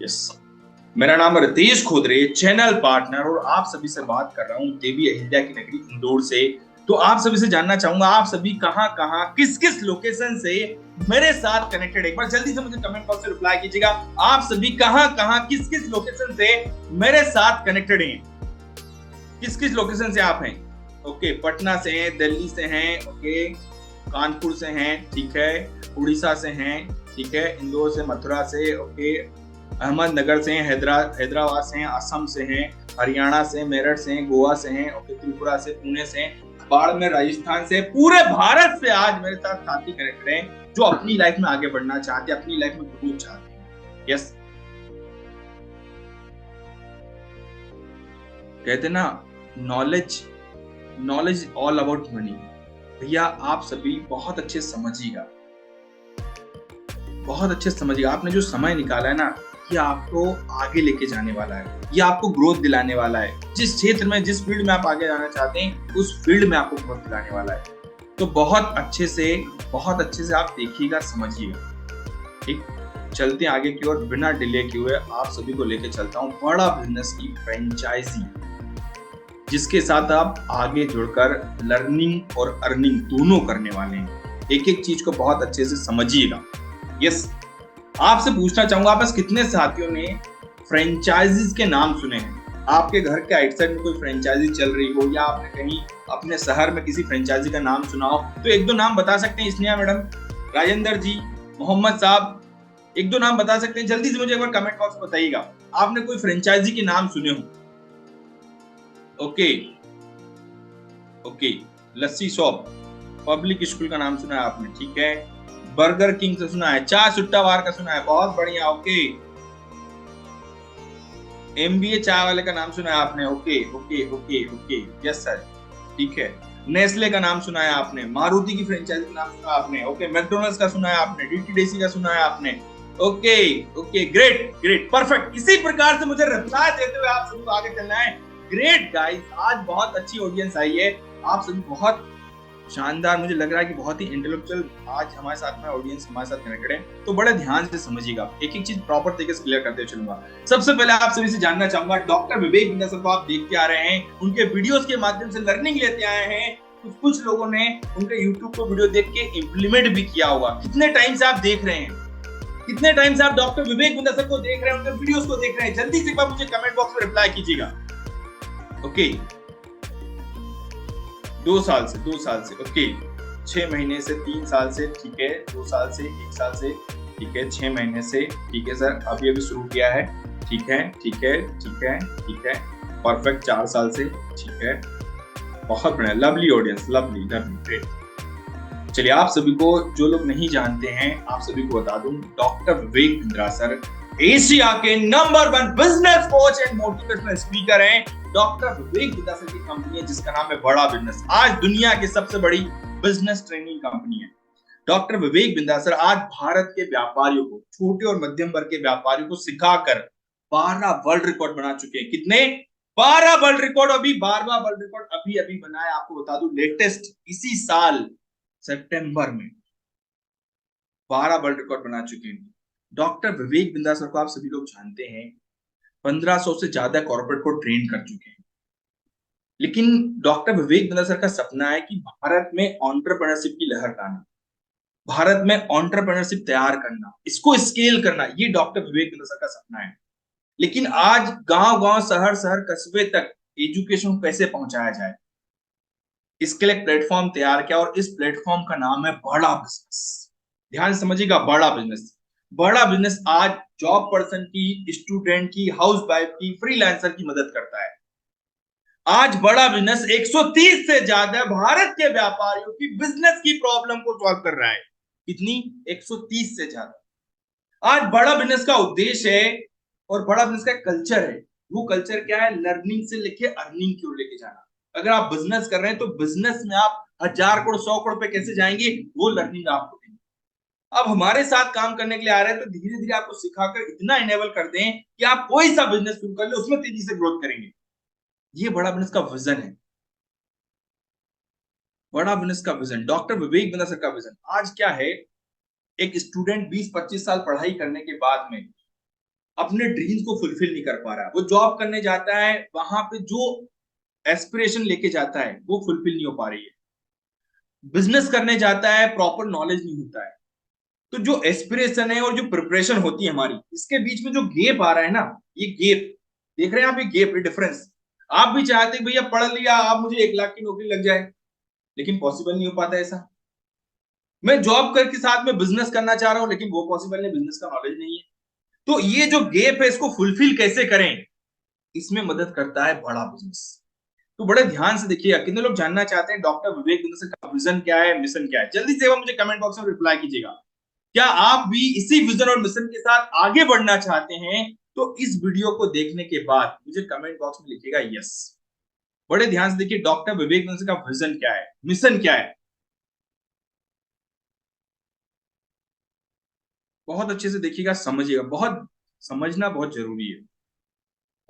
Yes, मेरा नाम Ritesh खोदरे, channel partner, और आप सभी से बात कर रहा हूँ देवी अहिल्या की नगरी इंदौर से। तो आप सभी से जानना चाहूंगा, आप सभी कहां कहां किस किस लोकेशन से मेरे साथ कनेक्टेड, एक बार जल्दी से मुझे कमेंट बॉक्स में रिप्लाई कीजिएगा। आप सभी कहां कहां किस किस लोकेशन से मेरे साथ कनेक्टेड हैं, किस किस लोकेशन से आप हैं। ओके, पटना से हैं, दिल्ली से हैं, ओके, कानपुर से हैं, ठीक है, उड़ीसा से हैं, ठीक है, इंदौर से, मथुरा से, ओके, अहमदनगर से हैं, हैदराबाद से हैं, असम से हैं, हरियाणा से, मेरठ से हैं, गोवा से हैं, ओके, त्रिपुरा से, पुणे से हैं, बाड़मेर राजस्थान से, पूरे भारत से आज मेरे साथ साथी कनेक्टेड हैं जो अपनी लाइफ में आगे बढ़ना चाहते हैं, अपनी लाइफ में ग्रोथ चाहते हैं। यस, कहते ना, knowledge knowledge all about money. भैया आप सभी बहुत अच्छे समझिएगा, बहुत अच्छे समझिएगा। आपने जो समय निकाला है ना, ये आपको आगे लेके जाने वाला है, ये आपको ग्रोथ दिलाने वाला है। जिस क्षेत्र में, जिस फील्ड में आप आगे जाना चाहते हैं, उस फील्ड में आपको ग्रोथ दिलाने वाला है। तो बहुत अच्छे से आप देखिएगा, समझिएगा। ठीक, चलते हैं आगे की ओर, बिना डिले किए हुए आप सभी को लेके चलता हूँ बड़ा बिजनेस की फ्रेंचाइजी, जिसके साथ आप आगे जुड़कर लर्निंग और अर्निंग दोनों करने वाले हैं। एक एक चीज को बहुत अच्छे से समझिएगा। यस, आपसे पूछना चाहूंगा, आप कितने साथियों ने फ्रेंचाइजीज के नाम सुने हैं? आपके घर के आइट साइड में कोई फ्रेंचाइजी चल रही हो, या आपने कहीं अपने शहर में किसी फ्रेंचाइजी का नाम सुना हो, तो एक दो नाम बता सकते हैं? स्नेहा मैडम, राजेंद्र जी, मोहम्मद साहब, एक दो नाम बता सकते हैं? जल्दी से मुझे एक बार कमेंट बॉक्स में बताइएगा, आपने कोई फ्रेंचाइजी के नाम सुने हो। ओके ओके, लस्सी शॉप, पब्लिक स्कूल का नाम सुना है आपने, ठीक है, बर्गर किंग से सुना है, चाय सुट्टा बार का सुना है, बहुत बढ़िया, ओके, एमबीए चाय वाले का नाम सुना है आपने, okay okay okay okay, yes sir, ठीक है, नेस्ले का नाम सुना है आपने, मारुति की फ्रेंचाइजी का नाम सुना है आपने, ओके, मैकडोनल्ड्स का सुना है आपने, डीटीडीसी का सुना है आपने, okay okay, great great, perfect. इसी प्रकार से मुझे रिप्लाई देते हुए आप सबको आगे चलना है। ग्रेट गाइस, आज बहुत अच्छी ऑडियंस आई है, आप सभी बहुत शानदार, मुझे लग रहा है कि बहुत ही इंटेलेक्चुअल आज हमारे साथ में ऑडियंस हमारे साथ कनेक्टेड है। तो बड़े ध्यान से समझिएगा, एक एक चीज प्रॉपर तरीके से क्लियर करते हुए चलूंगा। सबसे पहले आप सभी से जानना चाहूंगा, डॉक्टर विवेक बिंदा सर को आप देखते आ रहे हैं, उनके वीडियोस के माध्यम से लर्निंग लेते आए हैं, कुछ लोगों ने उनके यूट्यूब को वीडियो देख के इंप्लीमेंट भी किया होगा। कितने टाइम से आप देख रहे हैं, कितने टाइम से आप डॉक्टर विवेक बिंदा सर को देख रहे हैं, उनके वीडियोस को देख रहे हैं? जल्दी से एक बार मुझे कमेंट बॉक्स में रिप्लाई कीजिएगा। ओके, 2 साल से, ओके, 6 महीने से, 3 साल से, ठीक है, 2 साल से, 1 साल से, ठीक है, 6 महीने से, ठीक है सर, अभी शुरू किया है, ठीक है ठीक है ठीक है ठीक है, परफेक्ट, 4 साल से, ठीक है, बहुत बढ़िया, lovely audience, lovely lovely, great. चलिए, आप सभी को, जो लोग नहीं जानते हैं, आप सभी को बता दूं, doctor Vivek Bindra sir Asia के number 1 business coach and motivational speaker हैं। डॉक्टर विवेक बिंद्रा सर की कंपनी है जिसका नाम है बड़ा बिजनेस, आज दुनिया की सबसे बड़ी बिजनेस ट्रेनिंग कंपनी है। डॉक्टर विवेक बिंद्रा सर आज भारत के व्यापारियों को, छोटे और मध्यम वर्ग के व्यापारियों को सिखाकर 12 वर्ल्ड रिकॉर्ड बना चुके हैं। कितने? 12 वर्ल्ड रिकॉर्ड। अभी 12वां वर्ल्ड रिकॉर्ड अभी अभी बनाया, आपको बता दूं, लेटेस्ट, इसी साल सितंबर में 12 वर्ल्ड रिकॉर्ड बना चुके हैं। डॉक्टर विवेक बिंद्रा सर को आप सभी लोग जानते हैं, 1500 से ज्यादा कॉर्पोरेट को ट्रेन कर चुके हैं। लेकिन डॉक्टर विवेक बिंद्रा सर का सपना है कि भारत में एंटरप्रेन्योरशिप की लहर लाना, भारत में एंटरप्रेन्योरशिप तैयार करना, इसको स्केल करना, ये डॉक्टर विवेक बिंद्रा सर का सपना है। लेकिन आज गांव गांव, शहर शहर, कस्बे तक एजुकेशन कैसे पहुंचाया जाए, इसके लिए प्लेटफॉर्म तैयार किया, और इस प्लेटफॉर्म का नाम है बड़ा बिजनेस। ध्यान समझिएगा, बड़ा बिजनेस। बड़ा बिजनेस आज जॉब पर्सन की, स्टूडेंट की, हाउस वाइफ की, फ्रीलांसर की मदद करता है। आज बड़ा बिजनेस 130 से ज्यादा भारत के व्यापारियों की बिजनेस की प्रॉब्लम को सॉल्व कर रहा है। कितनी? 130 से ज्यादा। आज बड़ा बिजनेस का उद्देश्य है और बड़ा बिजनेस का कल्चर है। वो कल्चर क्या है? लर्निंग से लेके अर्निंग की ओर लेके जाना। अगर आप बिजनेस कर रहे हैं तो बिजनेस में आप 1000 करोड़ 100 करोड़ पे कैसे जाएंगे, वो लर्निंग आपको देंगे। अब हमारे साथ काम करने के लिए आ रहे हैं तो धीरे धीरे आपको सिखाकर इतना इनेबल कर दें कि आप कोई सा बिजनेस शुरू कर ले, उसमें तेजी से ग्रोथ करेंगे। ये बड़ा बिजनेस का विजन है, बड़ा बिजनेस का vision, doctor Vivek Bindra sir का विजन। आज क्या है, एक स्टूडेंट 20-25 साल पढ़ाई करने के बाद में अपने ड्रीम्स को फुलफिल नहीं कर पा रहा है। वो जॉब करने जाता है, वहां पे जो एस्पिरेशन लेके जाता है वो फुलफिल नहीं हो पा रही है। बिजनेस करने जाता है, प्रॉपर नॉलेज नहीं होता है। तो जो एस्पिरेशन है और जो प्रिपरेशन होती है हमारी, इसके बीच में जो गेप आ रहा है ना, ये गेप देख रहे हैं आप, ये गेप, ये डिफरेंस। आप भी चाहते भैया पढ़ लिया, आप मुझे 1 लाख की नौकरी लग जाए, लेकिन पॉसिबल नहीं हो पाता ऐसा। मैं जॉब करके साथ में बिजनेस करना चाह रहा हूं, लेकिन वो पॉसिबल नहीं, बिजनेस का नॉलेज नहीं है। तो ये जो गेप है, इसको फुलफिल कैसे करें, इसमें मदद करता है बड़ा बिजनेस। तो बड़े ध्यान से देखिएगा। कितने लोग जानना चाहते हैं डॉक्टर विवेक बिंदु का विजन क्या है, मिशन क्या है? जल्दी से वो मुझे कमेंट बॉक्स में रिप्लाई कीजिएगा। क्या आप भी इसी विजन और मिशन के साथ आगे बढ़ना चाहते हैं? तो इस वीडियो को देखने के बाद मुझे कमेंट बॉक्स में लिखिएगा यस। बड़े ध्यान से देखिए, डॉक्टर विवेक बिंदु का विजन क्या है, मिशन क्या है, बहुत अच्छे से देखिएगा, समझिएगा। बहुत समझना बहुत जरूरी है।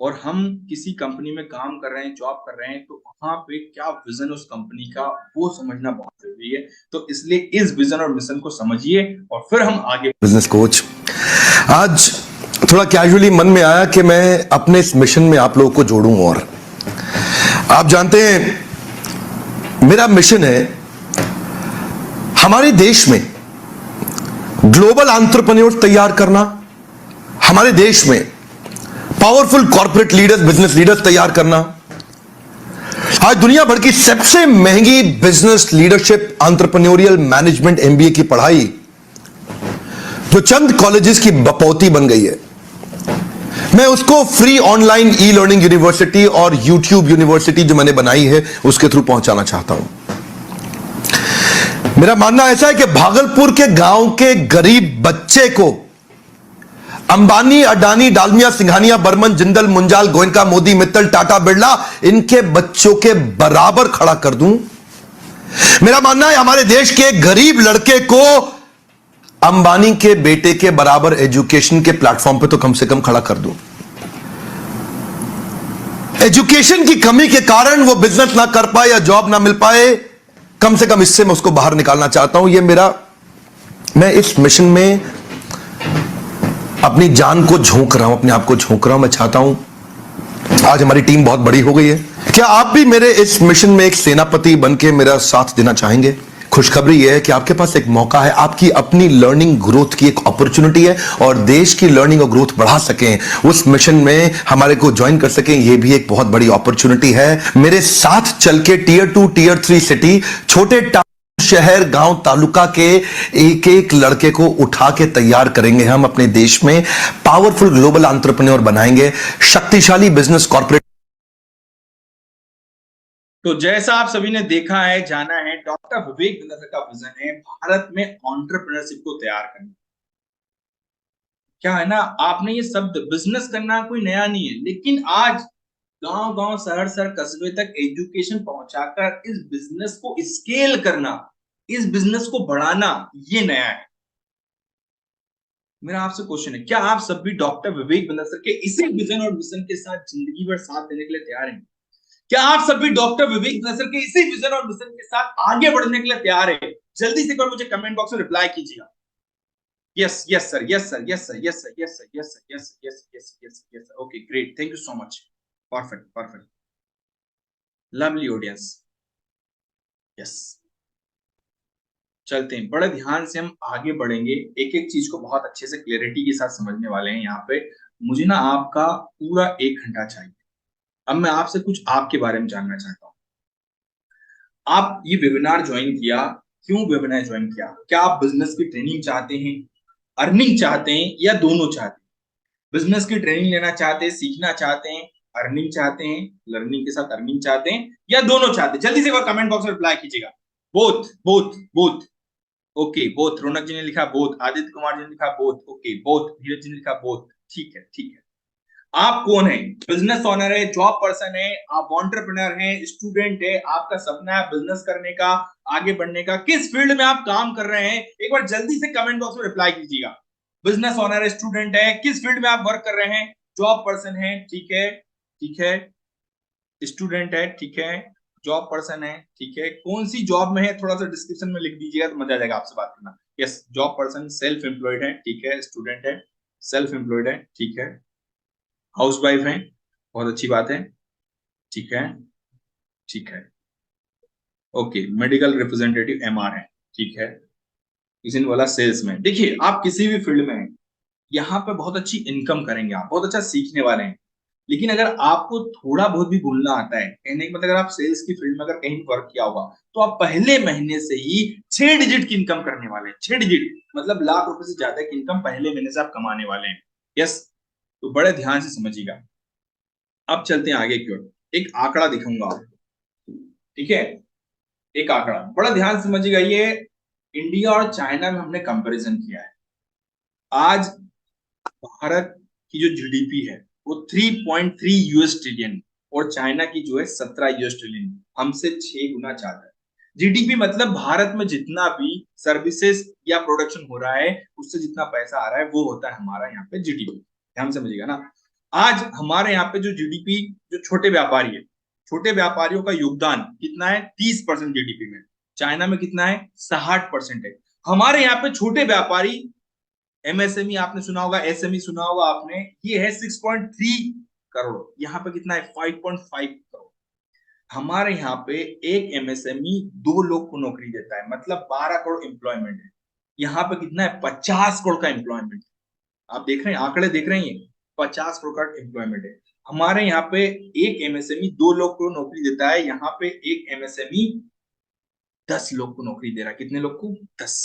और हम किसी कंपनी में काम कर रहे हैं, जॉब कर रहे हैं, तो वहां पे क्या विजन उस कंपनी का, वो समझना बहुत जरूरी है। तो इसलिए इस विजन और मिशन को समझिए और फिर हम आगे। बिजनेस कोच, आज थोड़ा कैजुअली मन में आया कि मैं अपने इस मिशन में आप लोगों को जोड़ूं। और आप जानते हैं मेरा मिशन है हमारे देश में ग्लोबल एंटरप्रेन्योर्स तैयार करना, हमारे देश में powerful corporate leaders, business leaders तैयार करना। आज दुनिया भर की सबसे महंगी business leadership entrepreneurial management MBA की पढ़ाई जो चंद कॉलेजेस की बपौती बन गई है, मैं उसको free online e learning university और यूट्यूब यूनिवर्सिटी जो मैंने बनाई है उसके थ्रू पहुंचाना चाहता हूं। मेरा मानना ऐसा है कि भागलपुर के गांव के गरीब बच्चे को अंबानी, अडानी, डालमिया, सिंघानिया, बर्मन, जिंदल, मुंजाल, गोयनका, मोदी, मित्तल, टाटा, बिरला, इनके बच्चों के बराबर खड़ा कर दूं। मेरा मानना है हमारे देश के गरीब लड़के को अंबानी के बेटे के बराबर एजुकेशन के प्लेटफॉर्म पे तो कम से कम खड़ा कर दूं। एजुकेशन की कमी के कारण वो बिजनेस ना कर पाए या जॉब ना मिल पाए, कम से कम इससे मैं उसको बाहर निकालना चाहता हूं। मैं इस मिशन में अपनी जान को झोंक रहा हूं, अपने आप को झोंक रहा हूं। मैं चाहता हूं, आज हमारी टीम बहुत बड़ी हो गई है, क्या आप भी मेरे इस मिशन में एक सेनापति बनके मेरा साथ देना चाहेंगे? खुशखबरी यह है कि आपके पास एक मौका है, आपकी अपनी लर्निंग ग्रोथ की एक अपॉर्चुनिटी है, और देश की लर्निंग और ग्रोथ बढ़ा सकें, उस मिशन में हमारे को ज्वाइन कर सकें, यह भी एक बहुत बड़ी अपॉर्चुनिटी है। मेरे साथ चल के टियर 2, टियर 3 सिटी, छोटे शहर, गांव, तालुका के एक एक लड़के को उठा के तैयार करेंगे हम अपने देश में, पावरफुल ग्लोबल एंटरप्रेन्योर बनाएंगे, शक्तिशाली बिजनेस कॉर्पोरेट। तो जैसा आप सभी ने देखा है, जाना है, डॉक्टर विवेक बिंदु का विजन है भारत में एंटरप्रेन्योरशिप को तैयार करना। क्या है ना, आपने ये शब्द बिजनेस करना कोई नया नहीं है, लेकिन आज गांव गांव, शहर शहर, कस्बे तक एजुकेशन पहुंचाकर इस बिजनेस को स्केल करना, इस बिजनेस को बढ़ाना, ये नया है। मेरा आपसे क्वेश्चन है, क्या आप सभी डॉक्टर विवेक बिंदु के इसी विजन और मिशन के साथ जिंदगी भर साथ देने के लिए तैयार हैं? क्या आप सभी डॉक्टर विवेक बिंदु के इसी विजन और मिशन के साथ आगे बढ़ने के लिए तैयार है? जल्दी से मुझे कमेंट बॉक्स में रिप्लाई कीजिएगा। Yes yes sir, yes sir, yes sir, yes sir, yes sir, yes sir, yes yes yes yes yes. Okay, great, thank you so much. Perfect, perfect, lovely audience. Yes, चलते हैं, बड़े ध्यान से हम आगे बढ़ेंगे, एक एक चीज को बहुत अच्छे से क्लियरिटी के साथ समझने वाले हैं। यहाँ पे मुझे ना आपका पूरा 1 घंटा चाहिए। अब मैं आपसे कुछ आपके बारे में जानना चाहता हूँ। आप ये वेबिनार ज्वाइन किया, क्यों वेबिनार ज्वाइन किया? क्या आप बिजनेस की ट्रेनिंग चाहते हैं, अर्निंग चाहते हैं, या दोनों चाहते हैं? बिजनेस की ट्रेनिंग लेना चाहते हैं, सीखना चाहते हैं, अर्निंग चाहते हैं, लर्निंग के साथ अर्निंग चाहते हैं, या दोनों चाहते हैं? जल्दी से वो कमेंट बॉक्स में रिप्लाई कीजिएगा। Both, both, both. Okay, both. Raunak ji ने लिखा बोथ, आदित्य कुमार जी ने लिखा both, okay, both. Dheeraj ji ने लिखा बोथ। ठीक है, ठीक है। आप कौन है? बिजनेस ओनर है, जॉब पर्सन है, आप एंटरप्रेन्योर हैं, स्टूडेंट है, आपका सपना है बिजनेस करने का, आगे बढ़ने का, किस फील्ड में आप काम कर रहे हैं? एक बार जल्दी से कमेंट बॉक्स में रिप्लाई कीजिएगा। बिजनेस ओनर है, स्टूडेंट है, किस फील्ड में आप वर्क कर रहे हैं? जॉब पर्सन है, ठीक है, ठीक है, स्टूडेंट है, ठीक है, जॉब पर्सन है, ठीक है, कौन सी जॉब में है थोड़ा सा डिस्क्रिप्शन में लिख दीजिएगा तो मजा आ जाएगा आपसे बात करना। Yes, job person, self employed है, ठीक है, स्टूडेंट है, सेल्फ एम्प्लॉयड है, ठीक है, हाउस वाइफ है, बहुत अच्छी बात है, ठीक है, ठीक है, ओके, मेडिकल रिप्रेजेंटेटिव एमआर है, ठीक है, किसी ने बोला सेल्स में। देखिए आप किसी भी फील्ड में हैं, यहाँ पे बहुत अच्छी इनकम करेंगे, आप बहुत अच्छा सीखने वाले हैं, लेकिन अगर आपको थोड़ा बहुत भी बोलना आता है, कहने के मतलब अगर आप सेल्स की फील्ड में अगर कहीं वर्क किया होगा तो आप पहले महीने से ही 6 डिजिट की इनकम करने वाले हैं। 6 डिजिट मतलब लाख रुपए से ज्यादा की इनकम पहले महीने से आप कमाने वाले हैं। यस, तो बड़े ध्यान से समझिएगा। अब चलते हैं आगे की ओर, एक आंकड़ा दिखाऊंगा आपको, ठीक है, एक आंकड़ा बड़ा ध्यान से समझिएगा। ये इंडिया और चाइना में हमने कंपैरिजन किया है। आज भारत की जो जीडीपी है वो 3.3 यूएस ट्रिलियन और चाइना की जो है 17 यूएस ट्रिलियन, हमसे 6 गुना ज्यादा है। जीडीपी मतलब भारत में जितना भी सर्विसेज या प्रोडक्शन हो रहा है उससे जितना पैसा आ रहा है वो होता है हमारा यहाँ पे जीडीपी। ध्यान समझिएगा ना। आज हमारे यहाँ पे जो जीडीपी, जो छोटे व्यापारी है, छोटे व्यापारियों का योगदान कितना है? 30% जीडीपी में। चाइना में कितना है? 60% है। हमारे यहाँ पे छोटे व्यापारी, एमएसएमई आपने सुना होगा, एसएमई सुना होगा आपने, ये है 6.3 करोड़, यहाँ पे कितना है? 5.5 करोड़। हमारे यहाँ पे एक एमएसएमई 2 लोग को नौकरी देता है, मतलब 12 करोड़ एम्प्लॉयमेंट है। यहाँ पे कितना है? 50 करोड़ का एम्प्लॉयमेंट। आप देख रहे हैं, आंकड़े देख रहे हैं, 50 करोड़ का एम्प्लॉयमेंट है। हमारे यहाँ पे एक एमएसएमई 2 लोग को नौकरी देता है, यहाँ पे एक एमएसएमई 10 लोग को नौकरी दे रहा है। कितने लोग को? 10।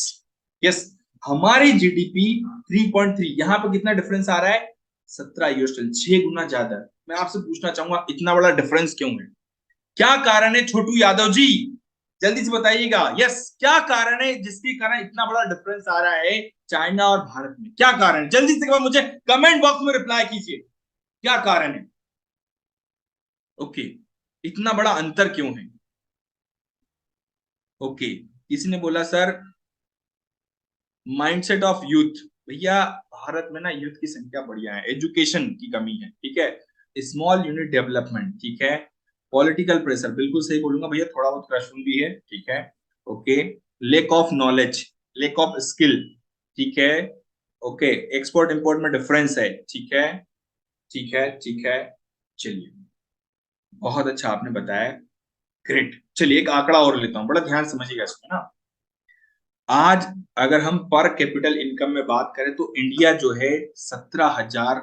यस, हमारी जीडीपी 3.3, यहाँ पे कितना डिफरेंस आ रहा है? 17 यूएस डॉलर, 6 गुना ज्यादा। मैं आपसे पूछना चाहूंगा इतना बड़ा डिफरेंस क्यों है? क्या कारण है छोटू यादव जी? जल्दी से बताइएगा। यस, क्या कारण है जिसके कारण इतना बड़ा डिफरेंस आ रहा है चाइना और भारत में? क्या कारण है? जल्दी से मुझे कमेंट बॉक्स में रिप्लाई कीजिए, क्या कारण है? ओके, इतना बड़ा अंतर क्यों है? ओके, किसी ने बोला सर माइंडसेट ऑफ यूथ। भैया भारत में ना यूथ की संख्या बढ़िया है, एजुकेशन की कमी है, ठीक है, स्मॉल यूनिट डेवलपमेंट, ठीक है, पॉलिटिकल प्रेशर, बिल्कुल सही बोलूंगा भैया, थोड़ा बहुत करप्शन भी है, ठीक है, okay, lake of knowledge, lake of skill, ठीक है, ओके, एक्सपोर्ट इंपोर्ट में डिफरेंस है, ठीक है, ठीक है, ठीक है, चलिए, बहुत अच्छा आपने बताया, ग्रेट। चलिए एक आंकड़ा और लेता हूं, बड़ा ध्यान समझिएगा इसको ना। आज अगर हम पर कैपिटल इनकम में बात करें तो इंडिया जो है 17,000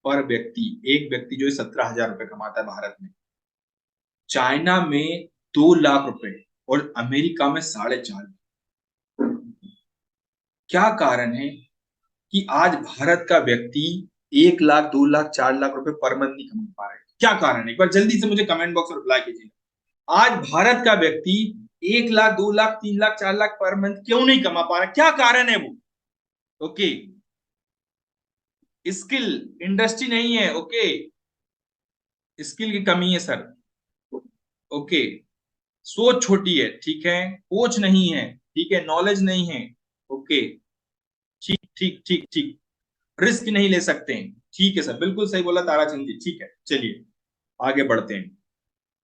पर व्यक्ति, एक व्यक्ति जो है 17,000 रुपए कमाता है भारत में। चाइना में 2 लाख रुपए और अमेरिका में 4.5। क्या कारण है कि आज भारत का व्यक्ति 1 लाख, 2 लाख, 4 लाख रुपए पर मंथ नहीं कमा पा रहा है? क्या कारण है? एक बार जल्दी से मुझे कमेंट बॉक्स में रिप्लाई कीजिए। आज भारत का व्यक्ति 1 लाख, 2 लाख, 3 लाख, 4 लाख पर मंथ क्यों नहीं कमा पा रहा? क्या कारण है वो? ओके, स्किल इंडस्ट्री नहीं है, ओके, स्किल की कमी है सर, ओके, सोच छोटी है, ठीक है, कोच नहीं है, ठीक है, नॉलेज नहीं है, ओके, ठीक ठीक ठीक ठीक, रिस्क नहीं ले सकते हैं, ठीक है सर, बिल्कुल सही बोला ताराचंद जी, ठीक है, चलिए आगे बढ़ते हैं।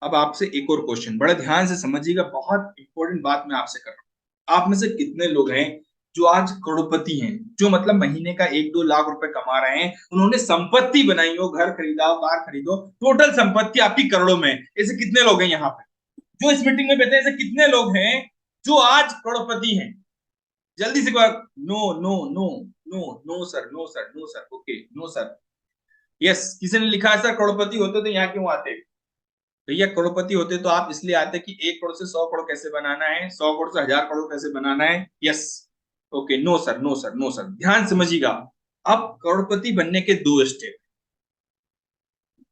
अब आपसे एक और क्वेश्चन, बड़ा ध्यान से समझिएगा, बहुत इंपॉर्टेंट बात मैं आपसे कर रहा हूं। आप में से कितने लोग हैं जो आज करोड़पति हैं, जो मतलब महीने का 1-2 लाख रुपए कमा रहे हैं, उन्होंने संपत्ति बनाई हो, घर खरीदा हो, कार खरीदो, टोटल संपत्ति आपकी करोड़ों में? ऐसे कितने लोग हैं यहाँ पे जो इस मीटिंग में बैठे? ऐसे कितने लोग हैं जो आज करोड़पति हैं? जल्दी से no no no no no sir, no sir, no sir, okay, no sir. Yes, किसी ने लिखा है सर करोड़पति होते तो यहाँ क्यों आते? भैया करोड़पति होते तो आप इसलिए आते कि 1 करोड़ से 100 करोड़ कैसे बनाना है, 100 करोड़ से 1000 करोड़ कैसे बनाना है। Yes, okay, no sir, no sir, no sir, ध्यान समझिएगा। अब करोड़पति बनने के 2 स्टेप,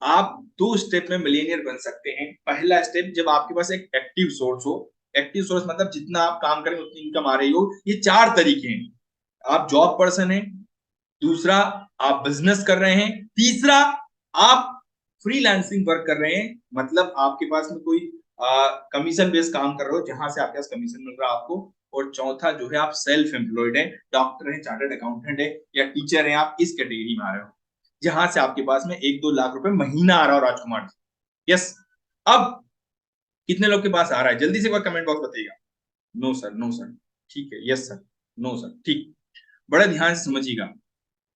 आप 2 स्टेप में मिलियनियर बन सकते हैं। पहला स्टेप, जब आपके पास एक एक्टिव सोर्स हो, एक्टिव सोर्स मतलब जितना आप काम करें उतनी इनकम आ रही हो। ये 4 तरीके हैं। आप जॉब पर्सन है, दूसरा आप बिजनेस कर रहे हैं, तीसरा आप फ्रीलांसिंग वर्क कर रहे हैं, मतलब आपके पास में कोई कमीशन बेस्ड काम कर रहे हो जहां से आपके पास कमीशन मिल रहा है आपको, और चौथा जो है आप सेल्फ एम्प्लॉयड है, डॉक्टर है, चार्टर्ड अकाउंटेंट है या टीचर है, आप इस कैटेगरी में आ रहे हो जहां से आपके पास में 1-2 लाख रुपए महीना आ रहा हो राजकुमार जी। यस, अब कितने लोग के पास आ रहा है? जल्दी से कोई कमेंट बॉक्स बताइएगा। नो सर, नो सर, ठीक है, यस सर, नो सर, ठीक, बड़े ध्यान से समझिएगा।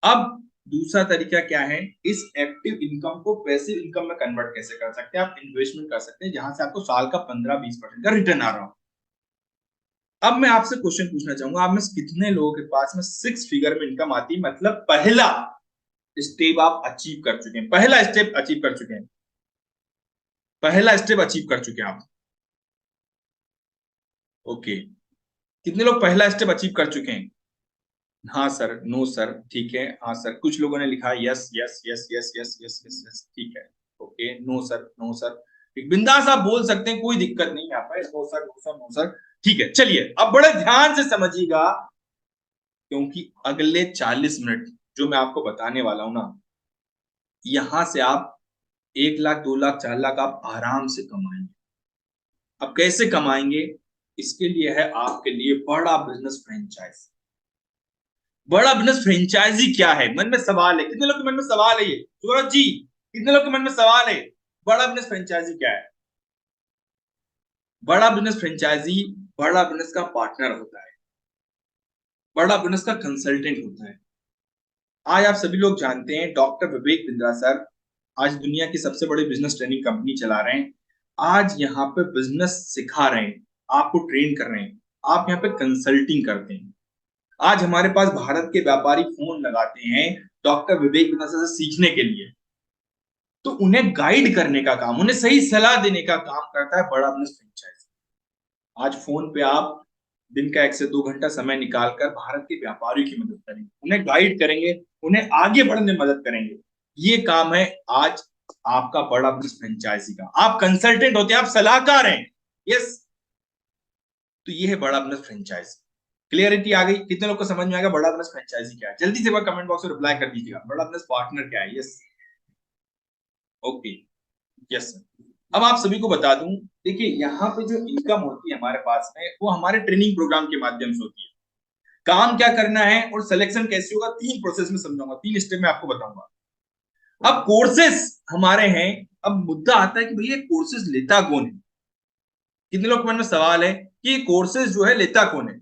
अब दूसरा तरीका क्या है, इस एक्टिव इनकम को पैसिव इनकम में कन्वर्ट कैसे कर सकते हैं, आप इन्वेस्टमेंट कर सकते हैं जहां से आपको साल का 15-20% का रिटर्न आ रहा हो। अब मैं आपसे क्वेश्चन पूछना चाहूंगा, आप में कितने लोगों के पास में 6 फिगर में इनकम आती है, मतलब पहला स्टेप आप अचीव कर चुके हैं, पहला स्टेप अचीव कर चुके हैं, पहला स्टेप अचीव कर चुके हैं आप। ओके, कितने लोग पहला स्टेप अचीव कर चुके हैं? हाँ सर, नो सर, ठीक है, हाँ सर, कुछ लोगों ने लिखा yes yes yes yes yes yes yes yes, ठीक है, okay, no sir, no sir, बिंदास आप बोल सकते हैं, कोई दिक्कत नहीं यहाँ पर, no sir, no sir, no sir, ठीक है। चलिए अब बड़े ध्यान से समझिएगा, क्योंकि अगले 40 मिनट जो मैं आपको बताने वाला हूं ना, यहां से आप 1 लाख 2 लाख 4 लाख आप आराम से कमाएंगे। अब कैसे कमाएंगे, इसके लिए है आपके लिए बड़ा बिजनेस फ्रेंचाइज। बड़ा बिजनेस फ्रेंचाइजी क्या है, मन में सवाल है, कितने लोग के मन में सवाल है ये सूरज जी, कितने लोग के मन में सवाल है, बड़ा बिजनेस फ्रेंचाइजी क्या है? बड़ा बिजनेस फ्रेंचाइजी बड़ा बिजनेस का पार्टनर होता है, बड़ा बिजनेस का कंसल्टेंट होता है। आज आप सभी लोग जानते हैं डॉक्टर विवेक बिंद्रा सर आज दुनिया की सबसे बड़ी बिजनेस ट्रेनिंग कंपनी चला रहे हैं। आज यहाँ पे बिजनेस सिखा रहे हैं, आपको ट्रेन कर रहे हैं, आप यहाँ पे कंसल्टिंग करते हैं। आज हमारे पास भारत के व्यापारी फोन लगाते हैं डॉक्टर विवेक बिंद्रा सर से सीखने के लिए, तो उन्हें गाइड करने का काम, उन्हें सही सलाह देने का काम करता है बड़ा बिजनेस फ्रेंचाइज। आज फोन पे आप दिन का 1 से 2 घंटा समय निकालकर भारत के व्यापारियों की मदद करेंगे, उन्हें गाइड करेंगे, उन्हें आगे बढ़ने में मदद करेंगे। ये काम है आज आपका बड़ा बिजनेस फ्रेंचाइजी का। आप कंसल्टेंट होते हैं, आप सलाहकार हैं, यस। तो ये है बड़ा बिजनेस फ्रेंचाइजी। क्लियरिटी आ गई? कितने लोग को समझ में आएगा बड़ा बिजनेस फ्रेंचाइजी क्या है? जल्दी से कमेंट बॉक्स में रिप्लाई कर दीजिएगा, बड़ा बिजनेस पार्टनर क्या है? Yes, okay, yes sir. अब आप सभी को बता दूं, देखिए यहाँ पे जो इनकम होती है हमारे पास में, वो हमारे ट्रेनिंग प्रोग्राम के माध्यम से होती है। काम क्या करना है और सिलेक्शन कैसे होगा, 3 प्रोसेस में समझाऊंगा, 3 स्टेप में आपको बताऊंगा। अब कोर्सेस हमारे हैं, अब मुद्दा आता है कि भैया कोर्सेज लेता कौन है? कितने लोग के मन में सवाल है कि कोर्सेज जो है लेता कौन है?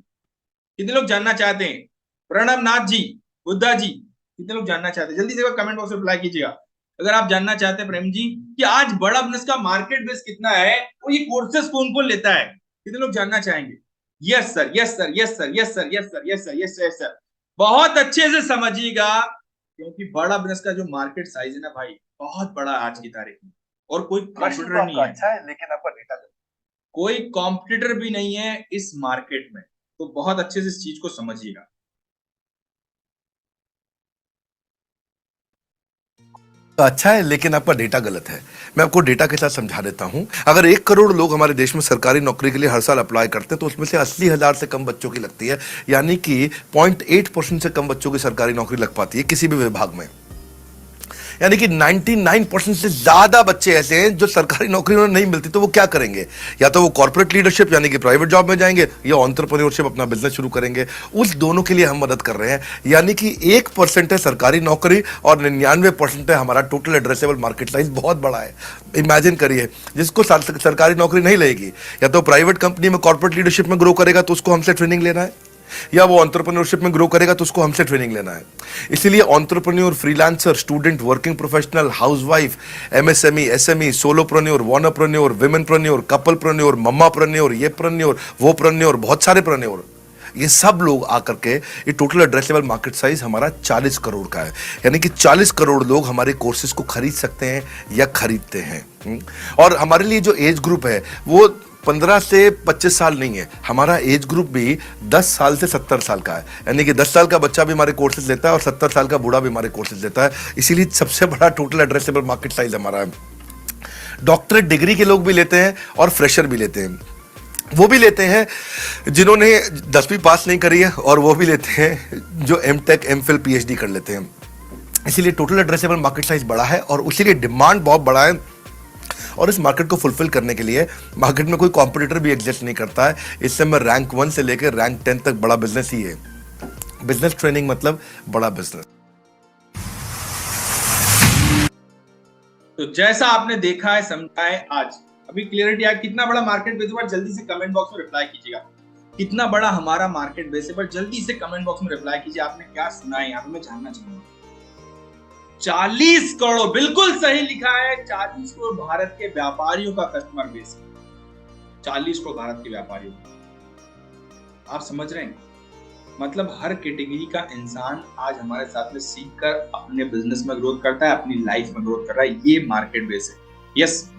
कितने लोग जानना चाहते हैं? प्रणव नाथ जी, बुद्धा जी, कितने लोग जानना चाहते हैं? जल्दी से कमेंट बॉक्स में रिप्लाई कीजिएगा अगर आप जानना चाहते हैं प्रेम जी कि आज बड़ा बिजनेस का मार्केट बेस कितना है और ये कोर्सेज कौन कौन लेता है। कितने लोग जानना चाहेंगे? Yes sir, yes sir, yes sir, yes sir, yes sir, yes sir, yes sir, yes sir. बहुत अच्छे से समझिएगा, क्योंकि बड़ा बिजनेस का जो मार्केट साइज है ना भाई, बहुत बड़ा आज की तारीख में, और कोई कॉम्पिटिटर नहीं है। अच्छा है, लेकिन आपका डेटा कोई कॉम्पिटिटर भी नहीं है इस मार्केट में, तो बहुत अच्छे से इस चीज को समझिएगा। अच्छा है, लेकिन आपका डेटा गलत है। मैं आपको डेटा के साथ समझा देता हूं। अगर 1 करोड़ लोग हमारे देश में सरकारी नौकरी के लिए हर साल अप्लाई करते हैं, तो उसमें से 80,000 से कम बच्चों की लगती है, यानी कि 0.8% से कम बच्चों की सरकारी नौकरी लग पाती है किसी भी विभाग में। यानी कि 99% से ज्यादा बच्चे ऐसे हैं जो सरकारी नौकरी उन्हें नहीं मिलती, तो वो क्या करेंगे? या तो वो कॉर्पोरेट लीडरशिप यानी कि प्राइवेट जॉब में जाएंगे, या एंटरप्रेन्योरशिप अपना बिजनेस शुरू करेंगे। उस दोनों के लिए हम मदद कर रहे हैं। यानी कि 1% है सरकारी नौकरी और 99% है हमारा टोटल एड्रेसेबल मार्केट साइज। बहुत बड़ा है। इमेजिन करिए, जिसको सरकारी नौकरी नहीं लगेगी, या तो प्राइवेट कंपनी में कॉर्पोरेट लीडरशिप में ग्रो करेगा तो उसको हमसे ट्रेनिंग लेना है, या वो एंटरप्रेन्योरशिप में ग्रो करेगा तो उसको हमसे ट्रेनिंग लेना है। इसीलिए entrepreneur, freelancer, student, working professional, housewife, MSME, SME, solopreneur, wantrepreneur, womenpreneur, couplepreneur, mamapreneur, ये प्रेन्योर, वो प्रेन्योर, बहुत सारे प्रेन्योर, ये सब लोग आकर के ये टोटल एड्रेसेबल मार्केट साइज हमारा 40 करोड़ का है। यानी कि 40 करोड़ लोग हमारे कोर्सेज को खरीद सकते हैं या खरीदते हैं। और हमारे लिए जो एज ग्रुप है वो 15 से 25 साल नहीं है, हमारा एज ग्रुप भी 10 साल से 70 साल का है। यानी कि 10 साल का बच्चा भी हमारे कोर्सेज लेता है और 70 साल का बूढ़ा भी हमारे कोर्सेज लेता है। इसीलिए सबसे बड़ा टोटल एड्रेसेबल मार्केट साइज हमारा है। डॉक्टरेट डिग्री के लोग भी लेते हैं और फ्रेशर भी लेते हैं। वो भी लेते हैं जिन्होंने 10वीं पास नहीं करी है, और वो भी लेते हैं जो एमटेक, एमफिल, पीएचडी कर लेते हैं। इसीलिए टोटल एड्रेसेबल मार्केट साइज बड़ा है और उसीलिए डिमांड बहुत बड़ा है। और इस मार्केट को फुलफिल करने के लिए मार्केट में कोई कॉम्पिटिटर भी एग्जिस्ट नहीं करता है। इस समय रैंक 1 से लेकर रैंक 10 तक बड़ा बिजनेस ही है। बिजनेस ट्रेनिंग मतलब बड़ा बिजनेस। तो जैसा आपने देखा है, समझा है, आज अभी क्लियरिटी आ, कितना बड़ा मार्केट बेस है, जल्दी से कमेंट बॉक्स में रिप्लाई कीजिएगा। कितना बड़ा हमारा मार्केट बेस है, पर जल्दी से कमेंट बॉक्स में रिप्लाई कीजिए। आपने क्या सुना है यहाँ पे, मैं जानना चाहूंगा। 40 करोड़, बिल्कुल सही लिखा है, 40 करोड़ भारत के व्यापारियों का कस्टमर बेस है। 40 करोड़ भारत के व्यापारियों का। आप समझ रहे हैं? मतलब हर कैटेगरी का इंसान आज हमारे साथ में सीख कर अपने बिजनेस में ग्रोथ करता है, अपनी लाइफ में ग्रोथ कर रहा है। ये मार्केट बेस है। यस।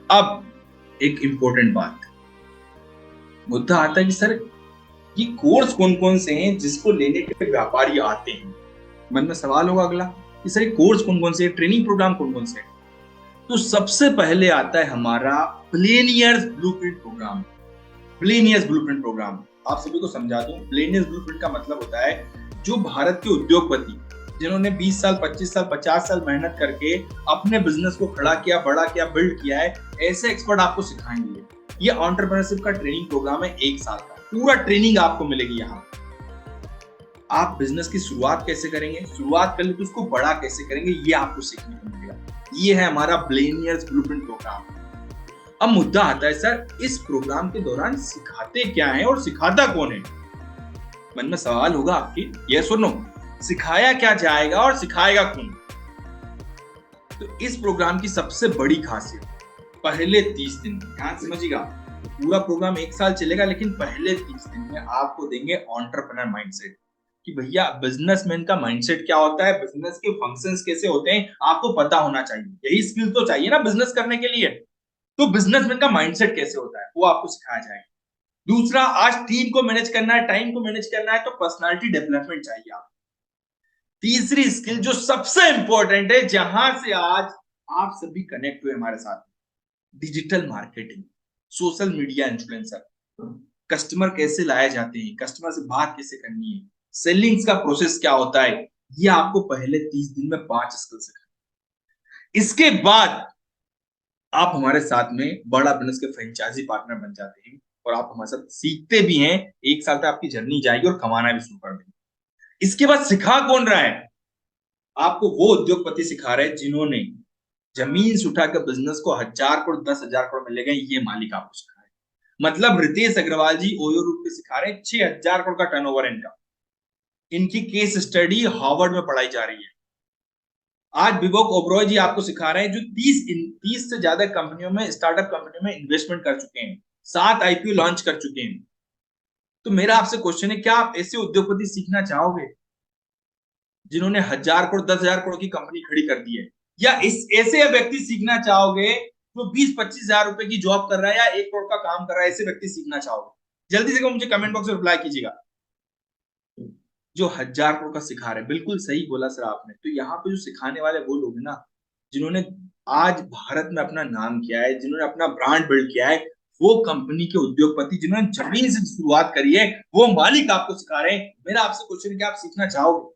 अब एक इंपॉर्टेंट बात, मुद्दा आता है कि सर ये कोर्स कौन कौन से हैं जिसको लेने के व्यापारी आते हैं। मन में सवाल होगा अगला कि सर ये कोर्स कौन कौन से, ट्रेनिंग प्रोग्राम कौन कौन से हैं। तो सबसे पहले आता है हमारा प्लेनियर्स ब्लूप्रिंट प्रोग्राम। प्लेनियर्स ब्लूप्रिंट प्रोग्राम आप सभी को समझा दूं। प्लेनियर्स ब्लूप्रिंट का मतलब होता है जो भारत के उद्योगपति जिन्होंने 20 साल, 25 साल, 50 साल मेहनत करके अपने बिजनेस को खड़ा किया, बड़ा किया, बिल्ड किया है, ऐसे एक्सपर्ट आपको सिखाएंगे। ये एंटरप्रेन्योरशिप का ट्रेनिंग प्रोग्राम है, 1 साल का पूरा ट्रेनिंग आपको मिलेगी। यहाँ आप बिजनेस की शुरुआत कैसे करेंगे, शुरुआत कर ले तो उसको बड़ा कैसे करेंगे, ये आपको सीखने को मिलेगा। ये है हमारा प्लेनियर्स ब्लूप्रिंट प्रोग्राम। अब मुद्दा आता है सर इस प्रोग्राम के दौरान सिखाते क्या है और सिखाता कौन है। मन में सवाल होगा आपकी, ये सुनो, सिखाया क्या जाएगा और सिखाएगा कौन। तो इस प्रोग्राम की सबसे बड़ी खासियत पहले 30 दिन, ध्यान समझिएगा, पूरा प्रोग्राम 1 साल चलेगा, लेकिन पहले 30 दिन में आपको देंगे एंटरप्रेन्योर माइंडसेट कि भैया बिजनेसमैन का माइंडसेट क्या होता है, बिजनेस के फंक्शंस कैसे होते हैं, आपको पता होना चाहिए। यही स्किल तो चाहिए ना बिजनेस करने के लिए। तो बिजनेसमैन का माइंडसेट कैसे होता है वो आपको सिखाया जाएगा। दूसरा, आज टीम को मैनेज करना है, टाइम को मैनेज करना है, तो पर्सनालिटी डेवलपमेंट चाहिए आपको। तीसरी स्किल जो सबसे इंपॉर्टेंट है, जहां से आज आप सभी कनेक्ट हुए हमारे साथ, digital marketing, social media influencer, customer कैसे लाए जाते हैं, कस्टमर से बात कैसे करनी है, सेलिंग्स का प्रोसेस क्या होता है, ये आपको पहले 30 दिन में 5 स्किल सिखाएंगे। इसके बाद आप हमारे साथ में बड़ा बिजनेस के फ्रेंचाइजी पार्टनर बन जाते हैं और आप हमारे साथ सीखते भी हैं। 1 साल तक आपकी जर्नी जाएगी और कमाना भी शुरू कर देंगे। इसके बाद सिखा कौन रहा है आपको? वो उद्योगपति सिखा रहे हैं जिन्होंने जमीन से उठाकर बिजनेस को 1000 करोड़ 10,000 करोड़ में ले गए, ये मालिक आपको सिखा रहे हैं। मतलब रितेश अग्रवाल जी ओयो रूप पे सिखा रहे हैं, 6000 करोड़ का टर्नओवर है इनका। इनकी केस स्टडी हार्वर्ड में पढ़ाई जा रही है। आज विवेक ओबरॉय जी आपको सिखा रहे हैं जो 30 से ज्यादा कंपनियों में, स्टार्टअप कंपनियों में इन्वेस्टमेंट कर चुके हैं, 7 आईपीओ लॉन्च कर चुके हैं। तो मेरा आपसे क्वेश्चन है, क्या आप ऐसे उद्योगपति सीखना चाहोगे जिन्होंने 1000 करोड़ 10,000 करोड़ की कंपनी खड़ी कर दी है, या इस ऐसे व्यक्ति सीखना चाहोगे जो 20-25 हजार रुपए की जॉब कर रहा है या 1 करोड़ का काम कर रहा है, ऐसे व्यक्ति सीखना चाहोगे? जल्दी से मुझे कमेंट बॉक्स में रिप्लाई कीजिएगा। जो 1000 करोड़ का सिखा रहे, बिल्कुल सही बोला सर आपने। तो यहाँ पे जो सिखाने वाले वो लोग हैं ना जिन्होंने आज भारत में अपना नाम किया है, जिन्होंने अपना ब्रांड बिल्ड किया है, वो कंपनी के उद्योगपति जिन्होंने जमीन से शुरुआत करी है, वो मालिक आपको सिखा रहे हैं। मेरा आपसे क्वेश्चन है कि आप सीखना चाहोगे?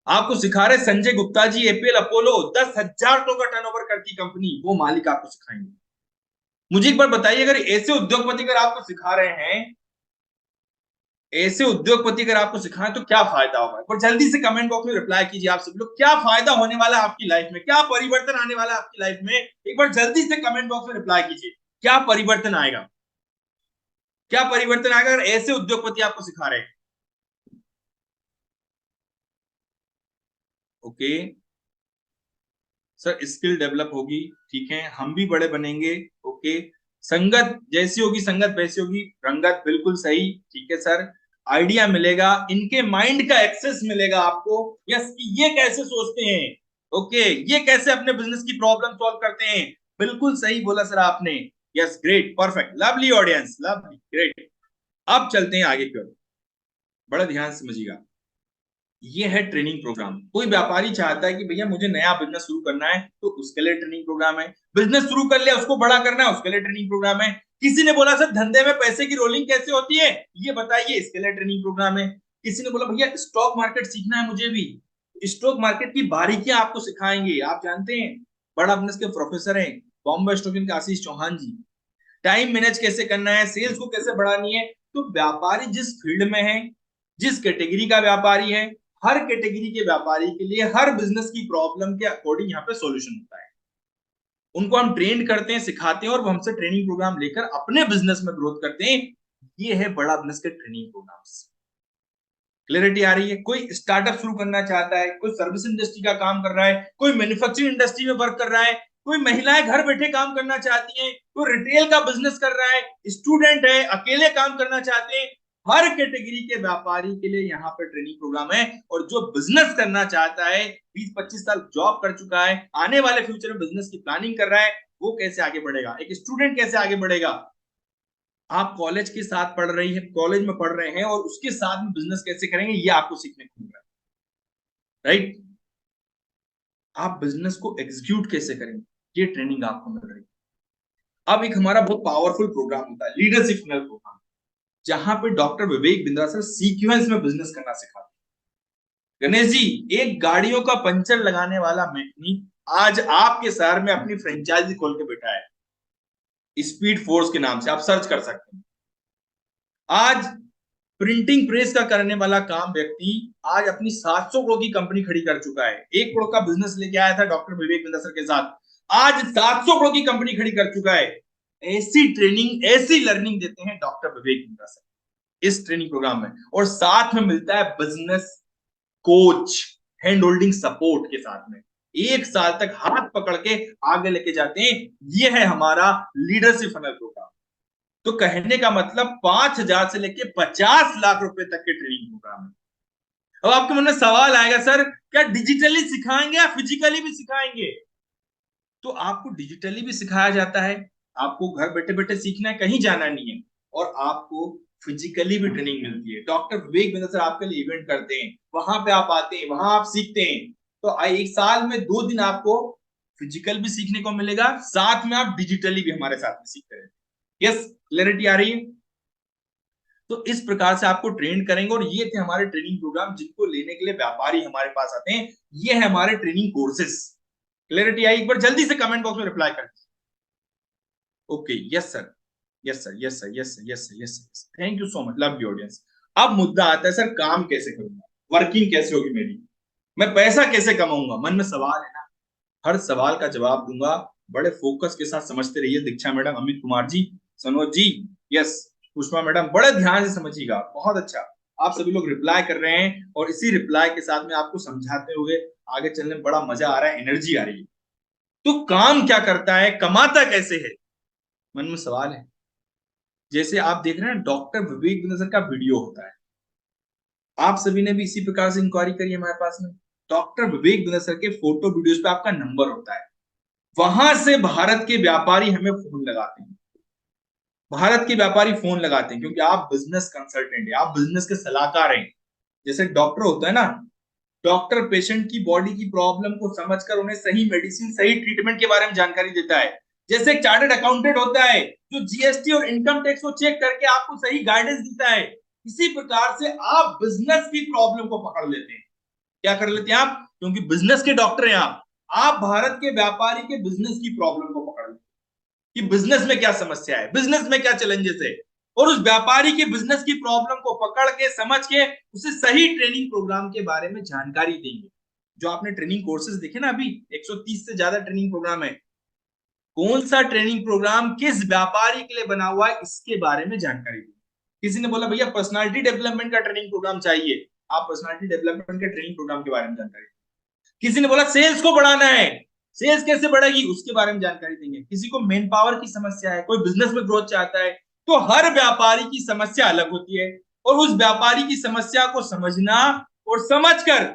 आपको सिखा रहे संजय गुप्ता जी, एपीएल अपोलो, 10,000 करोड़ का टर्नओवर करती कंपनी, वो मालिक आपको सिखाएंगे। मुझे एक बार बताइए, अगर ऐसे उद्योगपति अगर आपको सिखा रहे हैं, ऐसे उद्योगपति अगर आपको सिखाएं तो क्या फायदा होगा? पर जल्दी से कमेंट बॉक्स में रिप्लाई कीजिए आप सभी लोग, क्या फायदा होने वाला है आपकी लाइफ में, क्या परिवर्तन आने वाला है आपकी लाइफ में? एक बार जल्दी से कमेंट बॉक्स में रिप्लाई कीजिए, क्या परिवर्तन आएगा, क्या परिवर्तन आएगा अगर ऐसे उद्योगपति आपको सिखा रहे हैं? ओके सर, स्किल डेवलप होगी, ठीक है, हम भी बड़े बनेंगे। ओके, संगत जैसी होगी संगत वैसी होगी रंगत, बिल्कुल सही, ठीक है सर। आइडिया मिलेगा, इनके माइंड का एक्सेस मिलेगा आपको। यस, ये कैसे सोचते हैं, ओके, ये कैसे अपने बिजनेस की प्रॉब्लम सॉल्व करते हैं, बिल्कुल सही बोला सर आपने। Yes, great, perfect, lovely audience, lovely, great. अब चलते हैं आगे की ओर, बड़ा ध्यान समझिएगा। ये है ट्रेनिंग प्रोग्राम। कोई व्यापारी चाहता है कि भैया मुझे नया बिजनेस शुरू करना है, तो उसके लिए ट्रेनिंग प्रोग्राम है। बिजनेस शुरू कर लिया, उसको बड़ा करना है, उसके लिए ट्रेनिंग प्रोग्राम है। किसी ने बोला सर धंधे में पैसे की रोलिंग कैसे होती है, ये बताइए, इसके लिए ट्रेनिंग प्रोग्राम है। किसी ने बोला भैया स्टॉक मार्केट सीखना है मुझे भी, स्टॉक मार्केट की बारीकियां आपको सिखाएंगे। आप जानते हैं बड़ा बिजनेस के प्रोफेसर हैं बॉम्बे स्टॉक के आशीष चौहान जी। टाइम मैनेज कैसे करना है, सेल्स को कैसे बढ़ानी है। तो व्यापारी जिस फील्ड में है, जिस कैटेगरी का व्यापारी है, हर कैटेगरी के व्यापारी के लिए हर बिजनेस की प्रॉब्लम के अकॉर्डिंग यहाँ पे सॉल्यूशन होता है। उनको हम ट्रेन करते हैं, सिखाते हैं, और वो हमसे ट्रेनिंग प्रोग्राम लेकर अपने बिजनेस में ग्रोथ करते हैं। ये है बड़ा बिजनेस के ट्रेनिंग प्रोग्राम्स। क्लियरिटी आ रही है? कोई स्टार्टअप शुरू करना चाहता है, कोई सर्विस इंडस्ट्री का काम कर रहा है, कोई मैन्युफैक्चरिंग इंडस्ट्री में वर्क कर रहा है, कोई महिलाएं घर बैठे काम करना चाहती हैं, कोई रिटेल का बिजनेस कर रहा है, स्टूडेंट है, अकेले काम करना चाहते हैं, हर कैटेगरी के व्यापारी के लिए यहाँ पे ट्रेनिंग प्रोग्राम है। और जो बिजनेस करना चाहता है, 20-25 साल जॉब कर चुका है, आने वाले फ्यूचर में बिजनेस की प्लानिंग कर रहा है, वो कैसे आगे बढ़ेगा, एक स्टूडेंट कैसे आगे बढ़ेगा, आप कॉलेज के साथ पढ़ रही है, कॉलेज में पढ़ रहे हैं और उसके साथ में बिजनेस कैसे करेंगे, ये आपको सीखने को मिल रहा है, राइट? आप बिजनेस को एग्जीक्यूट कैसे करेंगे, ये ट्रेनिंग आपको मिल रही है। अब एक हमारा बहुत पावरफुल प्रोग्राम होता है, लीडरशिप फनल प्रोग्राम, जहां पे doctor Vivek Bindra sir sequence में बिजनेस करना सिखाते हैं। गणेश जी, एक गाड़ियों का पंचर लगाने वाला मैकेनिक आज आपके शहर में अपनी फ्रेंचाइजी खोल के बैठा है, स्पीड फोर्स के नाम से, आप सर्च कर सकते हैं। आज प्रिंटिंग प्रेस का करने वाला काम व्यक्ति आज अपनी 700 करोड़ की कंपनी खड़ी कर चुका है। 1 करोड़ का बिजनेस लेके आया था डॉक्टर विवेक बिंद्रा सर के साथ, आज 700 करोड़ की कंपनी खड़ी कर चुका है। ऐसी ट्रेनिंग, ऐसी लर्निंग देते हैं डॉक्टर विवेक बिंद्रा सर इस ट्रेनिंग प्रोग्राम में, और साथ में मिलता है business coach, hand holding support के साथ में, 1 साल तक हाथ पकड़ के आगे लेके जाते हैं। ये है हमारा लीडरशिप फनल प्रोग्राम। तो कहने का मतलब 5,000 से लेके 50 लाख रुपए तक के ट्रेनिंग प्रोग्राम है। अब आपके मन में सवाल आएगा, सर क्या डिजिटली सिखाएंगे या फिजिकली भी सिखाएंगे? तो आपको डिजिटली भी सिखाया जाता है, आपको घर बैठे बैठे सीखना है, कहीं जाना नहीं है, और आपको फिजिकली भी ट्रेनिंग मिलती है। डॉक्टर विवेक बिंद्रा सर आपके लिए इवेंट करते हैं, वहां पे आप आते हैं, वहां आप सीखते हैं। तो 1 साल में 2 दिन आपको फिजिकल भी सीखने को मिलेगा, साथ में आप डिजिटली भी हमारे साथ में सीखते हैं। यस, क्लैरिटी आ रही है? तो इस प्रकार से आपको ट्रेन करेंगे, और ये थे हमारे ट्रेनिंग प्रोग्राम जिनको लेने के लिए व्यापारी हमारे पास आते हैं। ये है हमारे ट्रेनिंग कोर्सेस। क्लैरिटी आई? एक बार जल्दी से कमेंट बॉक्स में रिप्लाई कर दीजिए। Okay, yes sir, yes sir, yes sir, yes sir, yes sir, yes sir, thank you so much, love you audience. अब मुद्दा आता है, सर काम कैसे करूंगा, वर्किंग कैसे होगी मेरी, मैं पैसा कैसे कमाऊंगा? मन में सवाल है ना, हर सवाल का जवाब दूंगा, बड़े फोकस के साथ समझते रहिए। दीक्षा मैडम, अमित कुमार जी, सनोज जी, यस, पुष्पा मैडम, बड़े ध्यान से समझिएगा। बहुत अच्छा, आप सभी लोग रिप्लाई कर रहे हैं, और इसी रिप्लाई के साथ में आपको समझाते हुए आगे चलने में बड़ा मजा आ रहा है, एनर्जी आ रही है। तो काम क्या करता है, कमाता कैसे है, मन में सवाल है। जैसे आप देख रहे हैं डॉक्टर विवेक बिंद्रा सर का वीडियो होता है, आप सभी ने भी इसी प्रकार से इंक्वायरी करी हमारे पास में। डॉक्टर विवेक बिंद्रा सर के फोटो वीडियोस पे आपका नंबर होता है, वहां से भारत के व्यापारी हमें फोन लगाते हैं, भारत के व्यापारी फोन लगाते हैं, क्योंकि आप बिजनेस कंसल्टेंट है, आप बिजनेस के सलाहकार हैं। जैसे डॉक्टर होता है ना, डॉक्टर पेशेंट की बॉडी की प्रॉब्लम को समझकर उन्हें सही मेडिसिन, सही ट्रीटमेंट के बारे में जानकारी देता है। जैसे एक चार्टर्ड अकाउंटेंट होता है जो जीएसटी और इनकम टैक्स को चेक करके आपको सही गाइडेंस देता है, इसी प्रकार से आप बिजनेस की प्रॉब्लम को पकड़ लेते हैं। क्या कर लेते हैं आप, क्योंकि बिजनेस के डॉक्टर हैं आप भारत के व्यापारी के बिजनेस की प्रॉब्लम को पकड़ लेते हैं कि बिजनेस में क्या समस्या है, बिजनेस में क्या चैलेंजेस है, और उस व्यापारी के बिजनेस की प्रॉब्लम को पकड़ के, समझ के, उसे सही ट्रेनिंग प्रोग्राम के बारे में जानकारी देंगे। जो आपने ट्रेनिंग कोर्सेज देखे ना, अभी 130 से ज्यादा ट्रेनिंग प्रोग्राम है, कौन सा ट्रेनिंग प्रोग्राम किस व्यापारी के लिए बना हुआ है, इसके बारे में जानकारी देंगे। किसी ने बोला भैया पर्सनालिटी डेवलपमेंट का ट्रेनिंग प्रोग्राम चाहिए, आप पर्सनालिटी डेवलपमेंट के ट्रेनिंग प्रोग्राम के बारे में जानकारी देंगे। किसी ने बोला सेल्स को बढ़ाना है, सेल्स कैसे बढ़ेगी, उसके बारे में जानकारी देंगे। किसी को मेन पावर की समस्या है, कोई बिजनेस में ग्रोथ चाहता है, तो हर व्यापारी की समस्या अलग होती है, और उस व्यापारी की समस्या को समझना और समझकर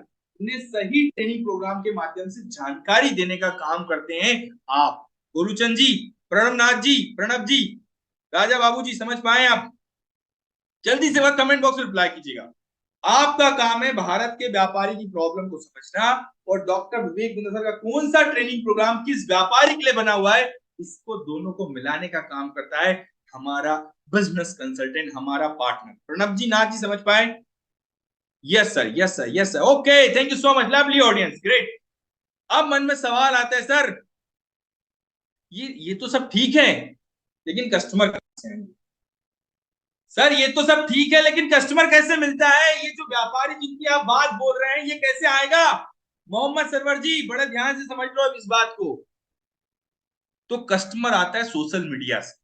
उन्हें सही ट्रेनिंग प्रोग्राम के माध्यम से जानकारी देने का काम करते हैं आप। गुरुचंद जी, प्रणवनाथ जी, प्रणव जी, राजा बाबू जी, समझ पाए आप? जल्दी से वह कमेंट बॉक्स में रिप्लाई कीजिएगा। आपका काम है भारत के व्यापारी की प्रॉब्लम को समझना, और डॉक्टर विवेक बिंद्रा सर का कौन सा ट्रेनिंग प्रोग्राम किस व्यापारी के लिए बना हुआ है, इसको दोनों को मिलाने का काम करता है हमारा बिजनेस कंसल्टेंट, हमारा पार्टनर। प्रणब जी, नाथ जी, समझ पाए? Yes sir, yes sir, yes sir, okay, thank you so much, lovely audience, great. अब मन में सवाल आता है, सर ये तो सब ठीक है, लेकिन कस्टमर कैसे आएंगे? सर ये तो सब ठीक है, लेकिन कस्टमर कैसे मिलता है, ये जो व्यापारी जिनकी आप बात बोल रहे हैं, ये कैसे आएगा? मोहम्मद सरवर जी, बड़े ध्यान से समझ लो अब इस बात को। तो कस्टमर आता है सोशल मीडिया से,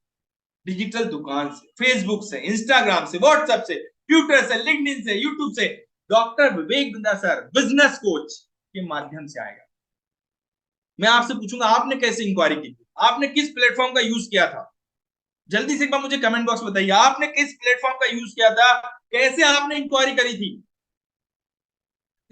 डिजिटल दुकान से, फेसबुक से, इंस्टाग्राम से, व्हाट्सएप से, ट्विटर से, लिंक्डइन से, यूट्यूब से। डॉक्टर विवेक बिंदा सर बिजनेस कोच के माध्यम से आएगा। मैं आपसे पूछूंगा आपने कैसे इंक्वायरी की थी, आपने किस प्लेटफॉर्म का यूज किया था? जल्दी से एक बार मुझे कमेंट बॉक्स में बताइए, आपने किस प्लेटफॉर्म का यूज किया था, कैसे आपने इंक्वायरी करी थी?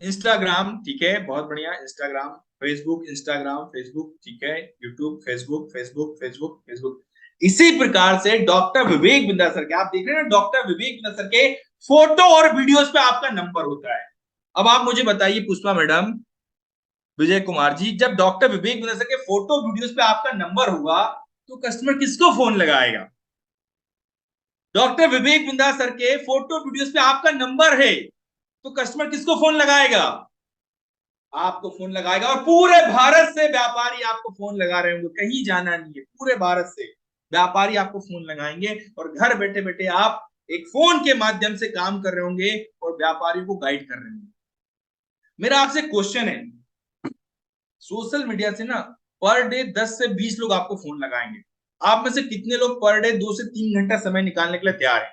इंस्टाग्राम, ठीक है, बहुत बढ़िया, इंस्टाग्राम, फेसबुक, इंस्टाग्राम, फेसबुक, ठीक है, YouTube, Facebook, Facebook, Facebook, Facebook. इसी प्रकार से डॉक्टर विवेक बिंदा सर के, आप देख रहे हैं ना, डॉक्टर विवेक बिंदा सर के फोटो और वीडियोस पे आपका नंबर होता है। अब आप मुझे बताइए पुष्पा मैडम, विजय कुमार जी, जब डॉक्टर विवेक बिंदा सर के फोटो वीडियोस पे आपका नंबर होगा तो कस्टमर किसको फोन लगाएगा? डॉक्टर विवेक बिंदा सर के फोटो वीडियोस पे आपका नंबर है तो कस्टमर किसको फोन लगाएगा? आपको फोन लगाएगा। और पूरे भारत से व्यापारी आपको फोन लगा रहे होंगे, कहीं जाना नहीं है, पूरे भारत से व्यापारी आपको फोन लगाएंगे और घर बैठे बैठे आप एक फोन के माध्यम से काम कर रहे होंगे और व्यापारियों को गाइड कर रहे होंगे। मेरा आपसे क्वेश्चन है, सोशल मीडिया से ना पर डे 10 से 20 लोग आपको फोन लगाएंगे, आप में से कितने लोग पर डे 2 से 3 घंटा समय निकालने के लिए तैयार है?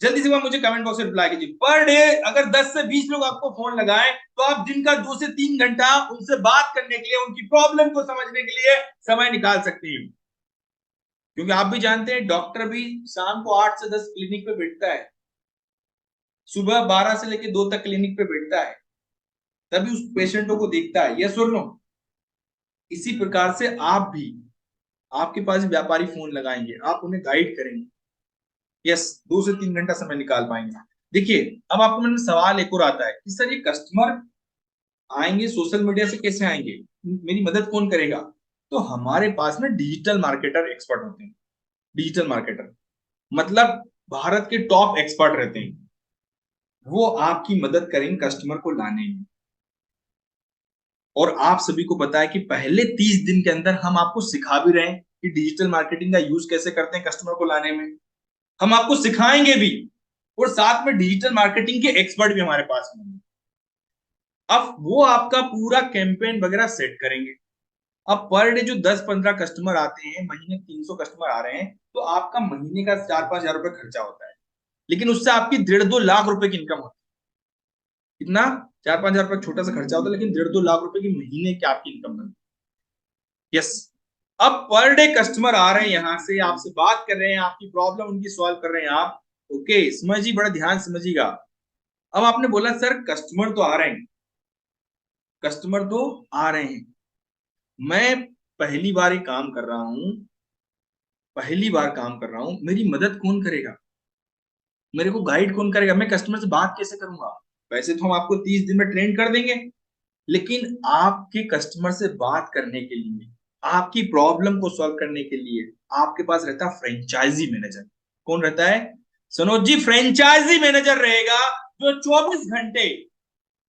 जल्दी से मुझे कमेंट बॉक्स में रिप्लाई कीजिए। पर डे अगर 10 से 20 लोग आपको फोन लगाएं तो आप दिन का 2 से 3 घंटा उनसे बात करने के लिए, उनकी प्रॉब्लम को समझने के लिए समय निकाल सकते हैं। क्योंकि आप भी जानते हैं डॉक्टर भी शाम को 8 से 10 क्लिनिक पे बैठता है, सुबह 12 से लेकर 2 तक क्लिनिक पे बैठता है, तभी उस पेशेंटों को देखता है। यस और नो? इसी प्रकार से आप भी, आपके पास व्यापारी फोन लगाएंगे, आप उन्हें गाइड करेंगे, यस, 2 से 3 घंटा समय निकाल पाएंगे। देखिए, अब आपको मन में सवाल एक और आता है कि सर ये कस्टमर आएंगे सोशल मीडिया से कैसे आएंगे, मेरी मदद कौन करेगा? तो हमारे पास में डिजिटल मार्केटर एक्सपर्ट होते हैं। डिजिटल मार्केटर मतलब भारत के टॉप एक्सपर्ट रहते हैं, वो आपकी मदद करेंगे कस्टमर को लाने में। और आप सभी को पता है कि पहले 30 दिन के अंदर हम आपको सिखा भी रहे हैं कि डिजिटल मार्केटिंग का यूज कैसे करते हैं कस्टमर को लाने में, हम आपको सिखाएंगे भी, और साथ में डिजिटल मार्केटिंग के एक्सपर्ट भी हमारे पास में। अब वो आपका पूरा कैंपेन वगैरह सेट करेंगे। अब पर डे जो 10-15 कस्टमर आते हैं, महीने 300 कस्टमर आ रहे हैं, तो आपका महीने का 4-5 हजार रुपए खर्चा होता है, लेकिन उससे आपकी 1.5-2 लाख रुपए की इनकम होती है। कितना? 4-5 हजार रुपए छोटा सा खर्चा होता है, लेकिन 1.5-2 लाख रुपए की महीने की आपकी इनकम बनती है। यस। अब पर डे कस्टमर आ रहे हैं, यहां से आपसे बात कर रहे हैं, आपकी प्रॉब्लम उनकी सॉल्व कर रहे हैं आप। ओके, समझिए, बड़ा ध्यान समझिएगा। अब आपने बोला सर कस्टमर तो आ रहे हैं, कस्टमर तो आ रहे हैं, मैं पहली बार ही काम कर रहा हूं, पहली बार काम कर रहा हूं, मेरी मदद कौन करेगा, मेरे को गाइड कौन करेगा, मैं कस्टमर से बात कैसे करूंगा? वैसे तो हम आपको 30 दिन में ट्रेन कर देंगे, लेकिन आपके कस्टमर से बात करने के लिए, आपकी प्रॉब्लम को सॉल्व करने के लिए आपके पास रहता है फ्रेंचाइजी मैनेजर। कौन रहता है? सनोज जी, फ्रेंचाइजी मैनेजर रहेगा जो 24 घंटे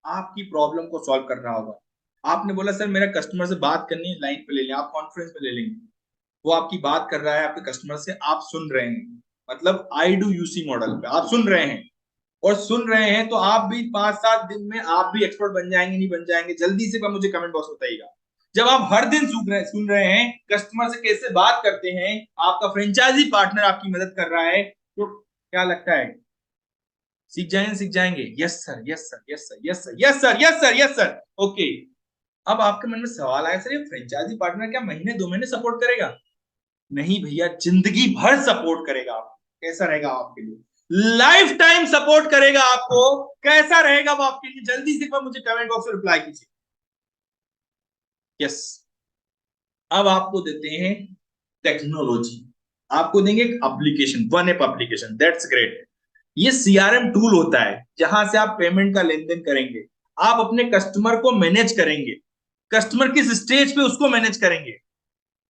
आपकी प्रॉब्लम को सॉल्व कर रहा होगा। आपने बोला सर मेरा कस्टमर से बात करनी है, लाइन पे ले लें, आप कॉन्फ्रेंस में ले लेंगे, वो आपकी बात कर रहा है आपके कस्टमर से, आप सुन रहे हैं, मतलब आई डू यूसी मॉडल पे आप सुन रहे हैं, और सुन रहे हैं तो आप भी 5-7 दिन में आप भी एक्सपर्ट बन जाएंगे, नहीं बन जाएंगे? जल्दी से मुझे कमेंट बॉक्स बताइएगा। जब आप हर दिन सुन रहे हैं कस्टमर से कैसे बात करते हैं, आपका फ्रेंचाइजी पार्टनर आपकी मदद कर रहा है, तो क्या लगता है सीख जाएंगे? सीख जाएंगे? Yes sir, yes sir, yes sir, yes sir, yes sir, yes sir, yes sir. Okay, अब आपके मन में सवाल आया सर ये फ्रेंचाइजी पार्टनर क्या महीने 2 महीने सपोर्ट करेगा? नहीं भैया, जिंदगी भर सपोर्ट करेगा आपको। कैसा रहेगा आपके लिए? लाइफ टाइम सपोर्ट करेगा आपको। कैसा रहेगा वो आपके लिए? जल्दी से मुझे कमेंट बॉक्स में रिप्लाई कीजिए। यस। अब आपको देते हैं टेक्नोलॉजी, आपको देंगे एक application, one app application, that's great. ये सीआरएम टूल होता है जहां से आप पेमेंट का लेन देन करेंगे, आप अपने कस्टमर को मैनेज करेंगे, कस्टमर किस स्टेज पे उसको मैनेज करेंगे,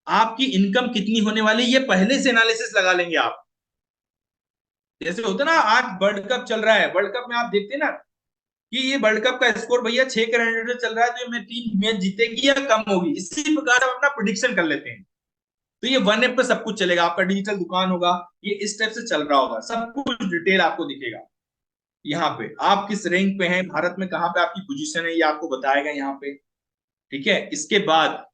आपकी इनकम कितनी होने वाली ये पहले से एनालिसिस लगा लेंगे आप। जैसे होता ना, आज वर्ल्ड कप चल रहा है, वर्ल्ड कप में आप देखते हैं ना कि ये वर्ल्ड कप का स्कोर भैया 6 के रन रेट चल रहा है, तो ये टीम मैच जीतेगी या कम होगी, इसी प्रकार आप अपना प्रिडिक्शन कर लेते हैं। तो ये वन ऐप पे सब कुछ चलेगा, आपका डिजिटल दुकान होगा, ये इस टाइप से चल रहा होगा, सब कुछ डिटेल आपको दिखेगा। यहाँ पे आप किस रैंक पे हैं भारत में, कहाँ पे आपकी पोजीशन है, ये आपको बताएगा यहाँ पे। ठीक है, इसके बाद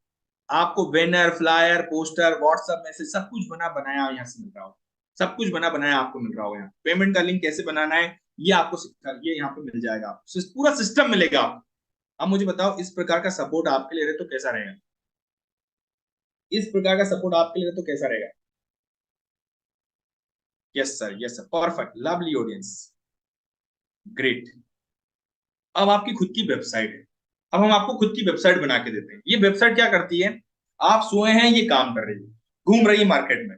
आपको banner, flyer, poster, WhatsApp message सब कुछ बना बनाया यहाँ से मिल रहा होगा, सब कुछ बना बनाया आपको मिल रहा होगा। यहाँ पेमेंट का लिंक कैसे बनाना है ये आपको ये यहाँ पे मिल जाएगा, आपको पूरा सिस्टम मिलेगा आपको। अब मुझे बताओ, इस प्रकार का सपोर्ट आपके लिए रहे तो कैसा रहेगा? इस प्रकार का सपोर्ट आपके लिए तो कैसा रहेगा? Yes sir, yes sir, perfect, lovely audience, great. अब आपकी खुद की वेबसाइट है। अब हम आपको खुद की वेबसाइट बना के देते हैं। ये वेबसाइट क्या करती है? आप सोए हैं, ये काम कर रही है, घूम रही है मार्केट में।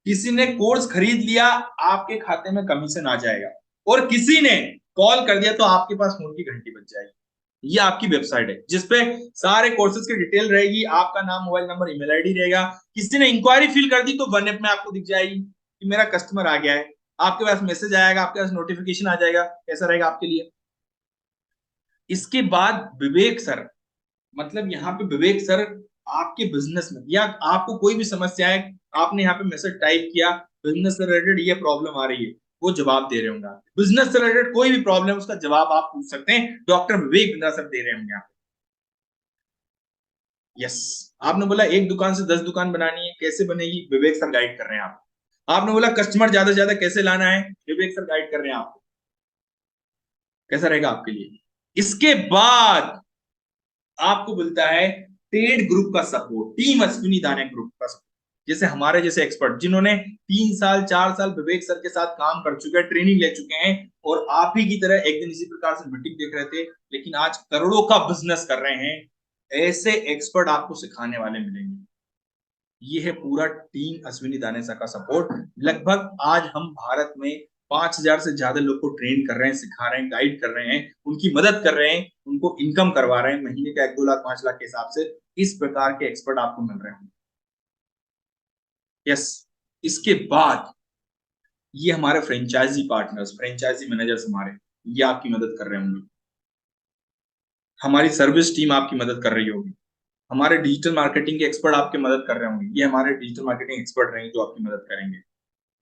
किसी ने कोर्स खरीद लिया, आपके खाते में कमीशन आ जाएगा, और किसी ने कॉल कर दिया तो आपके पास फोन की घंटी बज जाएगी। ये आपकी वेबसाइट है जिसपे सारे कोर्सेज की डिटेल रहेगी, आपका नाम, मोबाइल नंबर, ईमेल आईडी रहेगा। किसी ने इंक्वायरी फिल कर दी तो वन ऐप में आपको दिख जाएगी कि मेरा कस्टमर आ गया है, आपके पास मैसेज आएगा, आपके पास नोटिफिकेशन आ जाएगा। कैसा रहेगा आपके लिए? इसके बाद विवेक सर, मतलब यहाँ पे विवेक सर आपके बिजनेस में या आपको कोई भी समस्या है, आपने यहाँ पे मैसेज टाइप किया, बिजनेस से रिलेटेड ये प्रॉब्लम आ रही है, वो जवाब दे रहे होंगे। बिजनेस से रिलेटेड कोई भी प्रॉब्लम, उसका जवाब आप पूछ सकते हैं, डॉक्टर विवेक बिंद्रा सर दे रहे होंगे आप। यस, आपने बोला एक दुकान से 10 दुकान बनानी है, कैसे बनेगी? विवेक सर गाइड कर रहे हैं आपको। आपने बोला कस्टमर ज्यादा से ज्यादा कैसे लाना है? विवेक सर गाइड कर रहे हैं आपको। कैसा रहेगा आपके लिए? इसके बाद आपको मिलता है पेड ग्रुप का सपोर्ट, टीम अश्विनी दाने ग्रुप का सपोर्ट। जैसे हमारे जैसे एक्सपर्ट जिन्होंने 3 साल 4 साल विवेक सर के साथ काम कर चुके हैं, ट्रेनिंग ले चुके हैं, और आप ही की तरह एक दिन इसी प्रकार से मीटिंग देख रहे थे, लेकिन आज करोड़ों का बिजनेस कर रहे हैं, ऐसे एक्सपर्ट आपको सिखाने वाले मिलेंगे। ये है पूरा टीम अश्विनी दाने सर का सपोर्ट। लगभग आज हम भारत में 5,000 से ज्यादा लोग को ट्रेन कर रहे हैं, सिखा रहे हैं, गाइड कर रहे हैं, उनकी मदद कर रहे हैं, उनको इनकम करवा रहे हैं महीने का 1-2 लाख 5 लाख के हिसाब से। इस प्रकार के एक्सपर्ट आपको मिल रहे हैं। यस, इसके बाद ये हमारे फ्रेंचाइजी पार्टनर्स, फ्रेंचाइजी मैनेजर्स हमारे, ये आपकी मदद कर रहे होंगे। हमारी सर्विस टीम आपकी मदद कर रही होगी। हमारे डिजिटल मार्केटिंग के एक्सपर्ट आपकी मदद कर रहे होंगे। ये हमारे डिजिटल मार्केटिंग एक्सपर्ट रहेंगे जो आपकी मदद करेंगे।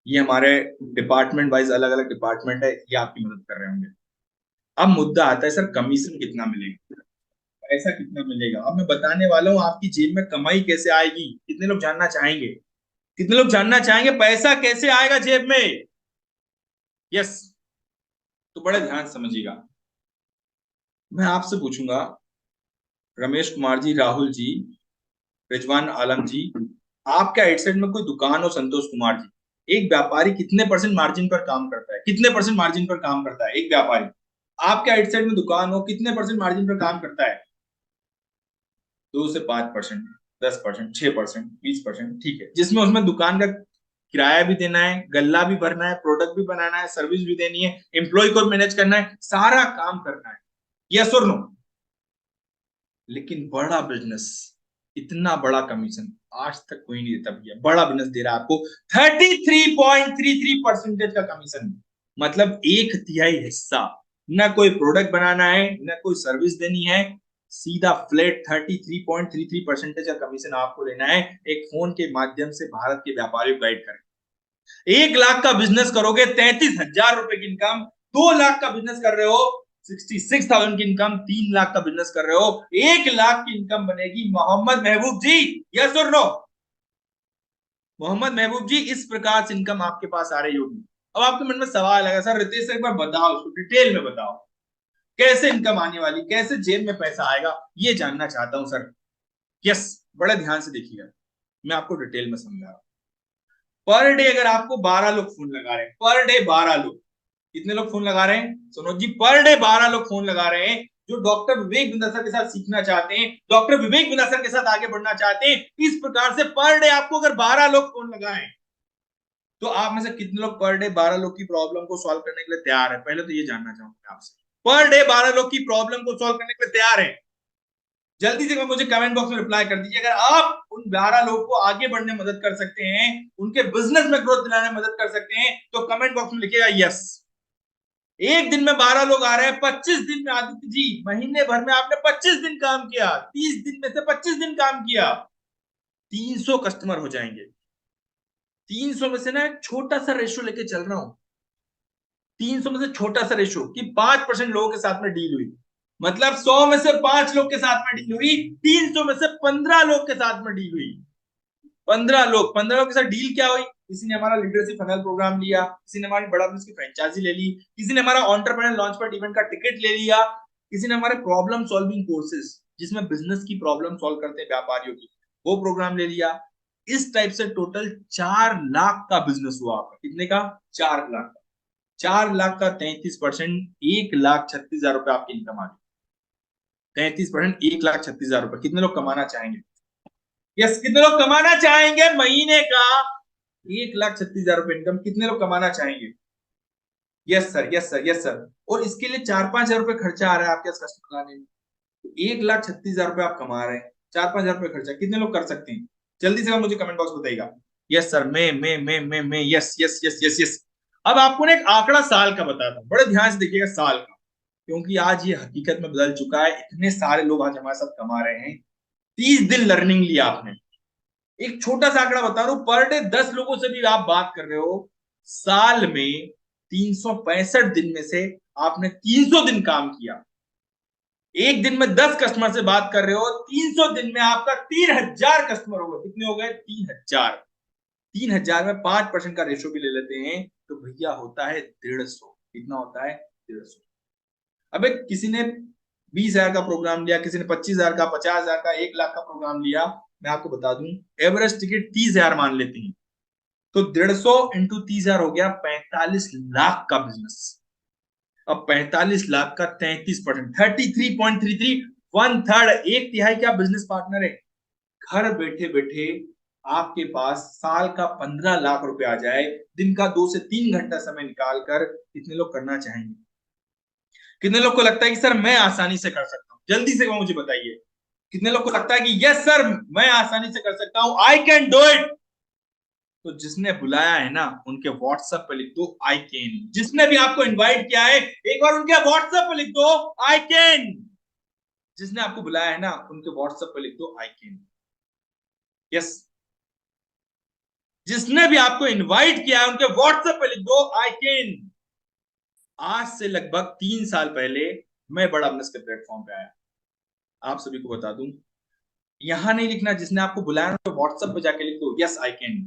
ये हमारे डिपार्टमेंट वाइज अलग अलग डिपार्टमेंट है, ये आपकी मदद कर रहे होंगे। अब मुद्दा आता है सर, कमीशन कितना मिलेगा, पैसा कितना मिलेगा? अब मैं बताने वाला हूँ आपकी जेब में कमाई कैसे आएगी। कितने लोग जानना चाहेंगे? कितने लोग जानना चाहेंगे पैसा कैसे आएगा जेब में? यस, तो बड़े ध्यान समझिएगा। मैं आपसे पूछूंगा, रमेश कुमार जी, राहुल जी, रिजवान आलम जी, आपके आउटसाइड में कोई दुकान हो, संतोष कुमार जी, एक व्यापारी कितने परसेंट मार्जिन पर काम करता है? कितने परसेंट मार्जिन पर काम करता है एक व्यापारी? आपके आउटसाइड में दुकान हो, कितने परसेंट मार्जिन पर काम करता है? 2 से 5%, 10%, 6%, 20%, ठीक है, जिसमें उसमें दुकान का किराया भी देना है, गल्ला भी भरना है, प्रोडक्ट भी बनाना है, सर्विस भी देनी है, एम्प्लॉय को मैनेज करना है, सारा काम करना है। यस और नो? लेकिन बड़ा बिजनेस, इतना बड़ा कमीशन आज तक कोई नहीं देता भैया। बड़ा बिजनेस दे रहा है आपको 33.33% का कमीशन, मतलब 1/3 हिस्सा। ना कोई प्रोडक्ट बनाना है, ना कोई सर्विस देनी है, सीधा फ्लैट 33.33% का कमीशन आपको लेना है। एक फोन के माध्यम से भारत के व्यापारियों को गाइड करें। 1 लाख का बिजनेस करोगे, 33,000 रुपए की इनकम। 2 लाख का बिजनेस कर रहे हो, 66,000 की इनकम। 3 लाख का बिजनेस कर रहे हो, 1 लाख की इनकम बनेगी। मोहम्मद महबूब जी, यस और नो? मोहम्मद महबूब जी, इस प्रकार से इनकम आपके पास आ रही होगी। अब आपके मन में सवाल आएगा, सर रितेश एक बार बताओ, उसको डिटेल में बताओ, कैसे इनकम आने वाली, कैसे जेब में पैसा आएगा, ये जानना चाहता हूं सर। यस, बड़े ध्यान से देखिएगा, मैं आपको डिटेल में समझा रहा हूं। पर डे अगर आपको 12 लोग फोन लगा रहे हैं, पर डे 12 लोग, कितने लोग फोन लगा रहे हैं सुनो जी? पर डे 12 लोग फोन लगा रहे हैं, जो डॉक्टर विवेक बिंद्रा सर के साथ सीखना चाहते हैं, डॉक्टर विवेक बिंद्रा सर के साथ आगे बढ़ना चाहते हैं। इस प्रकार से पर डे आपको अगर 12 लोग फोन लगाएं, तो आप में से कितने लोग पर डे 12 लोग की प्रॉब्लम को सॉल्व करने के लिए तैयार है? पहले तो ये जानना चाहूंगा आपसे, पर डे 12 लोग की प्रॉब्लम को सॉल्व करने के लिए तैयार है? जल्दी से मुझे कमेंट बॉक्स में रिप्लाई कर दीजिए। अगर आप उन 12 लोगों को आगे बढ़ने में मदद कर सकते हैं, उनके बिजनेस में ग्रोथ दिलाने में मदद कर सकते हैं, तो कमेंट बॉक्स में लिखिएगा यस। एक दिन में 12 लोग आ रहे हैं, 25 दिन में आदित्य जी, महीने भर में आपने 25 दिन काम किया, 30 दिन में से 25 दिन काम किया, 300 कस्टमर हो जाएंगे। 300 में से ना एक छोटा सा रेशो लेके चल रहा हूं, 300 में से छोटा सा रेशो कि 5% लोगों के साथ में डील हुई, मतलब 100 में से 5 लोग के साथ में डील हुई, 300 में से 15 लोग के साथ में डील हुई। 15 लोग के साथ डील क्या हुई? किसी ने हमारा लीडरशिप फनल प्रोग्राम लिया, किसी ने हमारी बड़ा बिजनेस की फ्रेंचाइजी ले ली, किसी ने हमारा एंटरप्रेन्योर लॉन्चपैड इवेंट का टिकट ले लिया, किसी ने हमारे प्रॉब्लम सॉल्विंग कोर्सेज जिसमें बिजनेस की प्रॉब्लम सॉल्व करते हैं व्यापारियों की, वो प्रोग्राम ले लिया। इस टाइप से टोटल 4 लाख का बिजनेस हुआ आपका। कितने का? 4 लाख का। 4 लाख का 33%, 1,36,000 रुपए आपकी इनकम आ गई। 33%, 1,36,000 रुपए। कितने लोग कमाना चाहेंगे? यस, कितने लोग कमाना चाहेंगे महीने का 1,36,000 रुपए इनकम? कितने लोग कमाना चाहेंगे? Yes sir, yes sir, yes sir. और इसके लिए 4-5 हजार रुपए खर्चा आ रहा है आपके पास कस्टमर लाने में। 1,36,000 रुपए आप कमा रहे हैं, 4-5 हजार रुपए खर्चा, कितने लोग कर सकते हैं? जल्दी से मुझे कमेंट बॉक्स बताइएगा। यस सर, मैं, yes yes yes yes yes. अब आपको ना एक आंकड़ा साल का बताता हूँ, बड़े ध्यान से देखिएगा साल का, क्योंकि आज ये हकीकत में बदल चुका है। इतने सारे लोग आज हमारे साथ कमा रहे हैं। 30 दिन लर्निंग लिया आपने। एक छोटा सा आंकड़ा बता रहा हूं, पर डे 10 लोगों से भी आप बात कर रहे हो, साल में 365 दिन में से आपने 300 दिन काम किया। एक दिन में 10 कस्टमर से बात कर रहे हो, 300 दिन में आपका 3,000 कस्टमर हो गए। कितने हो गए? 3,000। 3,000 में 5% का रेशो भी ले लेते हैं तो भैया होता है 150। कितना होता है? 150। अब किसी ने 20,000 का प्रोग्राम लिया, किसी ने 25,000 का, 50,000 का, 1 लाख का प्रोग्राम लिया। मैं आपको बता दूं, एवरेज टिकट 30,000 मान लेते हैं, तो 150 इंटू 30,000 हो गया 45 लाख का बिजनेस। अब 45 लाख का 33%, 33.33, 1/3, 1/3 क्या बिजनेस पार्टनर है। घर बैठे बैठे आपके पास साल का 15 लाख रुपए आ जाए, दिन का 2 से 3 घंटा समय निकाल कर, कितने लोग करना चाहेंगे? कितने लोग को लगता है कि सर मैं आसानी से कर सकता हूं? जल्दी से मुझे बताइए। कितने लोग को लगता है कि यस सर मैं आसानी से कर सकता हूं, आई कैन डू इट? तो जिसने बुलाया है ना, उनके व्हाट्सएप पे लिख दो आई कैन। जिसने भी आपको इनवाइट किया है, एक बार उनके व्हाट्सएप पे लिख दो आई कैन। जिसने आपको बुलाया है ना, उनके व्हाट्सएप पे लिख दो आई कैन। यस, जिसने भी आपको इनवाइट किया है, उनके व्हाट्सएप पे लिख दो आई कैन। आज से लगभग 3 साल पहले मैं बड़ा बिजनेस के प्लेटफॉर्म पे आया। आप सभी को बता दूं, यहां नहीं लिखना, जिसने आपको बुलाया तो व्हाट्सएप पे जाके लिख दो यस आई कैन।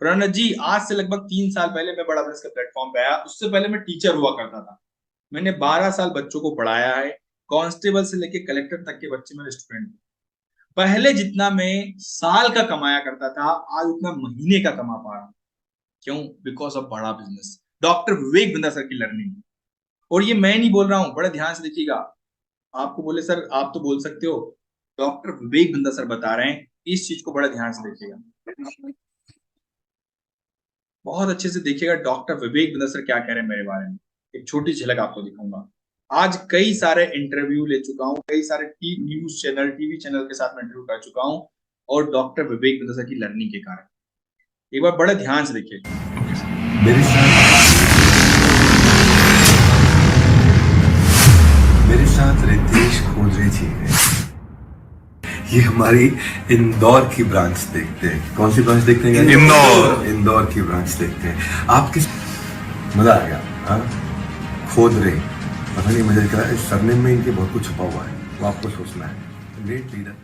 प्रणत जी, आज से लगभग 3 साल पहले मैं बड़ा बिजनेस के प्लेटफॉर्म पे आया। उससे पहले मैं टीचर हुआ करता था। मैंने 12 साल बच्चों को पढ़ाया है। कांस्टेबल से लेके कलेक्टर तक के बच्चे मेरे स्टूडेंट। पहले जितना मैं साल का कमाया करता था, आज उतना महीने का कमा पा रहा हूं। क्यों? बिकॉज ऑफ बड़ा बिजनेस, डॉक्टर विवेक बिंदा सर की लर्निंग। और ये मैं नहीं बोल रहा हूं, बड़े ध्यान से देखिएगा। आपको बोले सर आप तो बोल सकते हो, डॉक्टर विवेक बिंदा सर बता रहे हैं। इस चीज को बड़ा ध्यान से देखिएगा, बहुत अच्छे से देखिएगा। डॉक्टर विवेक बिंदा सर क्या कह रहे हैं मेरे बारे में, एक छोटी झलक आपको दिखाऊंगा। आज कई सारे इंटरव्यू ले चुका हूं, कई सारे न्यूज चैनल, टीवी चैनल के साथ में इंटरव्यू कर चुका हूं, और डॉक्टर विवेक बिंदा सर की लर्निंग के कारण। एक बार बड़े ध्यान से देखिए। मेरे साथ रितेश खोजरे जी हैं। ये हमारी इंदौर की ब्रांच देखते हैं। कौन सी ब्रांच देखते हैं? इंदौर की ब्रांच देखते हैं। आप किस मजा आ गया? हाँ, खोजरे, पता नहीं मजा क्या है। इस सरनेम में इनके बहुत कुछ छुपा हुआ है, वो आपको सोचना है। Great leader.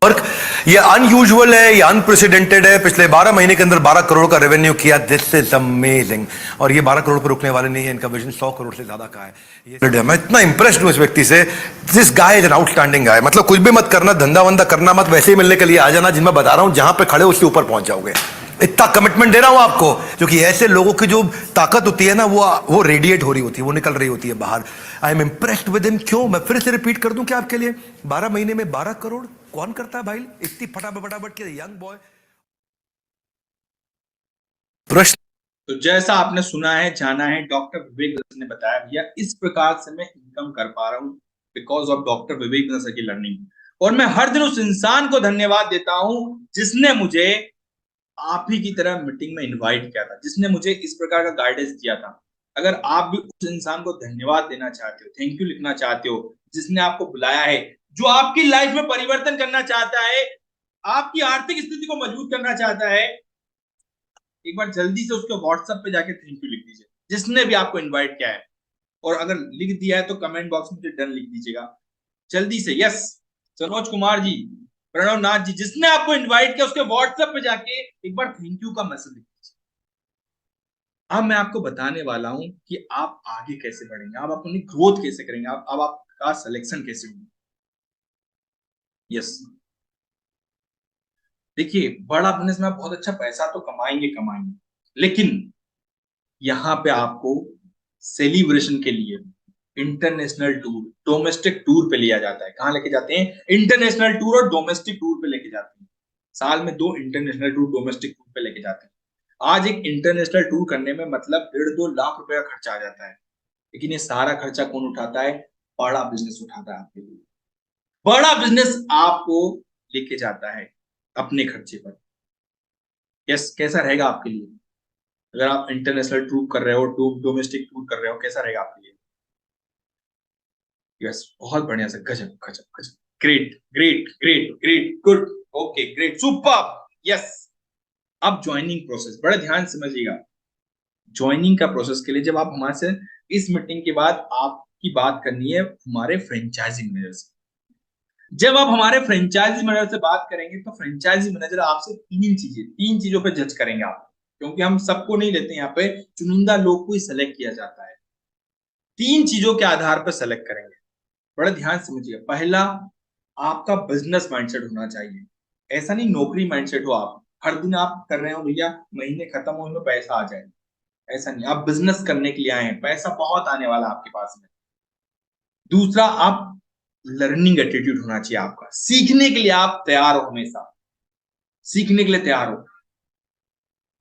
वर्क ये अनयूजुअल है, ये अनप्रेसिडेंटेड है। पिछले 12 महीने के अंदर 12 करोड़ का रेवेन्यू किया। This is amazing. और ये 12 करोड़ पर रुकने वाले नहीं है, इनका विजन 100 करोड़ से ज्यादा का है। ये मैं इतना इंप्रेस्ड हूं इस व्यक्ति से। This guy is an outstanding guy. मतलब कुछ भी मत करना, धंधा वंदा करना मत, वैसे ही मिलने के लिए आ जाना। जिनमें बता रहा हूं, जहां पे खड़े उसके ऊपर पहुंच जाओगे। इतना कमिटमेंट दे रहा हूं आपको, क्योंकि ऐसे लोगों की जो ताकत होती है ना, वो रेडिएट हो रही होती है, वो निकल रही होती है बाहर। I am impressed with him. क्यों? मैं फिर से रिपीट कर दूं क्या आपके लिए? 12 महीने में 12 करोड़ कौन करता है भाई? इतनी फटाफट के यंग बॉय। प्रश्न तो जैसा आपने सुना है, जाना है, डॉक्टर विवेक बिंदा ने बताया भैया इस प्रकार से मैं इनकम कर पा रहा हूं because of doctor Vivek Binda sir की लर्निंग। और मैं हर दिन उस इंसान को धन्यवाद देता हूं जिसने मुझे आप ही की तरह मीटिंग में इनवाइट किया था, जिसने मुझे इस प्रकार का गाइडेंस दिया था। अगर आप भी उस इंसान को धन्यवाद देना चाहते हो, थैंक यू लिखना चाहते हो, जिसने आपको बुलाया है, जो आपकी लाइफ में परिवर्तन करना चाहता है, आपकी आर्थिक स्थिति को मजबूत करना चाहता है, एक बार जल्दी से उसके व्हाट्सएप पे जाके थैंक यू लिख दीजिए, जिसने भी आपको इनवाइट किया है। और अगर लिख दिया है तो कमेंट बॉक्स में डन लिख दीजिएगा जल्दी से। यस, सरोज कुमार जी, प्रणव नाथ जी, जिसने आपको इनवाइट किया उसके व्हाट्सएप पे जाके एक बार थैंक यू का मैसेज लिख अब मैं आपको बताने वाला हूं कि आप आगे कैसे बढ़ेंगे, आप अपनी ग्रोथ कैसे करेंगे, अब आपका सिलेक्शन कैसे होगा। यस, देखिए बड़ा बिजनेस में आप बहुत अच्छा पैसा तो कमाएंगे कमाएंगे, लेकिन यहाँ पे आपको सेलिब्रेशन के लिए इंटरनेशनल टूर, डोमेस्टिक टूर पे लिया जाता है। कहाँ लेके जाते हैं? इंटरनेशनल टूर और डोमेस्टिक टूर पे लेके जाते हैं। साल में 2 इंटरनेशनल टूर, डोमेस्टिक टूर पे लेके जाते हैं। आज एक इंटरनेशनल टूर करने में मतलब 1.5-2 लाख रुपए का खर्चा आ जाता है, लेकिन ये सारा खर्चा कौन उठाता है? बड़ा बिजनेस उठाता है आपके लिए। बड़ा बिजनेस आपको लेके जाता है अपने खर्चे पर। यस, कैसा रहेगा आपके लिए अगर आप इंटरनेशनल टूर कर रहे हो, डोमेस्टिक टूर कर रहे हो, कैसा रहेगा आपके लिए? यस, बहुत बढ़िया सर, गजब गजब गजब, great great great great, good, okay, great, super. Yes, अब ज्वाइनिंग प्रोसेस बड़ा ध्यान समझिएगा। ज्वाइनिंग का प्रोसेस के लिए जब आप हमारे से इस मीटिंग के बाद आपकी बात करनी है हमारे फ्रेंचाइजी मैनेजर से। जब आप हमारे फ्रेंचाइजी मैनेजर से बात करेंगे तो फ्रेंचाइजी मैनेजर आपसे तीन चीजों पे जज करेंगे आप, क्योंकि हम सबको नहीं लेते, यहाँ पे चुनिंदा लोग को ही सेलेक्ट किया जाता है। 3 चीजों के आधार पर सेलेक्ट करेंगे, बड़ा ध्यान समझिए। पहला, आपका बिजनेस माइंडसेट होना चाहिए। ऐसा नहीं नौकरी माइंडसेट हो, आप हर दिन आप कर रहे हो भैया महीने खत्म हो में पैसा आ जाए, ऐसा नहीं। आप बिजनेस करने के लिए आए हैं, पैसा बहुत आने वाला आपके पास में। दूसरा, आप लर्निंग एटीट्यूड होना चाहिए आपका, सीखने के लिए आप तैयार हो, हमेशा सीखने के लिए तैयार हो।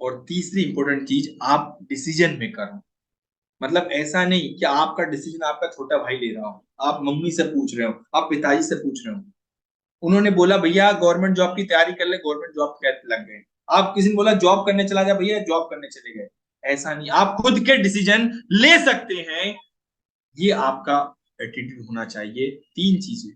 और तीसरी इंपॉर्टेंट चीज, आप डिसीजन मेकर हो। मतलब ऐसा नहीं कि आपका डिसीजन आपका छोटा भाई ले रहा हो, आप मम्मी से पूछ रहे हो, आप पिताजी से पूछ रहे हो। उन्होंने बोला भैया गवर्नमेंट जॉब की तैयारी कर ले, गवर्नमेंट जॉब के लग गए। आप किसी ने बोला जॉब करने चला जा, भैया जॉब करने चले गए। ऐसा नहीं, आप खुद के डिसीजन ले सकते हैं। ये आपका एटीट्यूड होना चाहिए। 3 चीजें,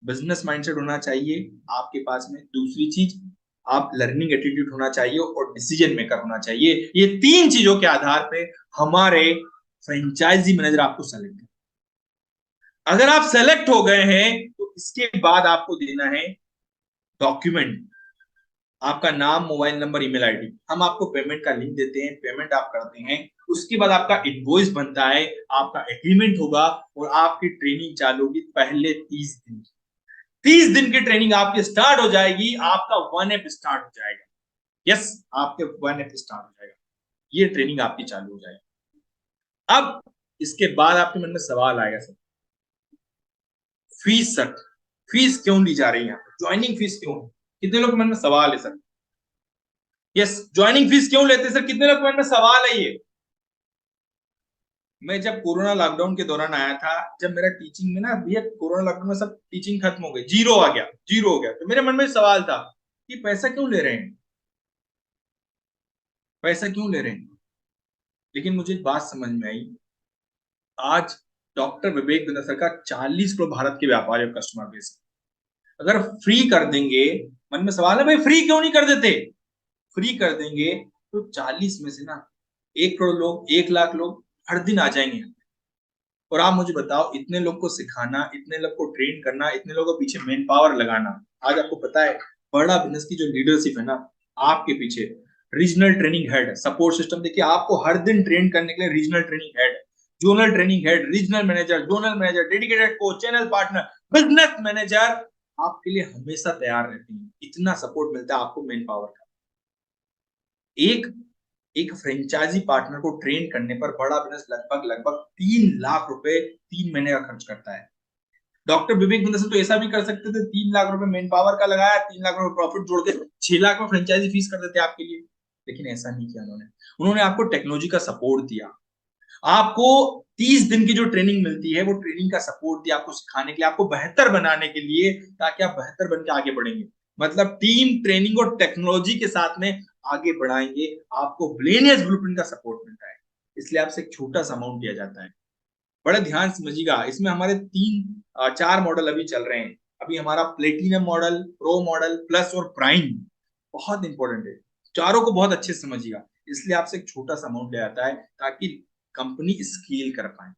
बिजनेस माइंडसेट होना चाहिए आपके पास में, दूसरी चीज आप लर्निंग एटीट्यूड होना चाहिए, और डिसीजन मेकर होना चाहिए। ये 3 चीजों के आधार पे हमारे फ्रेंचाइजी मैनेजर आपको सेलेक्ट कर। अगर आप सेलेक्ट हो गए हैं तो इसके बाद आपको देना है डॉक्यूमेंट, आपका नाम, मोबाइल नंबर, ईमेल आईडी। हम आपको पेमेंट का लिंक देते हैं, पेमेंट आप करते हैं, उसके बाद आपका इनवॉइस बनता है, आपका एग्रीमेंट होगा और आपकी ट्रेनिंग चालू होगी पहले 30 दिन। 30 दिन की ट्रेनिंग आपकी स्टार्ट हो जाएगी, आपका 1 ऐप स्टार्ट हो जाएगा। यस, आपके 1 ऐप स्टार्ट हो जाएगा, ये ट्रेनिंग आपकी चालू हो जाएगी। अब इसके बाद आपके मन में सवाल आएगा, सर फीस, सर फीस क्यों ली जा रही है यहाँ पे, ज्वाइनिंग फीस क्यों है? कितने लोग मन में सवाल है सर? यस, ज्वाइनिंग फीस क्यों लेते हैं सर, कितने लोग मन में सवाल है ये? मैं जब कोरोना लॉकडाउन के दौरान आया था, जब मेरा टीचिंग में ना भैया कोरोना लॉकडाउन में सब टीचिंग खत्म हो गई, जीरो आ गया, जीरो हो गया, तो मेरे मन में सवाल था कि पैसा क्यों ले रहे हैं, पैसा क्यों ले रहे हैं? लेकिन मुझे एक बात समझ में आई, आज डॉक्टर विवेक बिंद्रा सर का 40 करोड़ भारत के व्यापारी और कस्टमर बेस। अगर फ्री कर देंगे, मन में सवाल है भाई फ्री क्यों नहीं कर देते, फ्री कर देंगे तो 40 में से ना 1 करोड़ लोग, 1 लाख लोग हर दिन आ जाएंगे। और आप मुझे बताओ, इतने लोग को सिखाना, इतने लोग को ट्रेन करना, इतने लोगों के पीछे मेन पावर लगाना। आज आपको पता है बड़ा बिजनेस की जो लीडरशिप है ना, आपके पीछे regional training head, support system, देखिए आपको हर दिन ट्रेन करने के लिए regional training head, zonal training head, regional manager, zonal manager, dedicated coach, channel partner, business manager आपके लिए हमेशा तैयार रहते हैं। इतना सपोर्ट मिलता है आपको मेन पावर का। एक फ्रेंचाइजी पार्टनर को ट्रेन करने पर बड़ा बिजनेस लगभग 3 लाख रुपए 3 महीने का खर्च करता है। डॉक्टर विवेक बिंद्रा तो ऐसा भी कर सकते थे, 3 लाख रुपए मेन पावर का लगाया, 3 लाख रुपए प्रॉफिट जोड़ के 6 लाख में फ्रेंचाइजी फीस कर देते आपके लिए, लेकिन ऐसा नहीं किया उन्होंने। उन्होंने आपको टेक्नोलॉजी का सपोर्ट दिया, आपको 30 दिन की जो ट्रेनिंग मिलती है वो ट्रेनिंग का सपोर्ट दिया आपको सिखाने के लिए, आपको बेहतर बनाने के लिए, ताकि आप बेहतर बन के आगे बढ़ेंगे। मतलब टीम ट्रेनिंग और टेक्नोलॉजी के साथ में आगे बढ़ाएंगे, आपको ब्लेनियस ब्लूप्रिंट का सपोर्ट मिलता है, इसलिए आपसे एक छोटा सा अमाउंट दिया जाता है। बड़ा ध्यान समझिएगा, इसमें हमारे 4 मॉडल अभी चल रहे हैं। अभी हमारा platinum model, pro model, plus और प्राइम बहुत इंपॉर्टेंट है, चारों को बहुत अच्छे से समझिएगा। इसलिए आपसे एक छोटा सा अमाउंट लिया जाता है ताकि कंपनी स्केल कर पाए।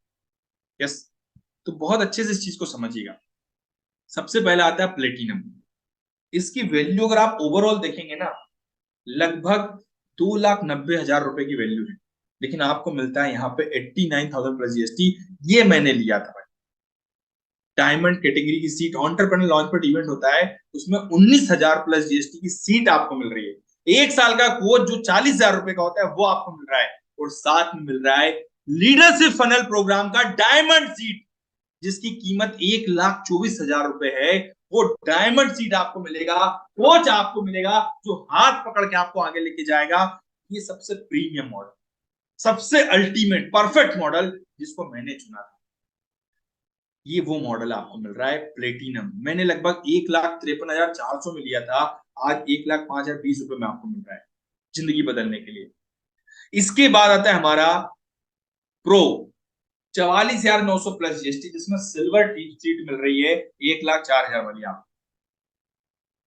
यस, तो बहुत अच्छे से इस चीज को समझिएगा। सबसे पहले आता है प्लेटिनम। इसकी वैल्यू अगर आप ओवरऑल देखेंगे ना, लगभग 2,90,000 रुपए की वैल्यू है, लेकिन आपको मिलता है यहाँ पे 89,000 प्लस जीएसटी। ये मैंने लिया था भाई। डायमंड कैटेगरी की सीट एंटरप्रेन्योर लॉन्चपैड इवेंट होता है, उसमें 19,000 प्लस जीएसटी की सीट आपको मिल रही है। एक साल का कोच जो 40,000 रुपए का होता है वो आपको मिल रहा है, और साथ में मिल रहा है लीडरशिप फनल प्रोग्राम का डायमंड सीट जिसकी कीमत 1,24,000 रुपए है। वो डायमंड सीट आपको मिलेगा, कोच आपको मिलेगा जो हाथ पकड़ के आपको आगे लेके जाएगा। ये सबसे प्रीमियम मॉडल, सबसे अल्टीमेट परफेक्ट मॉडल जिसको मैंने चुना था, ये वो मॉडल आपको मिल रहा है प्लेटिनम। मैंने लगभग 1,53,400 में लिया था, आज 1,05,020 रुपए में आपको मिल रहा है जिंदगी बदलने के लिए। इसके बाद आता है हमारा प्रो 44,900 प्लस जीएसटी, जिसमें सिल्वर सीट मिल रही है 1,04,000 वाली। आप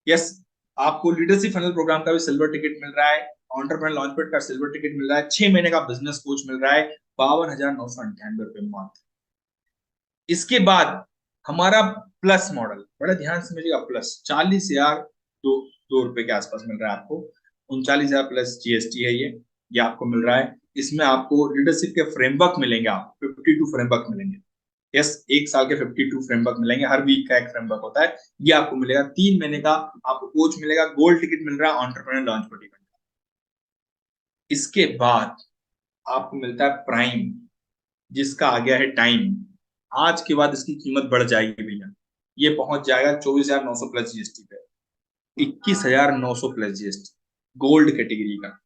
यस, आपको लीडरशिप फनल प्रोग्राम का भी सिल्वर टिकट मिल रहा है, एंटरप्रेन्योर लॉन्चपैड का सिल्वर टिकट मिल रहा है, 6 महीने का बिजनेस कोच मिल रहा है 52,998 रुपए मंथ। इसके बाद हमारा प्लस मॉडल, बड़ा ध्यान समझिएगा, प्लस 40,002 रुपए के आसपास मिल रहा है आपको। 39,000 प्लस जीएसटी है ये आपको मिल रहा है। इसमें आपको लीडरशिप के फ्रेमवर्क मिलेंगे, आपको 52 फ्रेमवर्क मिलेंगे। यस, एक साल के 52 फ्रेमवर्क मिलेंगे, हर वीक का एक फ्रेमवर्क होता है, ये आपको मिलेगा। 3 महीने का आपको कोच मिलेगा, गोल्ड टिकट मिल रहा है एंटरप्रेन्योर लॉन्चपैड इवेंट। इसके बाद आपको मिलता है प्राइम, जिसका आ गया है टाइम। आज के बाद इसकी कीमत बढ़ जाएगी भैया, ये पहुंच जाएगा 24,900 प्लस जीएसटी पे, 21,900 प्लस जीएसटी, गोल्ड कैटेगरी का।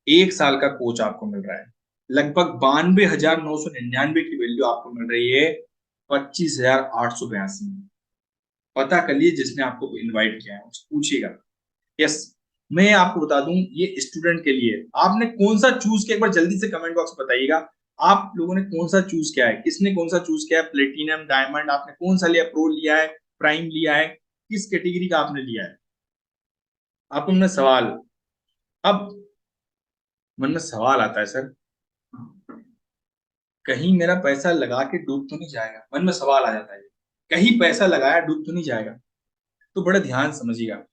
एक साल का कोच आपको मिल रहा है, लगभग 92,999 की वैल्यू आपको मिल रही है 25,882 में। पता कर लिए जिसने आपको इनवाइट किया है उससे पूछिएगा। यस, मैं आपको बता दूं ये स्टूडेंट के लिए, आपने कौन सा चूज किया एक बार जल्दी से कमेंट बॉक्स में बताइएगा। आप लोगों ने कौन सा चूज किया है, किसने कौन सा चूज किया है, प्लेटिनम, डायमंड, आपने कौन सा लिया, प्रो लिया है, प्राइम लिया है, किस कैटेगरी का आपने लिया है। आपको मन में सवाल, अब मन में सवाल आता है सर कहीं मेरा पैसा लगा के डूब तो नहीं जाएगा, मन में सवाल आ जाता है, कहीं पैसा लगाया डूब तो नहीं जाएगा। तो बड़ा ध्यान समझिएगा,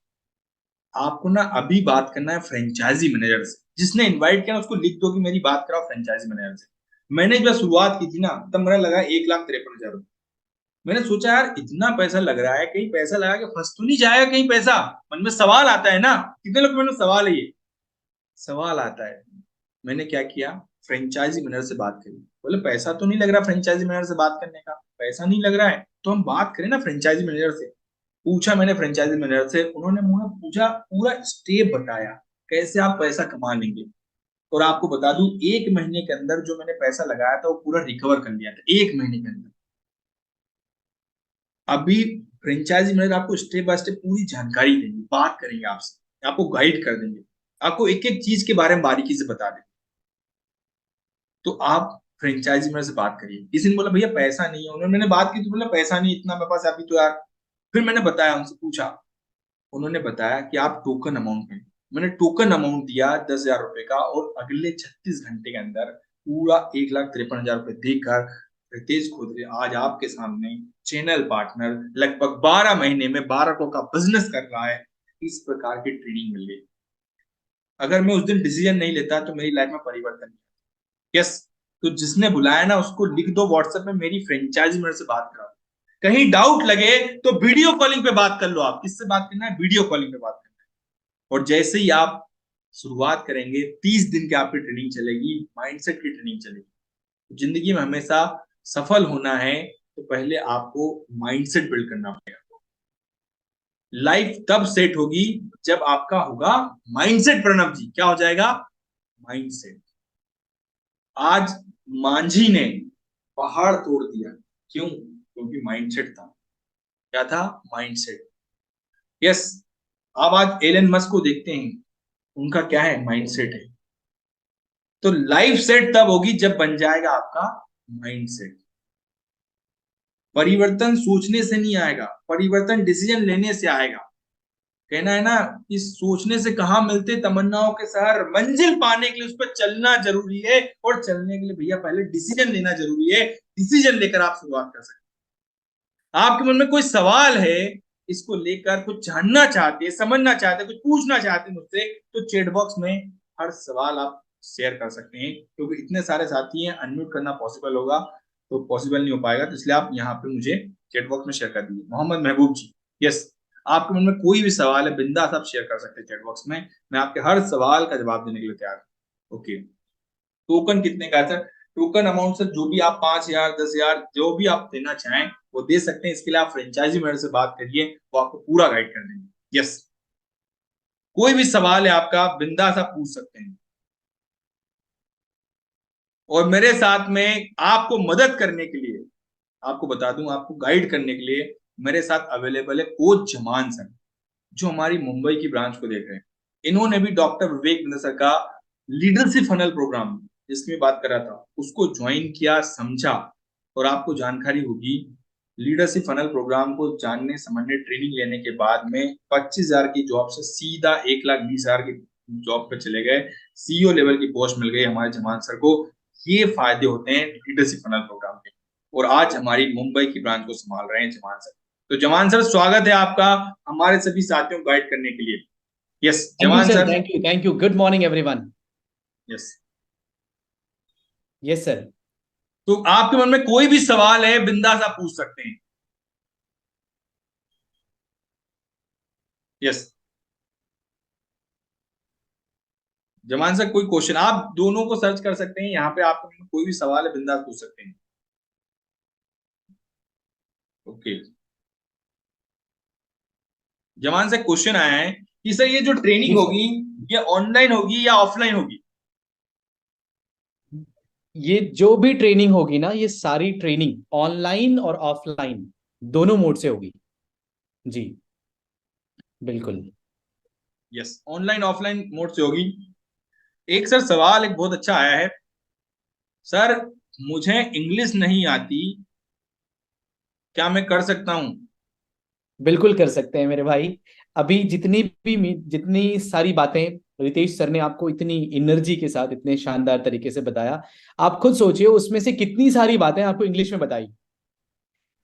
आपको ना अभी बात करना है फ्रेंचाइजी मैनेजर से, जिसने इनवाइट किया उसको लिख दो कि मेरी बात कराओ फ्रेंचाइजी मैनेजर से। मैंने जब शुरुआत की थी ना तब मेरा लगा 1,53,000 रुपए। मैंने सोचा यार इतना पैसा लग रहा है, कहीं पैसा लगा के फंस तो नहीं जाएगा कहीं पैसा। मन में सवाल आता है ना, कितने लोग मन में सवाल है, ये सवाल आता है। मैंने क्या किया, फ्रेंचाइजी मैनेजर से बात करी, बोले पैसा तो नहीं लग रहा फ्रेंचाइजी मैनेजर से बात करने का, पैसा नहीं लग रहा है तो हम बात करें ना फ्रेंचाइजी मैनेजर से। पूछा मैंने फ्रेंचाइजी मैनेजर से, उन्होंने मुझे पूछा, पूरा स्टेप बताया कैसे आप पैसा कमा लेंगे। और आपको बता दूं 1 महीने के अंदर जो मैंने पैसा लगाया था वो पूरा रिकवर कर लिया था 1 महीने के अंदर। अभी फ्रेंचाइजी मैनेजर आपको स्टेप बाय स्टेप पूरी जानकारी देंगे, बात करेंगे आपसे, आपको गाइड कर देंगे, आपको एक एक चीज के बारे में बारीकी से बता देंगे। तो आप फ्रेंचाइजी मैनेजर से बात करिए। किसी ने बोला भैया पैसा नहीं है, उन्होंने मैंने बात की तो बोला पैसा नहीं इतना मेरे पास अभी तो यार। फिर मैंने बताया, उनसे पूछा, उन्होंने बताया कि आप टोकन अमाउंट में, मैंने टोकन अमाउंट दिया 10,000 रुपए का, और अगले 36 घंटे के अंदर पूरा 1,53,000 रुपए देकर रितेश खोदरे आज आपके सामने चैनल पार्टनर, लगभग 12 महीने में 12 करोड़ का बिजनेस कर रहा है। इस प्रकार की ट्रेनिंग मिल गई। अगर मैं उस दिन डिसीजन नहीं लेता तो मेरी लाइफ में परिवर्तन नहीं। यस, तो जिसने बुलाया ना उसको लिख दो व्हाट्सएप में मेरी फ्रेंचाइजी मैनेजर से बात कराओ। कहीं डाउट लगे तो वीडियो कॉलिंग पे बात कर लो। आप किससे बात करना है, वीडियो कॉलिंग पे बात करना है। और जैसे ही आप शुरुआत करेंगे 30 दिन की आपकी ट्रेनिंग चलेगी, माइंडसेट की ट्रेनिंग चलेगी। जिंदगी में हमेशा सफल होना है तो पहले आपको माइंडसेट बिल्ड करना पड़ेगा। लाइफ तब सेट होगी जब आपका होगा माइंडसेट। प्रणव जी, क्या हो जाएगा, माइंडसेट। आज मांझी ने पहाड़ तोड़ दिया, क्यों, क्योंकि माइंडसेट था। क्या था, माइंडसेट। यस, अब आज एलन मस्क को देखते हैं, उनका क्या है, माइंडसेट है। तो लाइफ सेट तब होगी जब बन जाएगा आपका माइंडसेट। परिवर्तन सोचने से नहीं आएगा, परिवर्तन डिसीजन लेने से आएगा। कहना है ना कि सोचने से कहां मिलते तमन्नाओं के शहर, मंजिल पाने के लिए उस पर चलना जरूरी है, और चलने के लिए भैया पहले डिसीजन लेना जरूरी है। डिसीजन लेकर आप शुरुआत कर सकते हैं। आपके मन में कोई सवाल है, इसको लेकर कुछ जानना चाहते हैं, समझना चाहते हैं, कुछ पूछना चाहते हैं मुझसे, तो चैट बॉक्स में हर सवाल आप शेयर कर सकते हैं, क्योंकि इतने सारे साथी हैं, अनम्यूट करना पॉसिबल होगा तो पॉसिबल नहीं हो पाएगा, तो इसलिए आप यहाँ पे मुझे चैट बॉक्स में शेयर कर दीजिए। मोहम्मद महबूब जी, यस, आपके मन में कोई भी सवाल है बिंदास आप शेयर कर सकते हैं चैट बॉक्स में, मैं आपके हर सवाल का जवाब देने के लिए तैयार हूँ। ओके, टोकन कितने का है सर? टोकन अमाउंट सर जो भी आप 5,000 10,000 जो भी आप देना चाहें वो दे सकते हैं। इसके लिए आप फ्रेंचाइजी मैनेजर से बात करिए, वो आपको पूरा गाइड कर देंगे। यस, कोई भी सवाल है आपका बिंदास आप पूछ सकते हैं। और मेरे साथ में आपको मदद करने के लिए, आपको बता दूं, आपको गाइड करने के लिए मेरे साथ अवेलेबल है कोच जमान सर, जो हमारी मुंबई की ब्रांच को देख रहे हैं। इन्होंने भी डॉक्टर विवेक बिंद्रा सर का लीडरशिप फनल प्रोग्राम जिसमें बात कर रहा था उसको ज्वाइन किया, समझा, और आपको जानकारी होगी लीडरशिप फनल प्रोग्राम को जानने समझने ट्रेनिंग लेने के बाद में 25,000 की जॉब से सीधा 1,20,000 की जॉब पे चले गए, सीईओ लेवल की पोस्ट मिल गई हमारे जमान सर को। ये फायदे होते हैं लीडरशिप फनल प्रोग्राम के, और आज हमारी मुंबई की ब्रांच को संभाल रहे हैं जमान सर। तो जमान सर, स्वागत है आपका हमारे सभी साथियों को गाइड करने के लिए। Yes Zaman sir, thank you, good morning everyone. Yes yes sir. तो आपके मन में कोई भी सवाल है बिंदास आप पूछ सकते हैं। यस जमान सर, कोई क्वेश्चन आप दोनों को सर्च कर सकते हैं, यहाँ पे आपके मन में कोई भी सवाल है बिंदास पूछ सकते हैं। ओके, जमान से क्वेश्चन आया है कि सर ये जो ट्रेनिंग होगी ये ऑनलाइन होगी या ऑफलाइन होगी? ये जो भी ट्रेनिंग होगी ना, ये सारी ट्रेनिंग ऑनलाइन और ऑफलाइन दोनों मोड से होगी जी, बिल्कुल। यस, ऑनलाइन ऑफलाइन मोड से होगी। एक सर सवाल एक बहुत अच्छा आया है, सर मुझे इंग्लिश नहीं आती, क्या मैं कर सकता हूं? बिल्कुल कर सकते हैं मेरे भाई। अभी जितनी सारी बातें रितेश सर ने आपको इतनी एनर्जी के साथ इतने शानदार तरीके से बताया, आप खुद सोचिए उसमें से कितनी सारी बातें आपको इंग्लिश में बताई।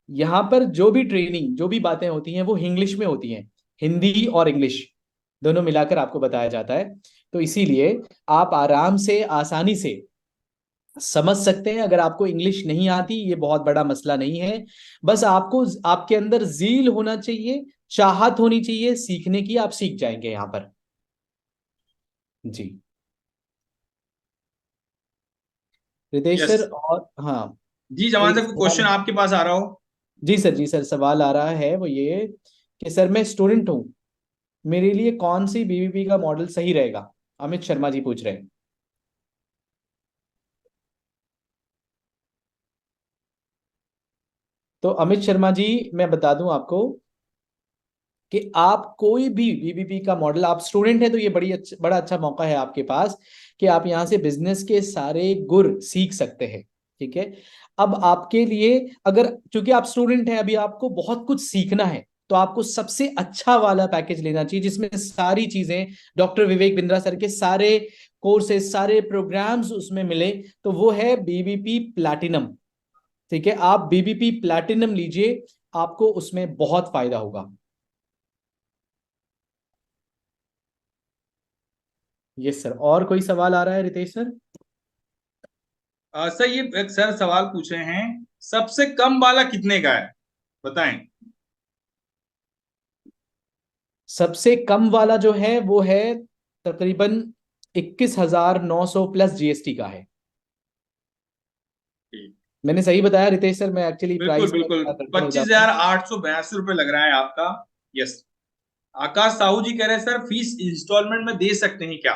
यहाँ पर जो भी ट्रेनिंग जो भी बातें होती हैं वो इंग्लिश में होती हैं, हिंदी और इंग्लिश दोनों मिलाकर आपको बताया जाता है। तो इसीलिए आप आराम से आसानी से समझ सकते हैं। अगर आपको इंग्लिश नहीं आती ये बहुत बड़ा मसला नहीं है, बस आपको आपके अंदर जील होना चाहिए, चाहत होनी चाहिए सीखने की, आप सीख जाएंगे यहाँ पर जी। रितेश Yes. सर, और हाँ जी जमान सर, कोई क्वेश्चन आपके पास आ रहा हो? जी सर, सवाल आ रहा है वो ये कि सर मैं स्टूडेंट हूँ, मेरे लिए कौन सी बीबीपी का मॉडल सही रहेगा? अमित शर्मा जी पूछ रहे हैं। तो अमित शर्मा जी, मैं बता दूं आपको कि आप कोई भी बीबीपी का मॉडल, आप स्टूडेंट हैं तो ये बड़ा अच्छा मौका है आपके पास कि आप यहाँ से बिजनेस के सारे गुर सीख सकते हैं। ठीक है, अब आपके लिए, अगर चूंकि आप स्टूडेंट हैं अभी आपको बहुत कुछ सीखना है, तो आपको सबसे अच्छा वाला पैकेज लेना चाहिए जिसमें सारी चीजें डॉक्टर विवेक बिंद्रा सर के सारे कोर्सेज सारे प्रोग्राम्स उसमें मिले, तो वो है बीबीपी प्लैटिनम। ठीक है, आप बीबीपी प्लैटिनम लीजिए, आपको उसमें बहुत फायदा होगा। यस सर, और कोई सवाल आ रहा है रितेश सर? सर ये एक सर सवाल पूछ रहे हैं, सबसे कम वाला कितने का है बताएं? सबसे कम वाला जो है वो है तकरीबन 21,900 प्लस जीएसटी का है। मैंने सही बताया रितेश सर? मैं एक्चुअली बिल्कुल प्राइस बिल्कुल, 25,882 रुपए लग रहा है आपका। यस, आकाश साहू जी कह रहे हैं सर फीस इंस्टॉलमेंट में दे सकते हैं क्या?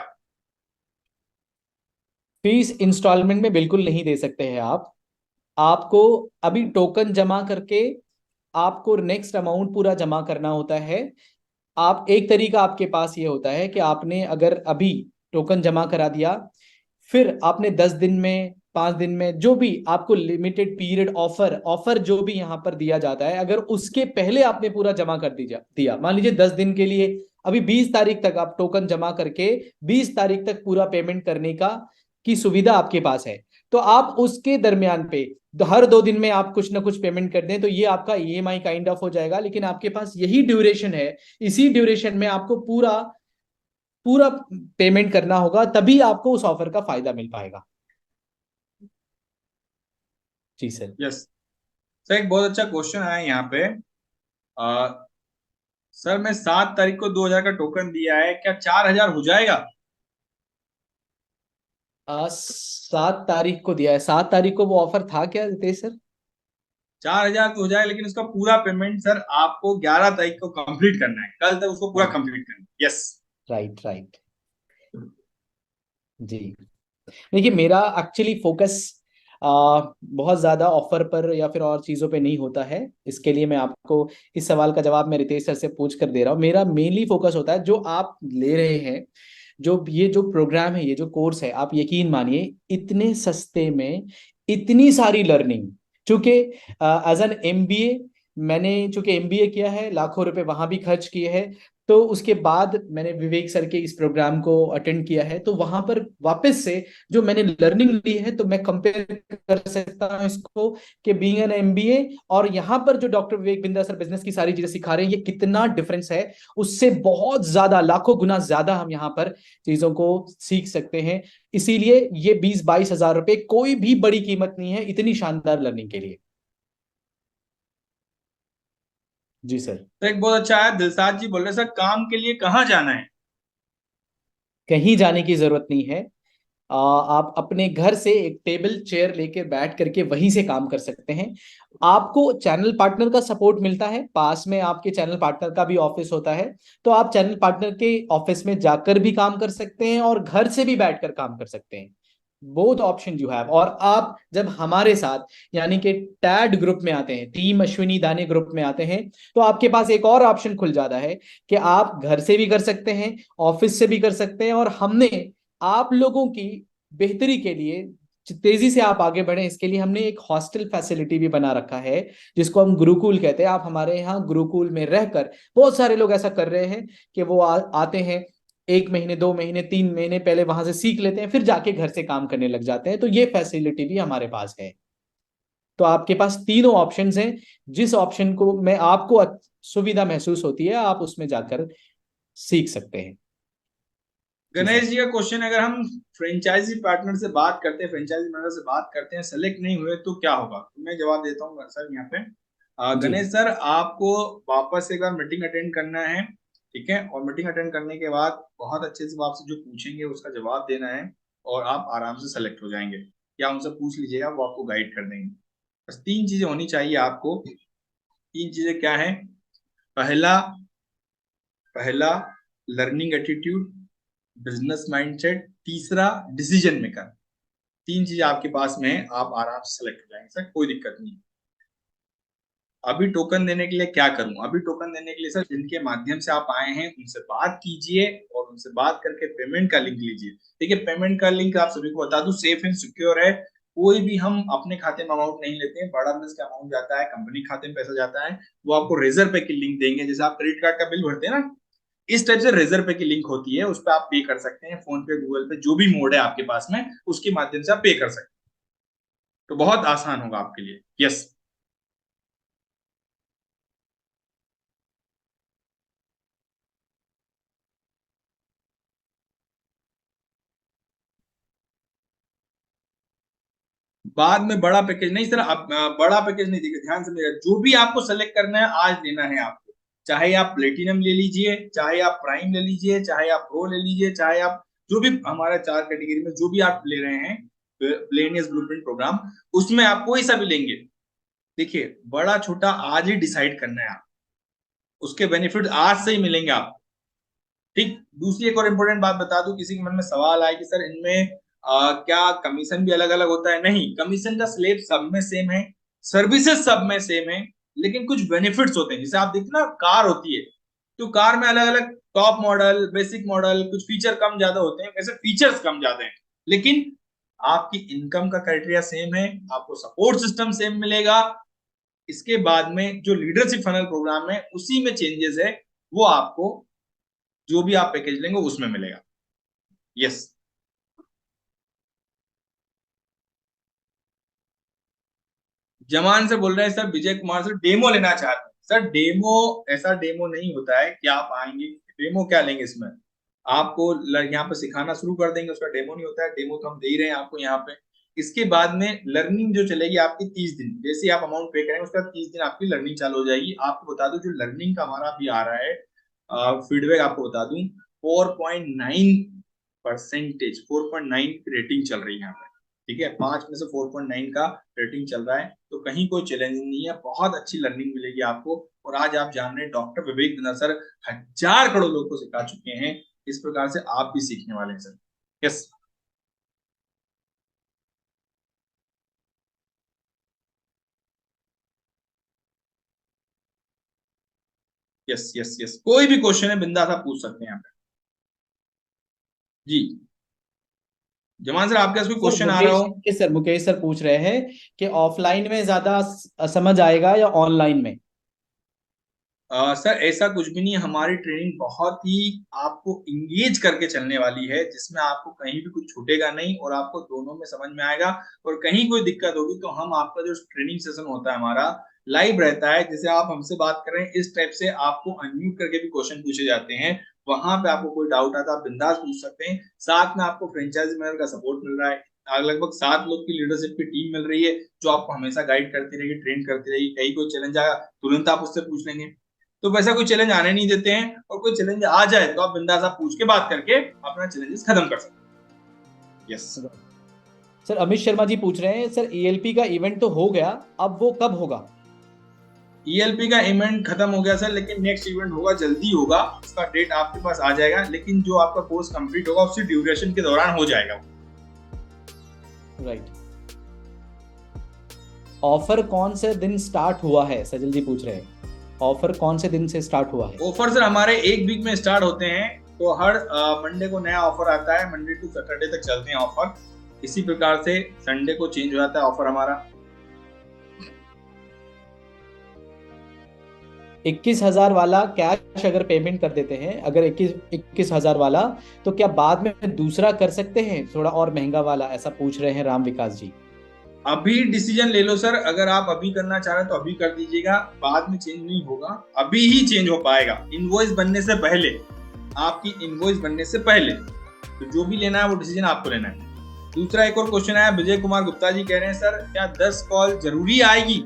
फीस इंस्टॉलमेंट में बिल्कुल नहीं दे सकते हैं आप। आपको अभी टोकन जमा करके आपको नेक्स्ट अमाउंट पूरा जमा करना होता है। आप एक तरीका आपके पास ये होता है कि आपने अगर अभी टोकन जमा करा दिया, फिर आपने 10 दिन में 5 दिन में जो भी आपको लिमिटेड पीरियड ऑफर जो भी यहाँ पर दिया जाता है, अगर उसके पहले आपने पूरा जमा कर दिया, मान लीजिए 10 दिन के लिए, अभी 20 तारीख तक आप टोकन जमा करके 20 तारीख तक पूरा पेमेंट करने की सुविधा आपके पास है, तो आप उसके दरमियान पे हर 2 दिन में आप कुछ ना कुछ पेमेंट कर दें तो ये आपका ईएमआई काइंड ऑफ हो जाएगा। लेकिन आपके पास यही ड्यूरेशन है, इसी ड्यूरेशन में आपको पूरा पेमेंट करना होगा, तभी आपको उस ऑफर का फायदा मिल पाएगा। जी सर। यस सर, एक बहुत अच्छा क्वेश्चन आया यहाँ पे। सर मैं 7 तारीख को 2,000 का टोकन दिया है, क्या 4,000 हो जाएगा? 7 तारीख को दिया है, 7 तारीख को वो ऑफर था क्या रितेश सर? 4,000 तो हो जाएगा, लेकिन उसका पूरा पेमेंट सर आपको 11 तारीख को कंप्लीट करना है, कल तक उसको पूरा कंप्लीट करना है। यस। Right right. जी देखिए, मेरा एक्चुअली फोकस बहुत ज्यादा ऑफर पर या फिर और चीजों पे नहीं होता है। इसके लिए मैं आपको इस सवाल का जवाब मैं रितेश सर से पूछ कर दे रहा हूँ। मेरा मेनली फोकस होता है जो आप ले रहे हैं, जो ये जो प्रोग्राम है, ये जो कोर्स है, आप यकीन मानिए इतने सस्ते में इतनी सारी लर्निंग। चूंकि एज एन एमबीए, मैंने चूंकि एमबीए किया है, लाखों रुपए वहां भी खर्च किए हैं, तो उसके बाद मैंने विवेक सर के इस प्रोग्राम को अटेंड किया है, तो वहां पर वापस से जो मैंने लर्निंग ली है, तो मैं कंपेयर कर सकता हूं इसको कि बीइंग एन एमबीए और यहाँ पर जो doctor Vivek Bindra sir business की सारी चीजें सिखा रहे हैं, ये कितना डिफरेंस है। उससे बहुत ज्यादा, लाखों गुना ज्यादा हम यहाँ पर चीजों को सीख सकते हैं। इसीलिए ये 20-22 हजार रुपए कोई भी बड़ी कीमत नहीं है इतनी शानदार लर्निंग के लिए। जी सर। तो एक बहुत अच्छा है, दिलसाद जी बोल रहे हैं, सर काम के लिए कहाँ जाना है? कहीं जाने की जरूरत नहीं है। आप अपने घर से एक टेबल चेयर लेकर बैठ करके वहीं से काम कर सकते हैं। आपको चैनल पार्टनर का सपोर्ट मिलता है, पास में आपके चैनल पार्टनर का भी ऑफिस होता है, तो आप चैनल पार्टनर के ऑफिस में जाकर भी काम कर सकते हैं और घर से भी बैठकर काम कर सकते हैं। Both option you have. और आप जब हमारे साथ यानी कि टैड ग्रुप में आते हैं, टीम अश्विनी दाने ग्रुप में आते हैं, तो आपके पास एक और ऑप्शन खुल जाता है कि आप घर से भी कर सकते हैं, ऑफिस से भी कर सकते हैं। और हमने आप लोगों की बेहतरी के लिए, तेजी से आप आगे बढ़े, इसके लिए हमने एक हॉस्टल फैसिलिटी भी बना रखा है, जिसको हम गुरुकुल कहते हैं। आप हमारे यहाँ गुरुकुल में रहकर, बहुत सारे लोग ऐसा कर रहे हैं कि वो आते हैं, 1 महीने 2 महीने 3 महीने पहले वहां से सीख लेते हैं, फिर जाके घर से काम करने लग जाते हैं। तो ये फैसिलिटी भी हमारे पास है। तो आपके पास तीनों ऑप्शंस हैं, जिस ऑप्शन को में आपको सुविधा महसूस होती है, आप उसमें जाकर सीख सकते हैं। गणेश जी का क्वेश्चन, अगर हम फ्रेंचाइजी पार्टनर से बात करते हैं, फ्रेंचाइजी मैनेजर से बात करते हैं, सेलेक्ट नहीं हुए तो क्या होगा? तो मैं जवाब देता हूँ सर यहाँ पे। गणेश सर, आपको वापस एक बार मीटिंग अटेंड करना है, ठीक है? और मीटिंग अटेंड करने के बाद बहुत अच्छे से वो आपसे जो पूछेंगे उसका जवाब देना है, और आप आराम से सेलेक्ट हो जाएंगे। या उनसे पूछ लीजिएगा, वो आपको गाइड कर देंगे। बस 3 चीजें होनी चाहिए आपको। 3 चीजें क्या है? पहला पहला लर्निंग एटीट्यूड, बिजनेस माइंडसेट, तीसरा डिसीजन मेकर। 3 चीज आपके पास में है, आप आराम से सेलेक्ट हो जाएंगे सर, कोई दिक्कत नहीं। अभी टोकन देने के लिए क्या करूं? अभी टोकन देने के लिए सर, जिनके माध्यम से आप आए हैं उनसे बात कीजिए, और उनसे बात करके पेमेंट का लिंक लीजिए। देखिए, पेमेंट का लिंक आप सभी को बता दूं, सेफ एंड सिक्योर है। कोई भी हम अपने खाते में अमाउंट नहीं लेते हैं, बड़ा बिजनेस का अमाउंट जाता है, कंपनी खाते में पैसा जाता है, वो आपको रेजर पे की लिंक देंगे। जैसे आप क्रेडिट कार्ड का बिल भरते हैं ना, इस टाइप से रेजर पे की लिंक होती है, उस पर आप पे कर सकते हैं, फोन पे, गूगल पे, जो भी मोड है आपके पास में, उसके माध्यम से आप पे कर सकते हैं। तो बहुत आसान होगा आपके लिए। यस। बाद में बड़ा पैकेज नहीं सर, आप बड़ा पैकेज नहीं, देखिए ध्यान से मेरा, जो भी आपको सेलेक्ट करना है आज लेना है आपको। चाहे आप प्लेटिनम ले लीजिए, चाहे आप प्राइम ले लीजिए, चाहे आप प्रो ले लीजिए, चाहे आप जो भी हमारे 4 कैटेगरी में जो भी आप ले रहे हैं प्लेनियस ब्लूप्रिंट प्रोग्राम, उसमें आप कोई सा भी लेंगे, देखिए बड़ा छोटा आज ही डिसाइड करना है आप, उसके बेनिफिट आज से ही मिलेंगे आपको। ठीक। दूसरी एक और इम्पोर्टेंट बात बता दूं, किसी के मन में सवाल आए कि सर इनमें क्या कमीशन भी अलग अलग होता है? नहीं, कमीशन का स्लेब सब में सेम है, सर्विसेज सब में सेम है, लेकिन कुछ बेनिफिट्स होते हैं। जैसे आप देखते ना, कार होती है, तो कार में अलग अलग टॉप मॉडल, बेसिक मॉडल, कुछ फीचर कम ज्यादा होते हैं, वैसे फीचर्स कम ज्यादा हैं, लेकिन आपकी इनकम का क्राइटेरिया सेम है, आपको सपोर्ट सिस्टम सेम मिलेगा। इसके बाद में जो लीडरशिप फनल प्रोग्राम है, उसी में चेंजेस है, वो आपको जो भी आप पैकेज लेंगे उसमें मिलेगा। यस। जमान से बोल रहे हैं sir, Vijay Kumar sir demo लेना चाहते हैं। सर डेमो, ऐसा डेमो नहीं होता है कि आप आएंगे, डेमो क्या लेंगे इसमें? आपको यहाँ पे सिखाना शुरू कर देंगे। उसका डेमो नहीं होता है, डेमो तो हम दे ही रहे हैं आपको यहाँ पे। इसके बाद में लर्निंग जो चलेगी आपकी 30 दिन, जैसे ही आप अमाउंट पे करेंगे उसका 30 दिन आपकी लर्निंग चालू हो जाएगी। आपको बता दूं जो लर्निंग का हमारा अभी आ रहा है फीडबैक, आपको बता दूं 4.9%, 4.9 रेटिंग चल रही है यहाँ पे, ठीक है। 5 में से 4.9 का रेटिंग चल रहा है, तो कहीं कोई चैलेंज नहीं है, बहुत अच्छी लर्निंग मिलेगी आपको। और आज आप जान रहे हैं डॉक्टर विवेक बिंद्रा सर 1000 करोड़ लोगों को सिखा चुके हैं, इस प्रकार से आप भी सीखने वाले हैं sir. Yes yes yes yes, कोई भी क्वेश्चन है बिंदास आप पूछ सकते हैं यहाँ पे। जी जमान सर, आपके पास कोई क्वेश्चन आ रहा हो? सर मुकेश सर पूछ रहे हैं कि ऑफलाइन में ज्यादा समझ आएगा या ऑनलाइन में? सर ऐसा कुछ भी नहीं है, हमारी ट्रेनिंग बहुत ही आपको इंगेज करके चलने वाली है, जिसमें आपको कहीं भी कुछ छूटेगा नहीं और आपको दोनों में समझ में आएगा। और कहीं कोई दिक्कत होगी तो हम आपका जो ट्रेनिंग सेशन होता है हमारा लाइव रहता है, जैसे आप हमसे बात कर रहे हैं इस टाइप से आपको अनम्यूट करके भी क्वेश्चन पूछे जाते हैं। वहां पे आपको कोई डाउट आता है आप बिंदास पूछ सकते हैं। साथ में आपको फ्रेंचाइजी मैनेजर का सपोर्ट मिल रहा है, लगभग 7 लोग की लीडरशिप की टीम मिल रही है जो आपको हमेशा गाइड करती रहेगी, ट्रेन करती रहेगी। कहीं कोई चैलेंज आएगा तुरंत आप उससे पूछ लेंगे, तो वैसा कोई चैलेंज आने नहीं देते हैं। और कोई चैलेंज आ जाए तो आप बिंदास आप पूछ के बात करके अपना चैलेंजेस खत्म कर सकते हैं। यस सर अमित शर्मा जी पूछ रहे हैं सर ईएलपी का इवेंट तो हो गया, अब वो कब होगा? ईएलपी का इवेंट खत्म हो गया सर, लेकिन नेक्स्ट इवेंट होगा, जल्दी होगा, उसका डेट आपके पास आ जाएगा। लेकिन जो आपका कोर्स कंप्लीट होगा उसी ड्यूरेशन के दौरान हो जाएगा। राइट। ऑफर कौन से दिन स्टार्ट हुआ है? सजल जी पूछ रहे हैं ऑफर कौन से दिन से स्टार्ट हुआ है? ऑफर सर हमारे एक वीक में स्टार्ट होते हैं, तो हर मंडे को नया ऑफर आता है, मंडे टू सैटरडे तक चलते हैं ऑफर। इसी प्रकार से संडे को चेंज हो जाता है ऑफर हमारा। 21,000 वाला कैश अगर पेमेंट कर देते हैं, अगर 21,000 वाला, तो क्या बाद में दूसरा कर सकते हैं थोड़ा और महंगा वाला? ऐसा पूछ रहे हैं राम विकास जी। अभी डिसीजन ले लो सर, अगर आप अभी करना चाह रहे हैं तो अभी कर दीजिएगा, बाद में चेंज नहीं होगा, अभी ही चेंज हो पाएगा इनवॉइस बनने से पहले, आपकी इनवॉइस बनने से पहले। तो जो भी लेना है वो डिसीजन आपको लेना है। दूसरा एक और क्वेश्चन आया, विजय कुमार गुप्ता जी कह रहे हैं सर क्या 10 कॉल जरूरी आएगी?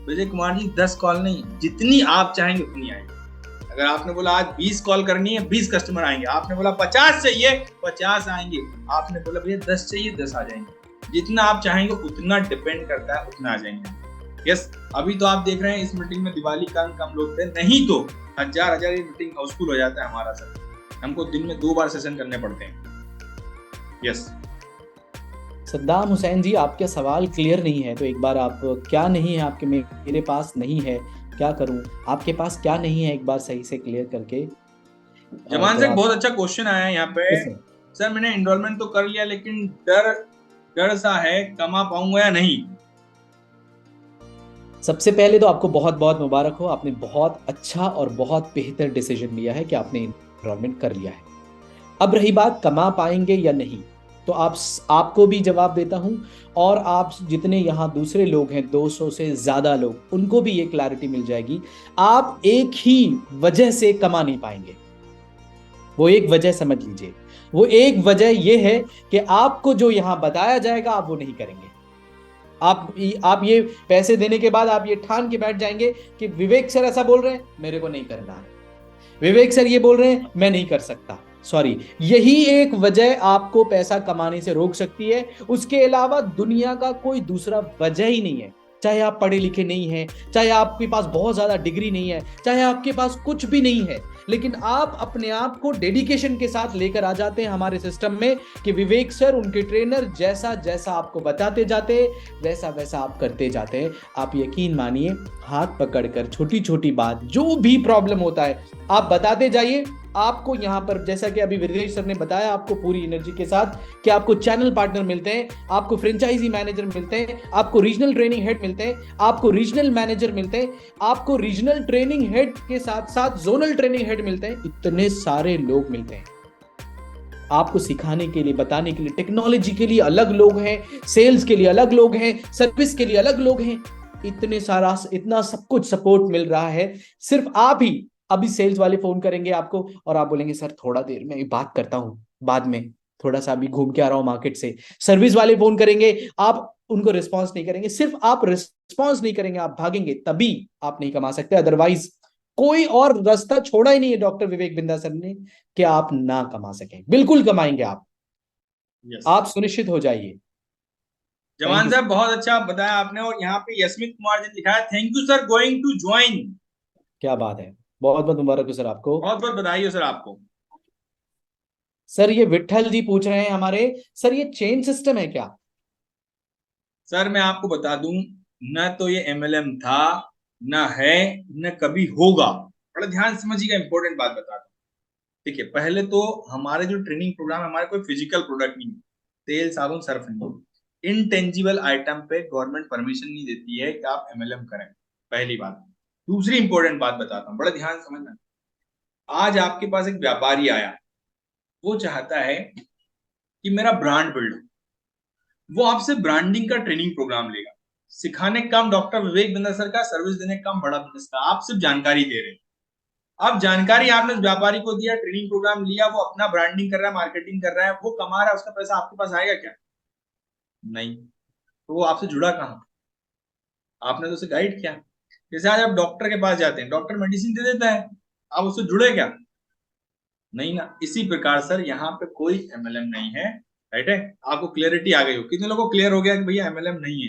विजय कुमार जी 10 कॉल नहीं, जितनी आप चाहेंगे उतनी आएगी। अगर आपने बोला आज 20 कॉल करनी है 20 कस्टमर आएंगे, आपने बोला 50 चाहिए 50 आएंगे, आपने बोला भैया 10 चाहिए 10 आ जाएंगे। जितना आप चाहेंगे उतना डिपेंड करता है, उतना आ जाएंगे। यस अभी तो आप देख रहे हैं इस मीटिंग में दिवाली का कम लोग थे, नहीं तो हजार ये मीटिंग हाउसफुल हो जाता है हमारा सर। हमको दिन में 2 बार सेशन करने पड़ते हैं। यस सद्दाम हुसैन जी आपका सवाल क्लियर नहीं है, तो एक बार आप क्या नहीं है आपके, मेरे पास नहीं है क्या करूं, आपके पास क्या नहीं है एक बार सही से क्लियर करके। जमान से बहुत अच्छा क्वेश्चन आया है यहाँ पे। सर मैंने एनरोलमेंट तो कर लिया लेकिन डर सा है, कमा पाऊंगा या नहीं? सबसे पहले तो आपको बहुत बहुत मुबारक हो, आपने बहुत अच्छा और बहुत बेहतर डिसीजन लिया है कि आपने एनरोलमेंट कर लिया है। अब रही बात कमा पाएंगे या नहीं, तो आपको भी जवाब देता हूं, और आप जितने यहाँ दूसरे लोग हैं 200 से ज्यादा लोग, उनको भी ये क्लैरिटी मिल जाएगी। आप एक ही वजह से कमा नहीं पाएंगे, वो एक वजह समझ लीजिए, वो एक वजह ये है कि आपको जो यहां बताया जाएगा आप वो नहीं करेंगे। आप ये पैसे देने के बाद आप ये ठान के बैठ जाएंगे कि विवेक सर ऐसा बोल रहे हैं मेरे को नहीं करना है, विवेक सर ये बोल रहे हैं मैं नहीं कर सकता। सॉरी, यही एक वजह आपको पैसा कमाने से रोक सकती है, उसके अलावा दुनिया का कोई दूसरा वजह ही नहीं है। चाहे आप पढ़े लिखे नहीं हैं, चाहे आपके पास बहुत ज्यादा डिग्री नहीं है, चाहे आपके पास कुछ भी नहीं है, लेकिन आप अपने आप को डेडिकेशन के साथ लेकर आ जाते हैं हमारे सिस्टम में कि विवेक सर उनके ट्रेनर जैसा जैसा आपको बताते जाते हैं वैसा वैसा आप करते जाते हैं। आप यकीन मानिए, हाथ पकड़कर छोटी छोटी बात जो भी प्रॉब्लम होता है आप बताते जाइए। आपको यहाँ पर जैसा कि अभी विदेश सर ने बताया, आपको पूरी एनर्जी के साथ कि आपको चैनल पार्टनर मिलते हैं, आपको फ्रेंचाइजी मैनेजर मिलते हैं, आपको रीजनल ट्रेनिंग हेड मिलते हैं, आपको रीजनल मैनेजर मिलते हैं, आपको रीजनल ट्रेनिंग हेड के साथ साथ जोनल ट्रेनिंग हेड मिलते हैं। इतने सारे लोग मिलते हैं आपको सिखाने के लिए, बताने के लिए। टेक्नोलॉजी के लिए अलग लोग हैं, सेल्स के लिए अलग लोग हैं, सर्विस के लिए अलग लोग हैं। इतना सब कुछ सपोर्ट मिल रहा है। सिर्फ आप ही अभी सेल्स वाले फोन करेंगे आपको और आप बोलेंगे सर थोड़ा देर में बात करता हूँ, बाद में, थोड़ा सा अभी घूम के आ रहा हूँ मार्केट से। सर्विस वाले फोन करेंगे, आप उनको रिस्पॉन्स नहीं करेंगे, सिर्फ आप रिस्पॉन्स नहीं करेंगे, आप भागेंगे, तभी आप नहीं कमा सकते। अदरवाइज कोई और रास्ता छोड़ा ही नहीं है डॉक्टर विवेक बिंदा सर ने कि आप ना कमा सकें। बिल्कुल कमाएंगे आप, यस आप सुनिश्चित हो जाइए। जवान साहब, बहुत अच्छा बताया आपने। और यहाँ पे यशमित कुमार जी ने लिखा है, thank you sir going to join. क्या बात है, बहुत बहुत मुबारक हो सर आपको। बहुत बहुत बधाई हो सर आपको। सर ये विठल जी पूछ रहे हैं हमारे, सर ये चेन सिस्टम है क्या? सर मैं आपको बता दूं, न तो ये एमएलएम था, न है, न कभी होगा। बड़ा ध्यान से समझिएगा, इंपॉर्टेंट बात बता दूं। ठीक है, पहले तो हमारे जो ट्रेनिंग प्रोग्राम है, हमारे कोई फिजिकल प्रोडक्ट नहीं है, तेल साबुन सर्फ नहीं। इनटेंजिबल आइटम पे गवर्नमेंट परमिशन नहीं देती है कि आप एमएलएम करें, पहली बात। दूसरी इंपॉर्टेंट बात बताता हूँ, बड़ा ध्यान से समझना। आज आपके पास एक व्यापारी आया, वो चाहता है कि मेरा ब्रांड बिल्ड हो, वो आपसे ब्रांडिंग का ट्रेनिंग प्रोग्राम लेगा। सिखाने का काम डॉक्टर विवेक बिंदर सर का, सर्विस देने का काम बड़ा बिजनेस का। आप सिर्फ जानकारी दे रहे हैं। अब जानकारी आपने उस व्यापारी को दिया, ट्रेनिंग प्रोग्राम लिया, वो अपना ब्रांडिंग कर रहा है, मार्केटिंग कर रहा है, वो कमा रहा है, उसका पैसा आपके पास आएगा क्या? नहीं। तो वो आपसे जुड़ा कहाँ? आपने तो उसे गाइड किया। जैसे आज आप डॉक्टर के पास जाते हैं, डॉक्टर मेडिसिन दे देता है, आप उससे जुड़े क्या? नहीं ना। इसी प्रकार सर यहाँ पे कोई एमएलएम नहीं है। राइट है? आपको क्लियरिटी आ गई हो? कितने लोगों को क्लियर हो गया कि भैया एमएलएम नहीं है?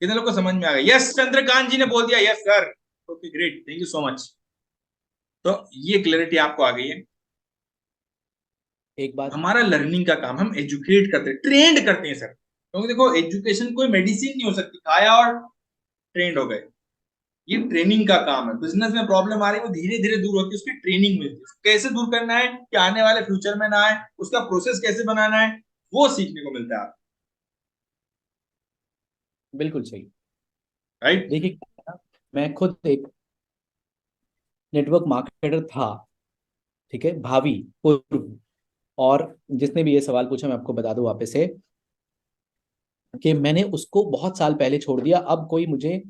कितने लोगों को समझ में आ गया? यस, चंद्रकांत जी ने बोल दिया yes sir. Okay great, thank you so much. तो ये क्लियरिटी आपको आ गई है। एक बात, हमारा लर्निंग का काम, हम एजुकेट करते हैं, ट्रेंड करते हैं सर। क्योंकि देखो, एजुकेशन कोई मेडिसिन नहीं हो सकती, खाया और ट्रेंड हो गए। ये ट्रेनिंग का काम है। बिजनेस में प्रॉब्लम आ रही है, वो धीरे धीरे दूर होती है, उसकी ट्रेनिंग मिलती है। कैसे दूर करना है कि आने वाले फ्यूचर में ना आए, उसका प्रोसेस कैसे बनाना है, वो सीखने को मिलता है। बिल्कुल सही। राइट? देखिए, मैं खुद एक नेटवर्क मार्केटर था, ठीक है, भावी पूर्व। और जिसने भी ये सवाल पूछा, मैं आपको बता दूं वापस से कि मैंने उसको बहुत साल पहले छोड़ दिया। अब कोई मुझे,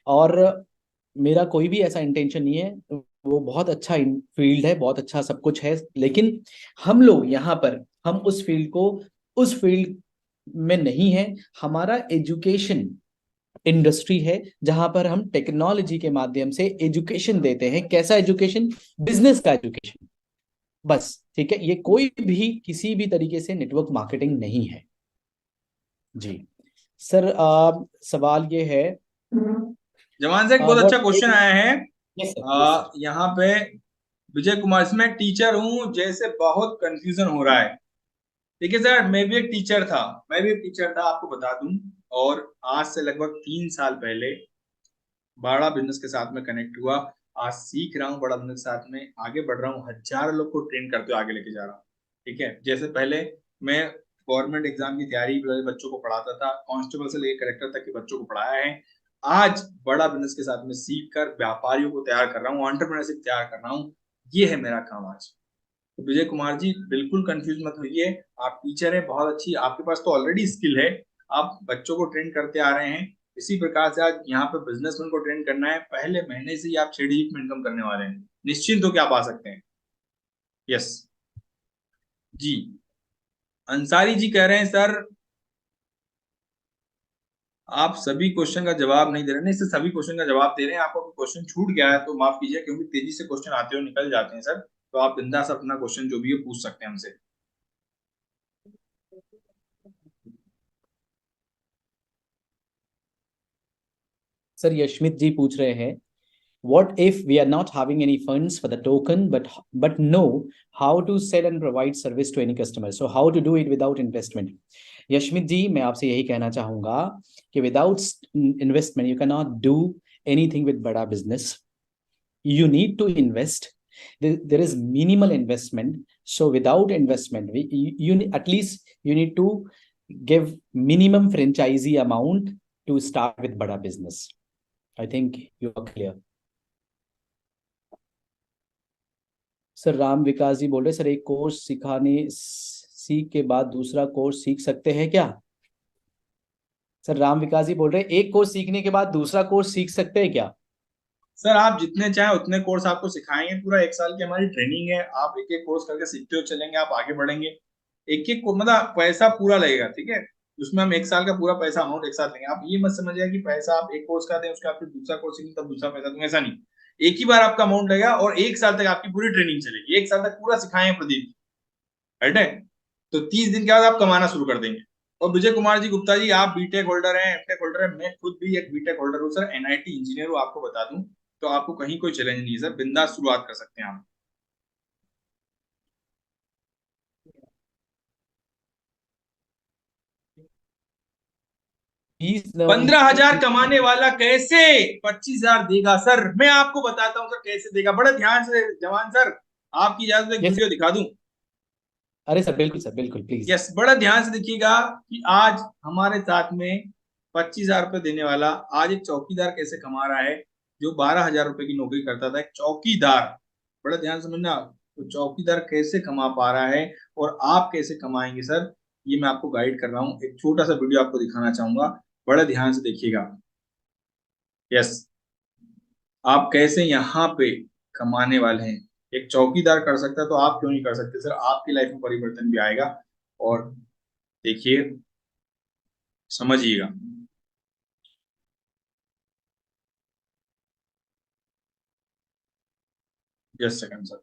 और मेरा कोई भी ऐसा इंटेंशन नहीं है। वो बहुत अच्छा फील्ड है, बहुत अच्छा सब कुछ है, लेकिन हम लोग यहाँ पर, हम उस फील्ड को, उस फील्ड में नहीं है। हमारा एजुकेशन इंडस्ट्री है, जहां पर हम टेक्नोलॉजी के माध्यम से एजुकेशन देते हैं। कैसा एजुकेशन? बिजनेस का एजुकेशन, बस। ठीक है, ये कोई भी किसी भी तरीके से नेटवर्क मार्केटिंग नहीं है जी। सर सवाल ये है, जवान से एक बहुत अच्छा क्वेश्चन आया है। Yes sir. यहाँ पे विजय कुमार, इसमें टीचर हूँ, जैसे बहुत कंफ्यूजन हो रहा है। देखिए सर, मैं भी एक टीचर था, आपको बता दूं। और आज से लगभग 3 साल पहले बड़ा बिजनेस के साथ में कनेक्ट हुआ। आज सीख रहा हूँ, बड़ा बिजनेस के साथ में आगे बढ़ रहा हूँ, हजारों लोग को ट्रेन करते हुए आगे लेके जा रहा हूँ। ठीक है, जैसे पहले मैं गवर्नमेंट एग्जाम की तैयारी वाले बच्चों को पढ़ाता था, कांस्टेबल से लेकर कलेक्टर तक के बच्चों को पढ़ाया है। आज बड़ा बिजनेस के साथ में सीख कर व्यापारियों को तैयार कर रहा हूँ, एंटरप्रेन्योरशिप तैयार कर रहा हूँ। ये है मेरा काम आज। तो विजय कुमार जी, बिल्कुल कंफ्यूज मत होइए। आप टीचर है, बहुत अच्छी, आपके पास तो ऑलरेडी स्किल है, आप बच्चों को ट्रेन करते आ रहे हैं। इसी प्रकार से आज यहाँ पे बिजनेसमैन को ट्रेन करना है। पहले महीने से ही आप 6 डिजिट में इनकम करने वाले हैं, निश्चिंत होकर आप आ सकते हैं। यस जी। अंसारी जी कह रहे हैं सर, आप सभी क्वेश्चन का जवाब नहीं दे रहे। नहीं सर, सभी क्वेश्चन का जवाब दे रहे हैं। आपको क्वेश्चन छूट गया है तो माफ कीजिए, क्योंकि तेजी से क्वेश्चन आते हुए निकल जाते हैं सर। तो आप बिंदास अपना क्वेश्चन जो भी है पूछ सकते हैं हमसे। सर यशमित जी पूछ रहे हैं, what if we are not having any funds for the token, but know how to sell and provide service to any customer, so how to do it without investment? यशमित जी, मैं आपसे यही कहना चाहूंगा कि without investment you can not do anything with बड़ा business. You need to invest. There is minimal investment. So without investment, at least you need to give minimum franchisee amount to start with bada business. I think you are clear. Sir Ram Vikas ji बोल रहे, sir एक course सीख के बाद दूसरा course सीख सकते हैं क्या? सर राम विकास जी बोल रहे, एक कोर्स सीखने के बाद दूसरा कोर्स सीख सकते हैं क्या? सर आप जितने चाहें उतने कोर्स आपको सिखाएंगे, पूरा 1 साल की हमारी ट्रेनिंग है, आप एक एक कोर्स करके सीखते हो चलेंगे, आप आगे बढ़ेंगे। एक एक मतलब पैसा पूरा लगेगा, ठीक है, उसमें हम 1 साल का पूरा पैसा अमाउंट एक साथ लेंगे। आप ये मत समझिएगा कि पैसा आप एक कोर्स का दें उसका फिर दूसरा कोर्स सीखेंगे तब दूसरा पैसा दूंगा, ऐसा नहीं। एक ही बार आपका अमाउंट लगेगा और 1 साल तक आपकी पूरी ट्रेनिंग चलेगी, 1 साल तक पूरा सिखाएंगे प्रदीप, राइट है। तो 30 दिन के बाद आप कमाना शुरू कर देंगे। और विजय कुमार जी गुप्ता जी, आप बीटेक होल्डर हैं, एमटेक होल्डर हैं, मैं खुद भी एक बीटेक होल्डर हूँ सर, एनआईटी इंजीनियर हूँ, आपको बता दूं। तो आपको कहीं कोई चैलेंज नहीं है सर, बिंदास शुरुआत कर सकते हैं आप। प्लीज 15,000 कमाने वाला कैसे 25,000 देगा सर? मैं आपको बताता हूँ सर कैसे देगा, बड़े ध्यान से जवान सर, आपकी इजाजत एक वीडियो दिखा दूं। अरे सर बिल्कुल सर, बिल्कुल प्लीज। यस, बड़ा ध्यान से देखिएगा कि आज हमारे साथ में 25,000 रुपए देने वाला आज एक चौकीदार कैसे कमा रहा है, जो 12,000 रुपए की नौकरी करता था, एक चौकीदार। बड़ा ध्यान से समझना, तो चौकीदार कैसे कमा पा रहा है और आप कैसे कमाएंगे सर, ये मैं आपको गाइड कर रहा हूँ। एक छोटा सा वीडियो आपको दिखाना चाहूंगा, बड़ा ध्यान से देखिएगा। यस, आप कैसे यहाँ पे कमाने वाले हैं, एक चौकीदार कर सकता है तो आप क्यों नहीं कर सकते सर? आपकी लाइफ में परिवर्तन भी आएगा। और देखिए, समझिएगा। Just second sir.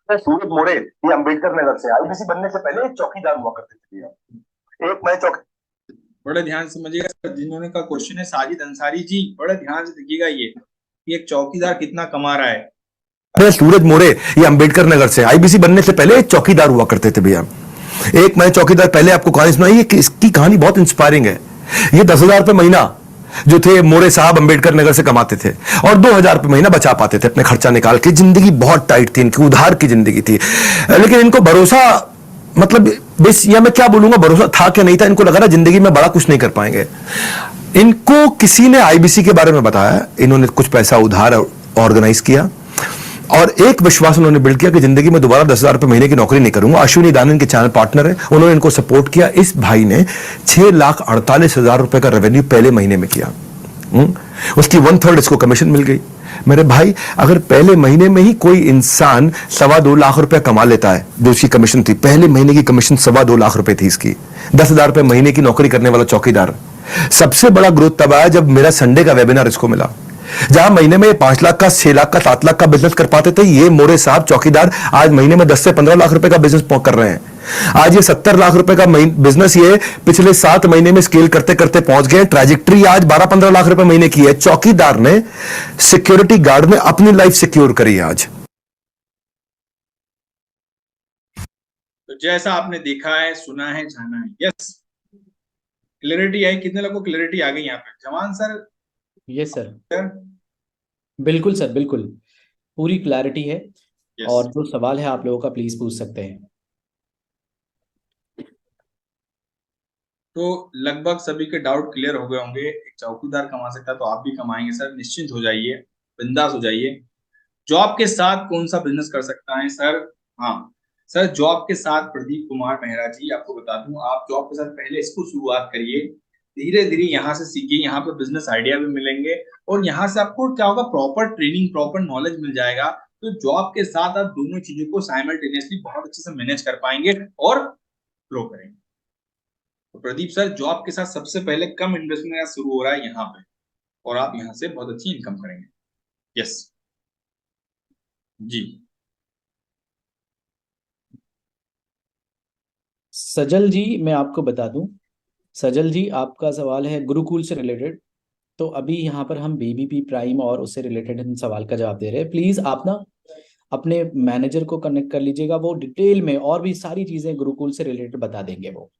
मैं सूरज मोरे, ये अंबेडकर नगर से, आईबीसी बनने से पहले एक चौकीदार हुआ करते थे भैया। एक मैं चौकी बड़े ध्यान से समझिएगा सर, जिन्होंने का क्वेश्चन है साजिद अंसारी जी, बड़े ध्यान से देखिएगा ये कि एक चौकीदार कितना कमा रहा है। मैं सूरज मोरे, ये अंबेडकर नगर से, आईबीसी बनने से पहले एक चौकीदार हुआ करते थे भैया। एक मैं चौकीदार, पहले आपको कहानी सुनाई, इसकी कहानी बहुत इंस्पायरिंग है। ये 10,000 रुपए महीना जो थे मोरे साहब अंबेडकर नगर से कमाते थे, और 2,000 रुपए महीना बचा पाते थे अपने खर्चा निकाल के। जिंदगी बहुत टाइट थी इनकी, उधार की जिंदगी थी, लेकिन इनको भरोसा, मतलब बस या मैं क्या बोलूंगा, भरोसा था क्या नहीं था, इनको लगा ना जिंदगी में बड़ा कुछ नहीं कर पाएंगे। इनको किसी ने आईबीसी के बारे में बताया, इन्होंने कुछ पैसा उधार ऑर्गेनाइज किया और एक विश्वास उन्होंने बिल्ड किया कि जिंदगी में दोबारा 10,000 रुपए महीने की नौकरी नहीं करूंगा। अश्विनी दानन के चैनल पार्टनर है, उन्होंने इनको सपोर्ट किया। इस भाई ने 6,48,000 रुपए का रेवेन्यू पहले महीने में किया। उसकी 1/3 इसको कमीशन मिल गई। मेरे भाई, अगर पहले महीने में ही कोई इंसान 2.25 लाख रुपए कमा लेता है, जो उसकी कमीशन थी, पहले महीने की कमीशन 2.25 लाख रुपए थी इसकी, 10,000 रुपए महीने की नौकरी करने वाला चौकीदार। सबसे बड़ा ग्रोथ तब आया जब मेरा संडे का वेबिनार इसको मिला, जहां महीने में 5 लाख का, 6 लाख का, 7 लाख का बिजनेस कर पाते थे, ये मोरे साहब चौकीदार आज महीने में 10 से 15 लाख रुपए का बिजनेस कर रहे हैं। आज ये 70 लाख रुपए का बिजनेस ये पिछले 7 महीने में स्केल करते करते पहुंच गए। ट्रैजेक्टरी आज 12-15 लाख रुपए महीने की है। चौकीदार ने, सिक्योरिटी गार्ड ने अपनी लाइफ सिक्योर करी है आज। तो जैसा आपने देखा है, सुना है, जाना है, यस, क्लैरिटी आई। कितने लोगों को क्लैरिटी आ गई यहाँ पे? जवान सर? यस सर, बिल्कुल सर, बिल्कुल पूरी क्लैरिटी है। Yes. और जो सवाल है आप लोगों का, प्लीज पूछ सकते हैं। तो लगभग सभी के डाउट क्लियर हो गए होंगे। एक चौकीदार कमा सकता है तो आप भी कमाएंगे सर, निश्चिंत हो जाइए, बिंदास हो जाइए। जॉब के साथ कौन सा बिजनेस कर सकता है सर? हाँ सर, जॉब के साथ प्रदीप कुमार मेहरा जी, आपको बता दूं, आप जॉब के साथ पहले इसको शुरुआत करिए, धीरे धीरे यहाँ से सीखिए, यहाँ पर बिजनेस आइडिया भी मिलेंगे और यहाँ से आपको क्या होगा, प्रॉपर ट्रेनिंग, प्रॉपर नॉलेज मिल जाएगा। तो जॉब के साथ आप दोनों चीजों को साइमल्टेनियसली बहुत अच्छे से मैनेज कर पाएंगे और ग्रो करेंगे। तो प्रदीप सर, जॉब के साथ सबसे पहले कम इन्वेस्टमेंट शुरू हो रहा है यहाँ पे, और आप यहाँ से बहुत अच्छी इनकम करेंगे। यस जी। सजल जी, मैं आपको बता दूं, सजल जी आपका सवाल है गुरुकुल से रिलेटेड। तो अभी यहाँ पर हम बीबीपी प्राइम और उससे रिलेटेड इन सवाल का जवाब दे रहे हैं। प्लीज आप ना अपने मैनेजर को कनेक्ट कर लीजिएगा, वो डिटेल में और भी सारी चीजें गुरुकुल से रिलेटेड बता देंगे वो।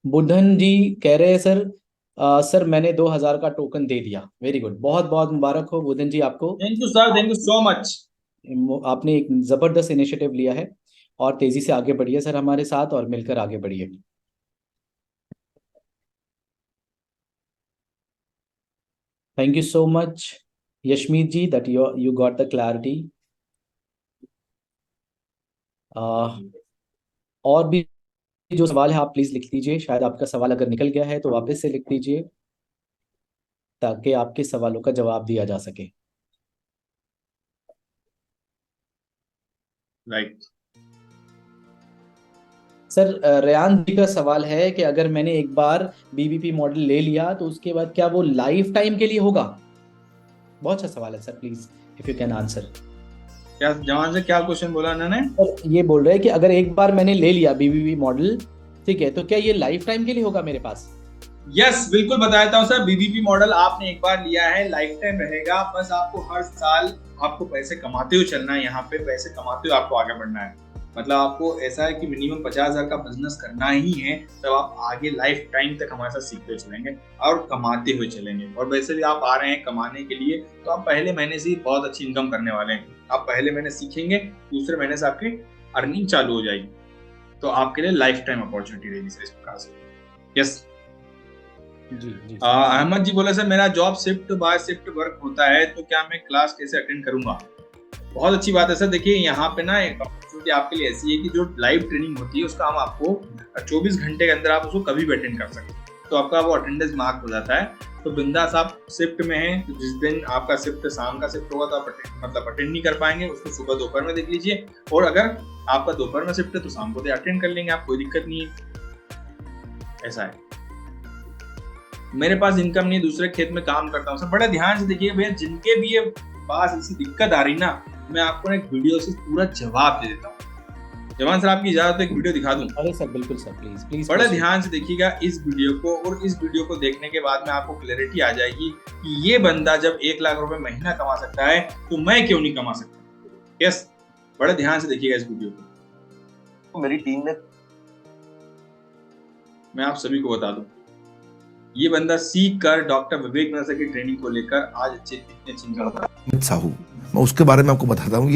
बुधन जी कह रहे हैं सर, सर मैंने 2,000 का टोकन दे दिया। वेरी गुड, बहुत बहुत मुबारक हो बुधन जी आपको। Thank you sir, thank you so much. आपने एक जबरदस्त इनिशिएटिव लिया है और तेजी से आगे बढ़िए सर हमारे साथ, और मिलकर आगे बढ़िए। Thank you so much Yashmeet ji that you got the clarity. और भी जो सवाल है आप प्लीज लिख लीजिए, शायद आपका सवाल अगर निकल गया है तो वापस से लिख लीजिए ताकि आपके सवालों का जवाब दिया जा सके। राइट। सर रेयान जी का सवाल है कि अगर मैंने एक बार बीबीपी मॉडल ले लिया तो उसके बाद क्या वो लाइफ टाइम के लिए होगा? बहुत अच्छा सवाल है sir, please if you can answer. क्या जवान से क्या क्वेश्चन बोला उन्होंने? सर ये बोल रहे हैं कि अगर एक बार मैंने ले लिया बीबीबी मॉडल, ठीक है, तो क्या ये लाइफ टाइम के लिए होगा मेरे पास? यस, बिल्कुल बता देता हूँ सर। बीबीपी मॉडल आपने एक बार लिया है, लाइफ टाइम रहेगा। बस आपको हर साल आपको पैसे कमाते हुए चलना है, यहाँ पे पैसे कमाते हुए आपको आगे बढ़ना है। मतलब आपको ऐसा है कि मिनिमम 50,000 का बिजनेस करना ही है, तब आप आगे लाइफ टाइम तक हमारे साथ सीखते हुए चलेंगे और कमाते हुए चलेंगे। और वैसे भी आप आ रहे हैं कमाने के लिए, तो आप पहले महीने से ही बहुत अच्छी इनकम करने वाले हैं। आप पहले महीने सीखेंगे, दूसरे महीने से आपकी अर्निंग चालू हो जाएगी, तो आपके लिए लाइफ टाइम अपॉर्चुनिटी रहेगी सर इस प्रकार से। यस। जी। अहमद जी बोले सर मेरा job shift by shift work होता है, तो क्या मैं क्लास कैसे अटेंड करूंगा? बहुत अच्छी बात है सर। देखिए यहाँ पे ना एक अपॉर्चुनिटी आपके लिए ऐसी है कि जो लाइव ट्रेनिंग होती है उसका हम आपको 24 घंटे के अंदर आप उसको कभी भी अटेंड कर सकते हैं, तो आपका वो अटेंडेंस मार्क हो जाता है। तो बिंदास आप शिफ्ट में हैं, तो जिस दिन आपका शिफ्ट शाम का शिफ्ट होगा तो आप अटेंड नहीं कर पाएंगे, उसको सुबह दोपहर में देख लीजिए। और अगर आपका दोपहर में शिफ्ट है तो शाम को अटेंड कर लेंगे आप, कोई दिक्कत नहीं है। ऐसा है। मेरे पास इनकम नहीं, दूसरे खेत में काम करता हूँ सर। बड़े ध्यान से देखिए भैया, जिनके भी ये पास ऐसी दिक्कत आ रही ना, मैं आपको एक वीडियो से पूरा जवाब दे देता हूँ। जवान सर आपकी इजाजत है एक वीडियो दिखा दूं? अरे सर बिल्कुल सर, प्लीज प्लीज बड़े ध्यान से देखिएगा इस वीडियो को, और इस वीडियो को देखने के बाद में आपको क्लैरिटी आ जाएगी कि ये बंदा जब 1 लाख रुपए महीना कमा सकता है तो मैं क्यों नहीं कमा सकता। यस, बड़े ध्यान से देखिएगा इस वीडियो को। मेरी टीम में मैं आप सभी को बता दूं, ये बंदा सीख कर डॉक्टर विवेक नसर की ट्रेनिंग को लेकर आज इतने चिंता साहू, मैं उसके बारे में आपको बताता हूँ।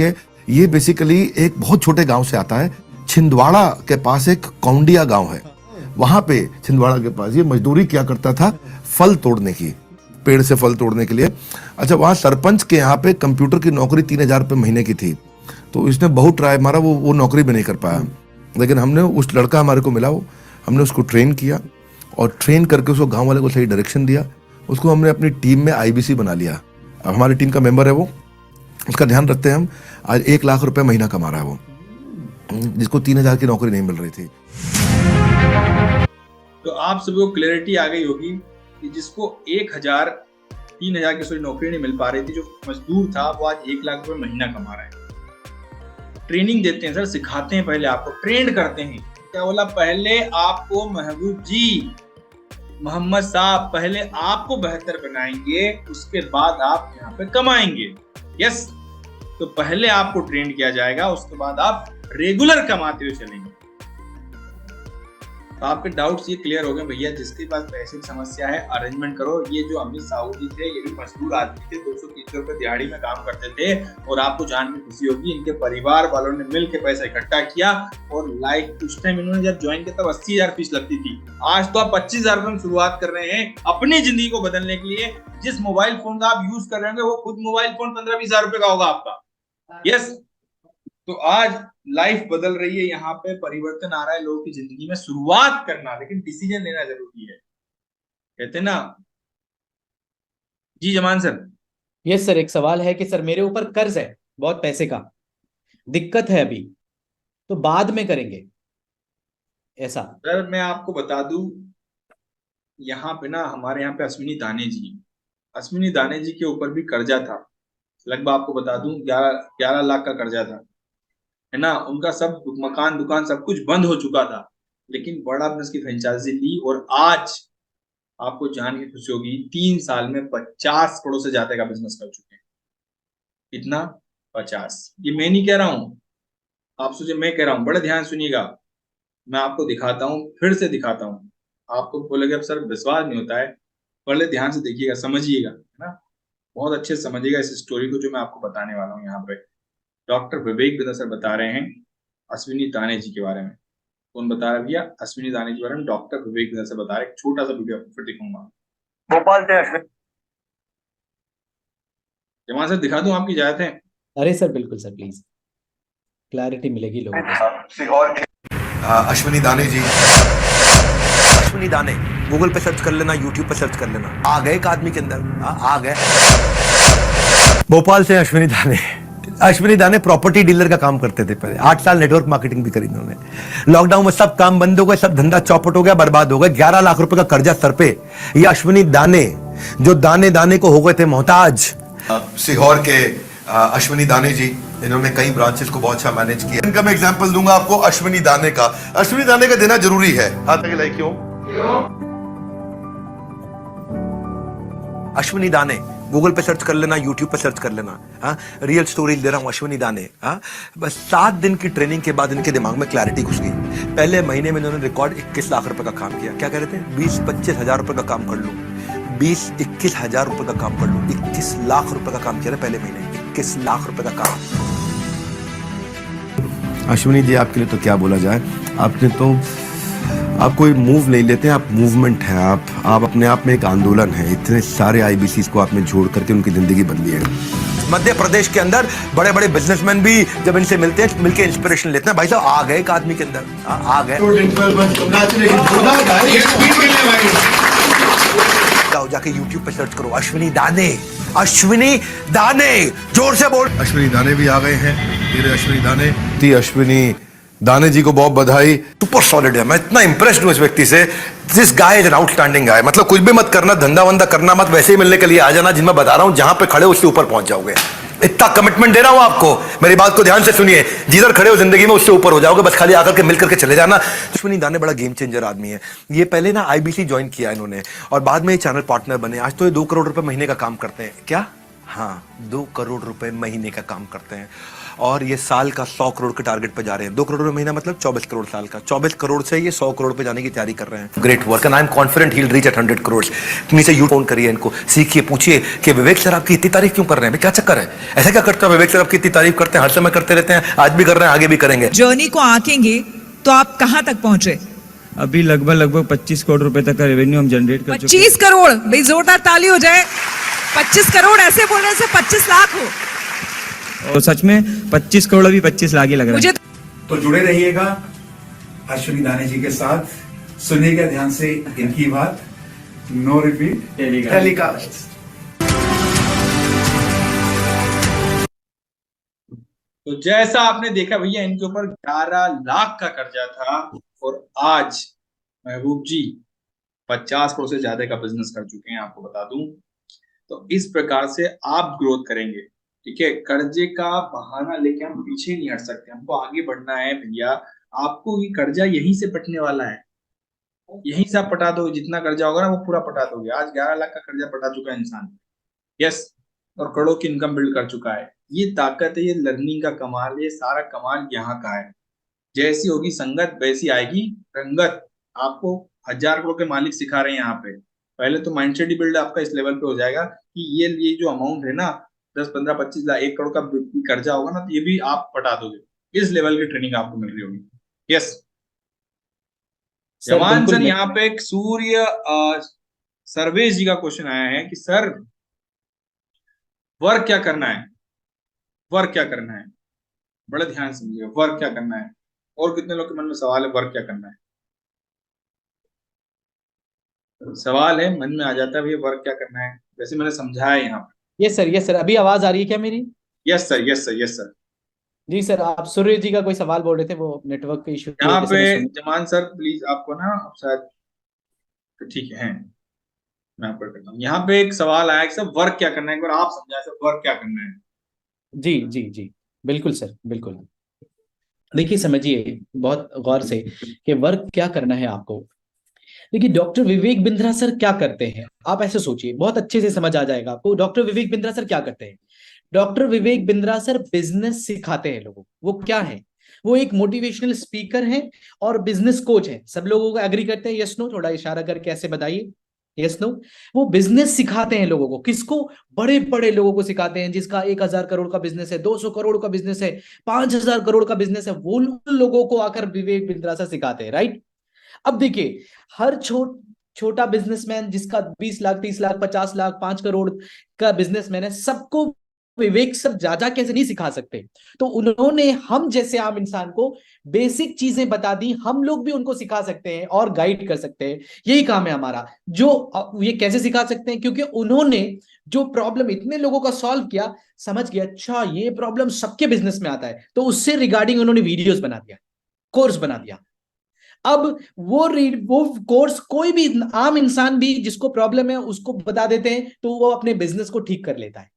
ये बेसिकली एक बहुत छोटे गांव से आता है। छिंदवाड़ा के पास एक कौंडिया गांव है, वहां पे छिंदवाड़ा के पास ये मजदूरी क्या करता था, फल तोड़ने की, पेड़ से फल तोड़ने के लिए। अच्छा, वहां सरपंच के यहाँ पे कंप्यूटर की नौकरी 3,000 रुपये महीने की थी, तो इसने बहुत ट्राई मारा, वो नौकरी भी नहीं कर पाया। लेकिन हमने उस लड़का हमारे को मिला, हमने उसको ट्रेन किया और ट्रेन करके उसको गांव वाले को सही डायरेक्शन दिया। उसको हमने अपनी टीम में आईबीसी बना लिया, अब हमारी टीम का मेंबर है वो, उसका ध्यान रखते हैं हम। आज 1 लाख रुपए महीना कमा रहा है वो, जिसको 3,000 की नौकरी नहीं मिल रही थी। तो आप सभी को क्लैरिटी आ गई होगी कि जिसको 1,000 3,000 की नौकरी नहीं मिल पा रही थी, जो मजदूर था, वो आज 1 लाख रुपए महीना कमा रहा है। ट्रेनिंग देते हैं सर, सिखाते हैं, पहले आपको ट्रेंड करते हैं। क्या बोला? पहले आपको महबूब जी, मोहम्मद साहब, पहले आपको बेहतर बनाएंगे, उसके बाद आप यहाँ पे कमाएंगे। यस, तो पहले आपको ट्रेंड किया जाएगा, उसके बाद आप रेगुलर कमाते हुए चलेंगे। तो आपके डाउट्स ये क्लियर हो गए भैया। जिसके पास पैसे की समस्या है, अरेंजमेंट करो। ये जो अमित साहू जी थे, ये भी मजदूर आदमी थे, 200-300 रुपए दिहाड़ी में काम करते थे, और आपको जान के खुशी होगी इनके परिवार वालों ने मिलकर पैसा इकट्ठा किया। और लाइक उस टाइम इन्होंने जब ज्वाइन किया तब 80,000 फीस लगती थी, आज तो आप 25,000 रुपए में शुरुआत कर रहे हैं अपनी जिंदगी को बदलने के लिए। जिस मोबाइल फोन का आप यूज कर रहे होंगे, वो खुद मोबाइल फोन 15-20 हजार रुपए का होगा आपका। यस, तो आज लाइफ बदल रही है, यहाँ पे परिवर्तन आ रहा है लोगों की जिंदगी में। शुरुआत करना, लेकिन डिसीजन लेना जरूरी है, कहते ना जी जमान सर। यस सर, एक सवाल है कि सर मेरे ऊपर कर्ज है बहुत पैसे का, दिक्कत है अभी, तो बाद में करेंगे ऐसा? सर मैं आपको बता दूं, यहाँ पे ना हमारे यहाँ पे अश्विनी दाने जी के ऊपर भी कर्जा था। लगभग आपको बता दूं 11 लाख का कर्जा था, है ना। उनका सब मकान दुकान सब कुछ बंद हो चुका था, लेकिन बड़ा बिजनेस की फ्रेंचाइजी ली, और आज आपको जान के खुशी होगी 3 साल में 50 करोड़ से ज्यादा का बिजनेस कर चुके हैं। कितना? 50। ये मैं नहीं कह रहा हूं, आप सोचे मैं कह रहा हूं। बड़े ध्यान सुनिएगा, मैं आपको दिखाता हूं, फिर से दिखाता हूं। आपको बोलेगा सर विश्वास नहीं होता है, बड़े ध्यान से देखिएगा, समझिएगा, है ना। बहुत अच्छे से समझिएगा इस स्टोरी को जो मैं आपको बताने वाला हूँ। यहाँ पे डॉक्टर विवेक बिंदर सर बता रहे हैं अश्विनी दाने जी के बारे में। कौन बता रहा है भैया? अश्विनी दाने के बारे में डॉक्टर विवेक बिंदर सर बता रहे हैं। एक छोटा सा वीडियो आपको फिर दिखाऊंगा। भोपाल से अश्विन। जमान सर दिखा दूं, आपकी इजाजत है? अरे सर बिल्कुल सर, प्लीज, क्लैरिटी मिलेगी लोगों को। सीहोर के अश्विनी दाने जी, अश्विनी दाने गूगल पे सर्च कर लेना, यूट्यूब पे सर्च कर लेना, आ गए एक आदमी के अंदर, आ गए। भोपाल से अश्विनी दाने। अश्विनी दाने प्रॉपर्टी डीलर का काम करते थे पहले, 8 साल नेटवर्क मार्केटिंग भी करी इन्होंने। लॉकडाउन में सब काम बंद हो गए, सब धंधा चौपट हो गया, बर्बाद हो गया, 11 लाख रुपए का कर्जा सर पे। ये अश्विनी दाने जो दाने दाने को हो गए थे मोहताज। सीहोर के अश्विनी दाने जी, इन्होंने कई ब्रांचेस को बहुत अच्छा मैनेज किया। इनका मैं एग्जांपल दूंगा आपको अश्विनी दाने का। अश्विनी दाने का देना जरूरी है। हाथ आगे लाइक क्यों? अश्विनी दाने गूगल पे सर्च कर लेना, यूट्यूब पे सर्च कर लेना। हाँ, रियल स्टोरीज दे रहा हूं अश्विनी दाने। हाँ, बस 7 दिन की ट्रेनिंग के बाद इनके दिमाग में क्लैरिटी घुस गई। पहले महीने में इन्होंने रिकॉर्ड 21 लाख रुपए का काम किया। क्या कह रहे थे? 20-25 हजार रुपए का काम कर लूं, 20-21 हजार रुपए का काम कर लूं। 21 लाख रुपए का काम किया पहले महीने, 21 लाख रुपए का काम। अश्विनी जी, आपके लिए तो क्या बोला जाए। आपने तो, आप कोई मूव नहीं लेते, आप मूवमेंट है। आप अपने आप में एक आंदोलन है। इतने सारे आईबीसीज को आपने जोड़ करके उनकी जिंदगी बदली है। मध्य प्रदेश के अंदर बड़े बड़े बिजनेसमैन भी जब इनसे मिलते हैं, मिलके इंस्पिरेशन लेते हैं। भाई साहब आ गए एक आदमी के अंदर, आ गए। जाके यूट्यूब पे सर्च करो अश्विनी दाने, अश्विनी दाने, जोर से बोल। अश्विनी दाने भी आ गए हैं। तेरे अश्विनी दाने, अश्विनी दाने जी को बहुत बधाई। सुपर सॉलिड है। मैं इतना इंप्रेस्ड हूं इस व्यक्ति से। This guy is an outstanding guy. मतलब कुछ भी मत करना, धंधा वंदा करना मत, वैसे ही मिलने के लिए आ जाना। जिन मैं बता रहा हूं, जहां पे खड़े उससे ऊपर पहुंच जाओगे। इतना कमिटमेंट दे रहा हूं आपको। मेरी बात को ध्यान से सुनिए। जिधर खड़े हो जिंदगी में उससे ऊपर हो जाओगे। बस खाली आकर के मिल करके चले जाना। अश्विनी दाने बड़ा गेम चेंजर आदमी है। ये पहले ना आईबीसी ज्वाइन किया इन्होंने और बाद में ये चैनल पार्टनर बने। आज तो ये 2 करोड़ रुपए महीने का काम करते हैं। क्या? हाँ, 2 करोड़ रुपए महीने का काम करते हैं और ये साल का 100 करोड़ के टारगेट पे जा रहे हैं। 2 करोड़ महीना मतलब 24 करोड़ साल का। 24 करोड़ से ये 100 करोड़ पे जाने की तैयारी कर रहे हैं। Great work and I am confident he will reach at 100 crore. नीचे यू फोन करिए इनको, सीखिए, पूछिए कि विवेक सर आपकी इतनी तारीफ क्यों कर रहे हैं, क्या चक्कर है, ऐसा क्या करते हैं विवेक सर आपकी इतनी तारीफ करते हैं, हर समय करते रहते हैं, आज भी कर रहे हैं, आगे भी करेंगे। जर्नी को आंकेंगे तो आप कहां तक पहुंचे? अभी लगभग 25 करोड़ रुपए तक का रेवेन्यू हम जनरेट कर चुके हैं। 25 करोड़, भाई जोरदार ताली हो जाए। 25 करोड़ ऐसे बोलने से 25 लाख हो। और सच में 25 करोड़ अभी 25 लाख ही लग रहा है। मुझे तो जुड़े रहिएगा अश्विनी दाने जी के साथ। सुनिएगा ध्यान से इनकी बात। No repeat telecast. तो जैसा आपने देखा भैया, इनके ऊपर 11 लाख का कर्जा था और आज महबूब जी 50 करोड़ से ज्यादा का बिजनेस कर चुके हैं, आपको बता दूं। तो इस प्रकार से आप ग्रोथ करेंगे, ठीक है। कर्जे का बहाना लेके हम पीछे नहीं हट सकते, हमको आगे बढ़ना है भैया। आपको ये कर्जा यहीं से पटने वाला है, यहीं से आप पटा दो। जितना कर्जा होगा ना वो पूरा पटा दोगे। आज 11 लाख का कर्जा पटा चुका है इंसान, यस, और करोड़ों की इनकम बिल्ड कर चुका है। ये ताकत है, ये लर्निंग का कमाल, ये सारा कमाल यहाँ का है। जैसी होगी संगत वैसी आएगी रंगत। आपको 1000 करोड़ के मालिक सिखा रहे हैं यहाँ पे। पहले तो माइंडसेट ही बिल्ड आपका इस लेवल पे हो जाएगा कि ये जो अमाउंट है ना 10, 15, 25 लाख, 1 करोड़ का कर्जा होगा ना, तो ये भी आप पटा दोगे। इस लेवल की ट्रेनिंग आपको मिल रही होगी। यस जवान सर, यहाँ पे एक सूर्य सर्वेश जी का क्वेश्चन आया है कि सर वर्क क्या करना है, वर्क क्या करना है, बड़े ध्यान से समझिएगा, वर्क क्या करना है। और कितने लोग के मन में सवाल है वर्क क्या करना है? सवाल है, मन में आ जाता है भैया वर्क क्या करना है। वैसे मैंने समझाया यहाँ पे। यस सर, अभी आवाज आ रही है क्या मेरी? Yes sir, yes sir, yes sir. जी सर, आप सूर्य जी का कोई सवाल बोल रहे थे, वो नेटवर्क के इशू यहाँ पे जमान सर प्लीज आपको ना शायद, ठीक है मैं आपको करता हूँ। यहाँ पे एक सवाल आया कि सर वर्क क्या करना है, एक बार आप समझाए सर वर्क क्या करना है। जी जी जी बिल्कुल सर, बिल्कुल। देखिए समझिए बहुत गौर से कि वर्क क्या करना है आपको। देखिए डॉक्टर विवेक बिंद्रा सर क्या करते हैं, आप ऐसे सोचिए, बहुत अच्छे से समझ आ जाएगा आपको। डॉक्टर विवेक बिंद्रा सर क्या करते हैं? Doctor Vivek Bindra sir business सिखाते हैं लोगों को। वो क्या है? वो एक मोटिवेशनल स्पीकर हैं और बिजनेस कोच हैं। सब लोगों को एग्री करते हैं? यस नो, थोड़ा इशारा करके ऐसे बताइए यस नो। वो बिजनेस सिखाते हैं लोगों को। किसको? बड़े बड़े लोगों को सिखाते हैं, जिसका 1000 करोड़ का बिजनेस है, 200 करोड़ का बिजनेस है, 5000 करोड़ का बिजनेस है, वो लोगों को आकर विवेक बिंद्रा सर सिखाते हैं, राइट। अब देखिए हर छोटा बिजनेसमैन जिसका 20 लाख, 30 लाख, 50 लाख, 5 करोड़ का बिजनेसमैन है, सबको विवेक सर ज्यादा कैसे नहीं सिखा सकते, तो उन्होंने हम जैसे आम इंसान को बेसिक चीजें बता दी, हम लोग भी उनको सिखा सकते हैं और गाइड कर सकते हैं। यही काम है हमारा। जो ये कैसे सिखा सकते हैं, क्योंकि उन्होंने जो प्रॉब्लम इतने लोगों का सॉल्व किया, समझ गया अच्छा ये प्रॉब्लम सबके बिजनेस में आता है, तो उससे रिगार्डिंग उन्होंने वीडियोस बना दिया, कोर्स बना दिया। अब वो कोर्स कोई भी आम इंसान भी जिसको प्रॉब्लम है उसको बता देते हैं, तो वो अपने बिजनेस को ठीक कर लेता है।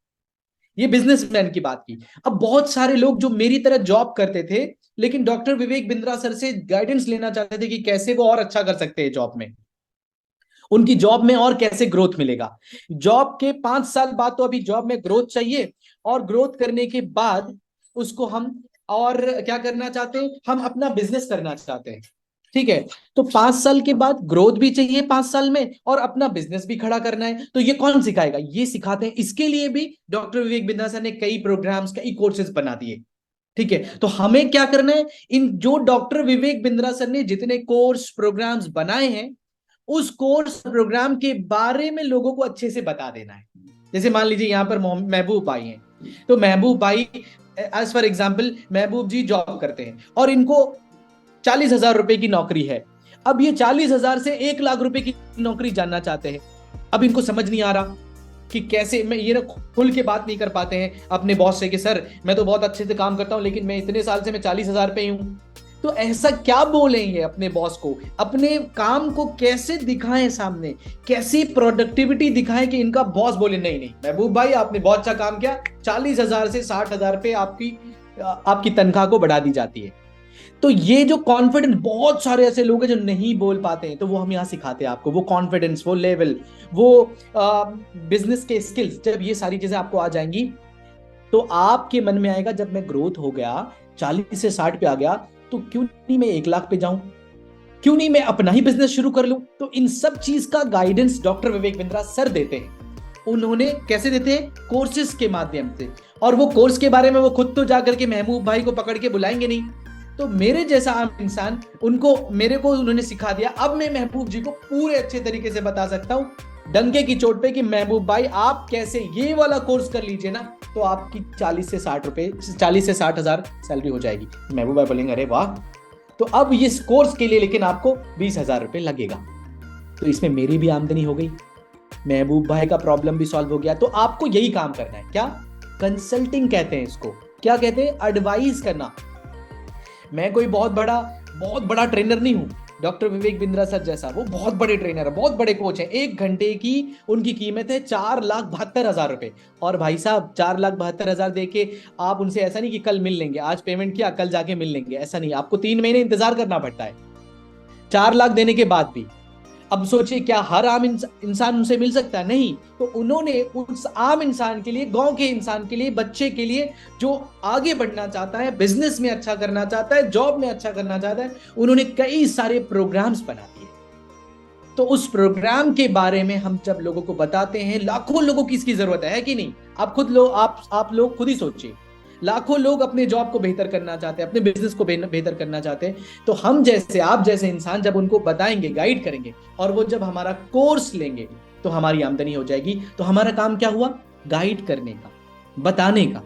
ये बिजनेसमैन की बात की। अब बहुत सारे लोग जो मेरी तरह जॉब करते थे, लेकिन डॉक्टर विवेक बिंद्रा सर से गाइडेंस लेना चाहते थे कि कैसे वो और अच्छा कर सकते हैं जॉब में, उनकी जॉब में और कैसे ग्रोथ मिलेगा। जॉब के 5 साल बाद तो अभी जॉब में ग्रोथ चाहिए, और ग्रोथ करने के बाद उसको हम और क्या करना चाहते हैं, हम अपना बिजनेस करना चाहते हैं। ठीक है, तो 5 साल के बाद ग्रोथ भी चाहिए 5 साल में, और अपना बिजनेस भी खड़ा करना है। तो ये कौन सिखाएगा? ये सिखाते हैं। इसके लिए भी डॉक्टर विवेक बिंद्रा सर ने कई प्रोग्राम्स, कई कोर्सेज बना दिए। ठीक है, तो हमें क्या करना है, इन जो डॉक्टर विवेक बिंद्रा सर ने जितने कोर्स प्रोग्राम्स बनाए हैं, उस कोर्स प्रोग्राम के बारे में लोगों को अच्छे से बता देना है। जैसे मान लीजिए यहाँ पर महबूब भाई हैं, तो महबूब भाई as for example Mehboob ji job करते हैं और इनको 40,000 रुपए की नौकरी है। अब ये 40,000 से 1 लाख रुपए की नौकरी जानना चाहते हैं। अब इनको समझ नहीं आ रहा कि कैसे, मैं ये ना खुल के बात नहीं कर पाते हैं अपने बॉस से कि सर मैं तो बहुत अच्छे से काम करता हूं, लेकिन मैं इतने साल से मैं 40,000 पे ही हूं। तो ऐसा क्या बोलेंगे अपने बॉस को, अपने काम को कैसे दिखाएं सामने, कैसी प्रोडक्टिविटी दिखाएं कि इनका बॉस बोले नहीं नहीं महबूब भाई आपने बहुत अच्छा काम किया, 40,000 से 60,000 पे आपकी तनख्वाह को बढ़ा दी जाती है। तो ये जो कॉन्फिडेंस, बहुत सारे ऐसे लोग हैं जो नहीं बोल पाते हैं, तो वो हम यहाँ सिखाते हैं आपको, वो कॉन्फिडेंस, वो लेवल, वो बिजनेस के स्किल्स। जब ये सारी चीजें आपको आ जाएंगी, तो आपके मन में आएगा जब मैं ग्रोथ हो गया 40 से 60 पे आ गया, तो क्यों नहीं मैं 1 लाख पे जाऊं, क्यों नहीं मैं अपना ही बिजनेस शुरू कर लूं। तो इन सब चीज का guidance doctor Vivek Bindra sir देते हैं। उन्होंने कैसे देते हैं? कोर्सेज के माध्यम से। और वो कोर्स के बारे में वो खुद तो जाकर के महबूब भाई को पकड़ के बुलाएंगे नहीं, तो मेरे जैसा आम इंसान मेरे को उन्होंने सिखा दिया। अब मैं महबूब जी को पूरे अच्छे तरीके से बता सकता हूं डंके की चोट पे कि महबूब भाई आप कैसे ये वाला कोर्स कर लीजिए ना, तो आपकी 40 से 60,000 सैलरी हो जाएगी। महबूब भाई बोलेंगे अरे वाह, तो अब इस कोर्स के लिए लेकिन आपको 20,000 रुपए लगेगा। तो इसमें मेरी भी आमदनी हो गई, महबूब भाई का प्रॉब्लम भी सॉल्व हो गया। तो आपको यही काम करना है। क्या? कंसल्टिंग कहते हैं इसको। क्या कहते हैं? एडवाइस करना। मैं कोई बहुत बड़ा ट्रेनर नहीं हूं। डॉक्टर विवेक बिंद्रा सर जैसा वो बहुत बड़े ट्रेनर है, बहुत बड़े कोच हैं। 1 घंटे की उनकी कीमत है 4,72,000 रुपए। और भाई साहब 4,72,000 दे के आप उनसे ऐसा नहीं कि कल मिल लेंगे, आज पेमेंट किया कल जाके मिल लेंगे, ऐसा नहीं। आपको 3 महीने इंतजार करना पड़ता है 4 लाख देने के बाद भी। अब सोचिए क्या हर आम इंसान उनसे मिल सकता है? नहीं। तो उन्होंने उस आम इंसान के लिए, गांव के इंसान के लिए, बच्चे के लिए जो आगे बढ़ना चाहता है, बिजनेस में अच्छा करना चाहता है, जॉब में अच्छा करना चाहता है, उन्होंने कई सारे प्रोग्राम्स बना दिए। तो उस प्रोग्राम के बारे में हम जब लोगों को बताते हैं, लाखों लोगों की इसकी जरूरत है कि नहीं? आप लोग खुद ही सोचिए, लाखों लोग अपने जॉब को बेहतर करना चाहते हैं, अपने बिजनेस को बेहतर करना चाहते हैं। तो हम जैसे, आप जैसे इंसान जब उनको बताएंगे, गाइड करेंगे, और वो जब हमारा कोर्स लेंगे, तो हमारी आमदनी हो जाएगी। तो हमारा काम क्या हुआ? गाइड करने का, बताने का।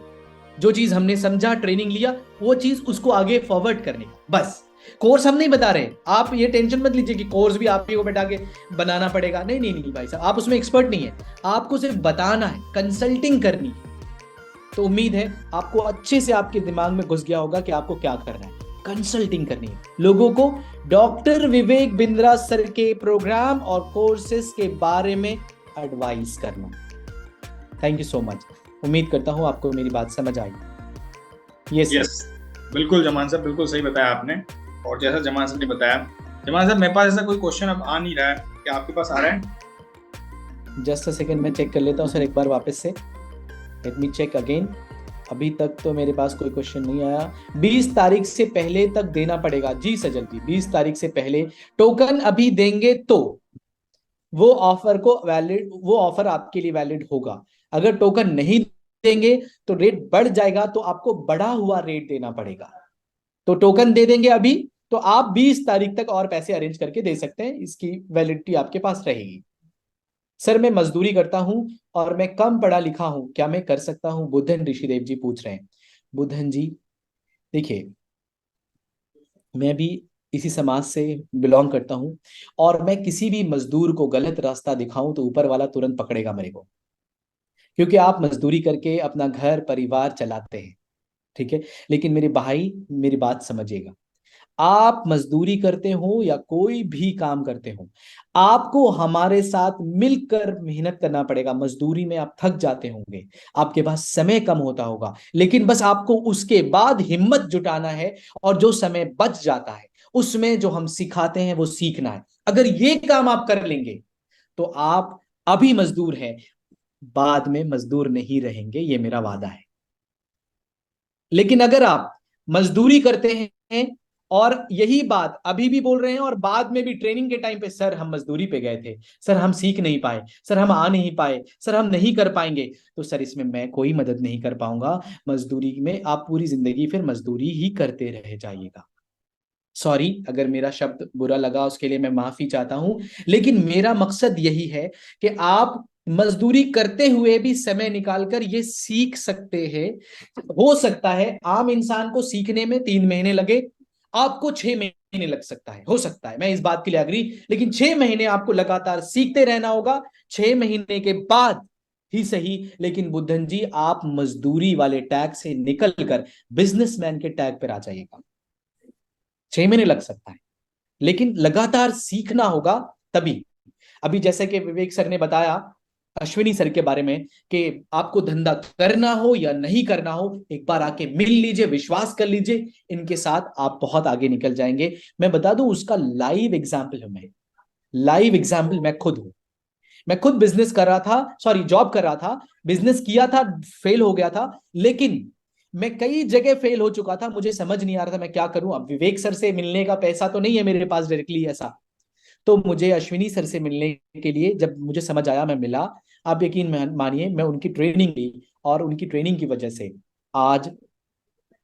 जो चीज हमने समझा, ट्रेनिंग लिया, वो चीज उसको आगे फॉरवर्ड करने का। बस कोर्स हम नहीं बता रहे। आप ये टेंशन मत लीजिए कि कोर्स भी आप ही को बैठा के बनाना पड़ेगा। नहीं नहीं नहीं भाई साहब, आप उसमें एक्सपर्ट नहीं है। आपको सिर्फ बताना है, कंसल्टिंग करनी है। तो उम्मीद है आपको अच्छे से आपके दिमाग में घुस गया होगा कि आपको क्या करना है। कंसल्टिंग करनी है लोगों को, डॉक्टर विवेक बिंद्रा सर के प्रोग्राम और कोर्सेज के बारे में एडवाइस करना। Thank you so much. उम्मीद करता हूं आपको मेरी बात समझ आई। यस, बिल्कुल जमान साहब, बिल्कुल सही बताया आपने। और जैसा जमान साहब ने बताया, जमान साहब मेरे पास ऐसा कोई क्वेश्चन अब आ नहीं रहा है, क्या आपके पास आ रहा है? जस्ट अ सेकंड, मैं चेक कर लेता हूं सर एक बार वापस से। Let me check again. अभी तक तो मेरे पास कोई क्वेश्चन नहीं आया। 20 तारीख से पहले तक देना पड़ेगा जी सजल जी, 20 तारीख से पहले टोकन अभी देंगे तो वो ऑफर आपके लिए वैलिड होगा। अगर टोकन नहीं देंगे तो रेट बढ़ जाएगा, तो आपको बढ़ा हुआ रेट देना पड़ेगा। तो टोकन दे देंगे अभी, तो आप 20 तारीख तक और पैसे अरेंज करके दे सकते हैं, इसकी वैलिडिटी आपके पास रहेगी। सर मैं मजदूरी करता हूं और मैं कम पढ़ा लिखा हूं, क्या मैं कर सकता हूं? बुधन ऋषिदेव जी पूछ रहे हैं। बुधन जी देखिए, मैं भी इसी समाज से बिलोंग करता हूं, और मैं किसी भी मजदूर को गलत रास्ता दिखाऊं तो ऊपर वाला तुरंत पकड़ेगा मेरे को, क्योंकि आप मजदूरी करके अपना घर परिवार चलाते हैं, ठीक है। लेकिन मेरे भाई, मेरी बात समझिएगा, आप मजदूरी करते हो या कोई भी काम करते हो, आपको हमारे साथ मिलकर मेहनत करना पड़ेगा। मजदूरी में आप थक जाते होंगे, आपके पास समय कम होता होगा, लेकिन बस आपको उसके बाद हिम्मत जुटाना है, और जो समय बच जाता है उसमें जो हम सिखाते हैं वो सीखना है। अगर ये काम आप कर लेंगे तो आप अभी मजदूर हैं, बाद में मजदूर नहीं रहेंगे, ये मेरा वादा है। लेकिन अगर आप मजदूरी करते हैं और यही बात अभी भी बोल रहे हैं, और बाद में भी ट्रेनिंग के टाइम पे, सर हम मजदूरी पे गए थे, सर हम सीख नहीं पाए, सर हम आ नहीं पाए, सर हम नहीं कर पाएंगे, तो सर इसमें मैं कोई मदद नहीं कर पाऊंगा। मजदूरी में आप पूरी जिंदगी फिर मजदूरी ही करते रह जाइएगा। सॉरी अगर मेरा शब्द बुरा लगा, उसके लिए मैं माफी चाहता हूं, लेकिन मेरा मकसद यही है कि आप मजदूरी करते हुए भी समय निकालकर ये सीख सकते हैं। हो सकता है आम इंसान को सीखने में 3 महीने लगे, आपको 6 महीने लग सकता है, हो सकता है, मैं इस बात के लिए अग्री, लेकिन 6 महीने आपको लगातार सीखते रहना होगा। 6 महीने के बाद ही सही, लेकिन बुद्धन जी आप मजदूरी वाले टैग से निकलकर बिजनेसमैन के टैग पर आ जाइएगा। 6 महीने लग सकता है, लेकिन लगातार सीखना होगा तभी। अभी जैसे कि विवेक सर ने बताया अश्विनी सर के बारे में कि आपको धंधा करना हो या नहीं करना हो, एक बार आके मिल लीजिए, विश्वास कर लीजिए, इनके साथ आप बहुत आगे निकल जाएंगे। मैं बता दूं उसका लाइव एग्जाम्पल हूं मैं, लाइव एग्जाम्पल मैं खुद हूं। मैं खुद बिजनेस कर रहा था, सॉरी जॉब कर रहा था, बिजनेस किया था, फेल हो गया था, लेकिन मैं कई जगह फेल हो चुका था, मुझे समझ नहीं आ रहा था मैं क्या करूं। अब विवेक सर से मिलने का पैसा तो नहीं है मेरे पास डायरेक्टली ऐसा, तो मुझे अश्विनी सर से मिलने के लिए जब मुझे समझ आया, मैं मिला। आप यकीन मानिए मैं उनकी ट्रेनिंग ली, और उनकी ट्रेनिंग की वजह से आज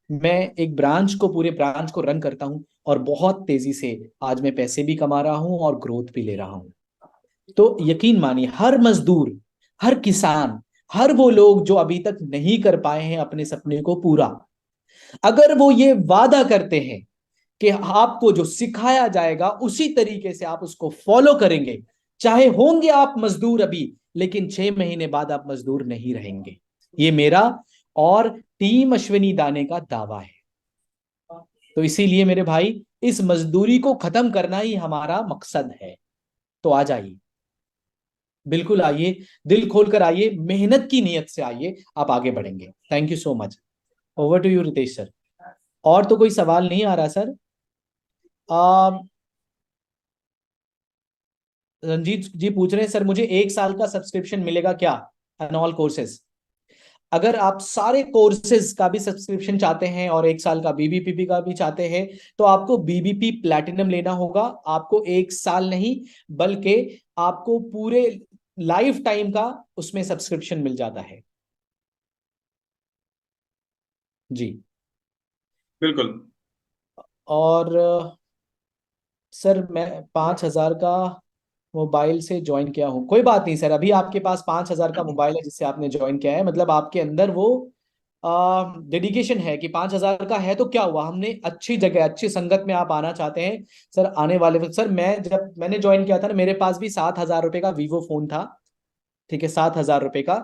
मैं एक ब्रांच को, पूरे ब्रांच को रन करता हूं, और बहुत तेजी से आज मैं पैसे भी कमा रहा हूं और ग्रोथ भी ले रहा हूं। तो यकीन मानिए हर मजदूर, हर किसान, हर वो लोग जो अभी तक नहीं कर पाए हैं अपने सपने को पूरा, अगर वो ये वादा करते हैं कि आपको जो सिखाया जाएगा उसी तरीके से आप उसको फॉलो करेंगे, चाहे होंगे आप मजदूर अभी, लेकिन 6 महीने बाद आप मजदूर नहीं रहेंगे। ये मेरा और टीम अश्विनी दाने का दावा है। तो इसीलिए मेरे भाई, इस मजदूरी को खत्म करना ही हमारा मकसद है। तो आ जाइए, बिल्कुल आइए, दिल खोलकर आइए, मेहनत की नीयत से आइए, आप आगे बढ़ेंगे। Thank you so much. Over to you Ritesh sir. और तो कोई सवाल नहीं आ रहा सर। रंजीत जी पूछ रहे हैं सर मुझे 1 साल का सब्सक्रिप्शन मिलेगा क्या ऑन ऑल कोर्सेज? अगर आप सारे कोर्सेज का भी सब्सक्रिप्शन चाहते हैं और 1 साल का बीबीपी का भी चाहते हैं, तो आपको बीबीपी प्लैटिनम लेना होगा। आपको 1 साल नहीं, बल्कि आपको पूरे लाइफ टाइम का उसमें सब्सक्रिप्शन मिल जाता है जी। बिल्कुल। और सर मैं 5,000 का मोबाइल से ज्वाइन किया हूँ। कोई बात नहीं सर, अभी आपके पास 5,000 का मोबाइल है जिससे आपने ज्वाइन किया है, मतलब आपके अंदर वो डेडिकेशन है कि 5,000 का है, तो क्या हुआ, हमने अच्छी जगह, अच्छी संगत में आप आना चाहते हैं सर। आने वाले वक्त सर, मैं जब मैंने ज्वाइन किया था ना, मेरे पास भी 7,000 रुपए का वीवो फोन था, ठीक है, 7,000 रुपए का,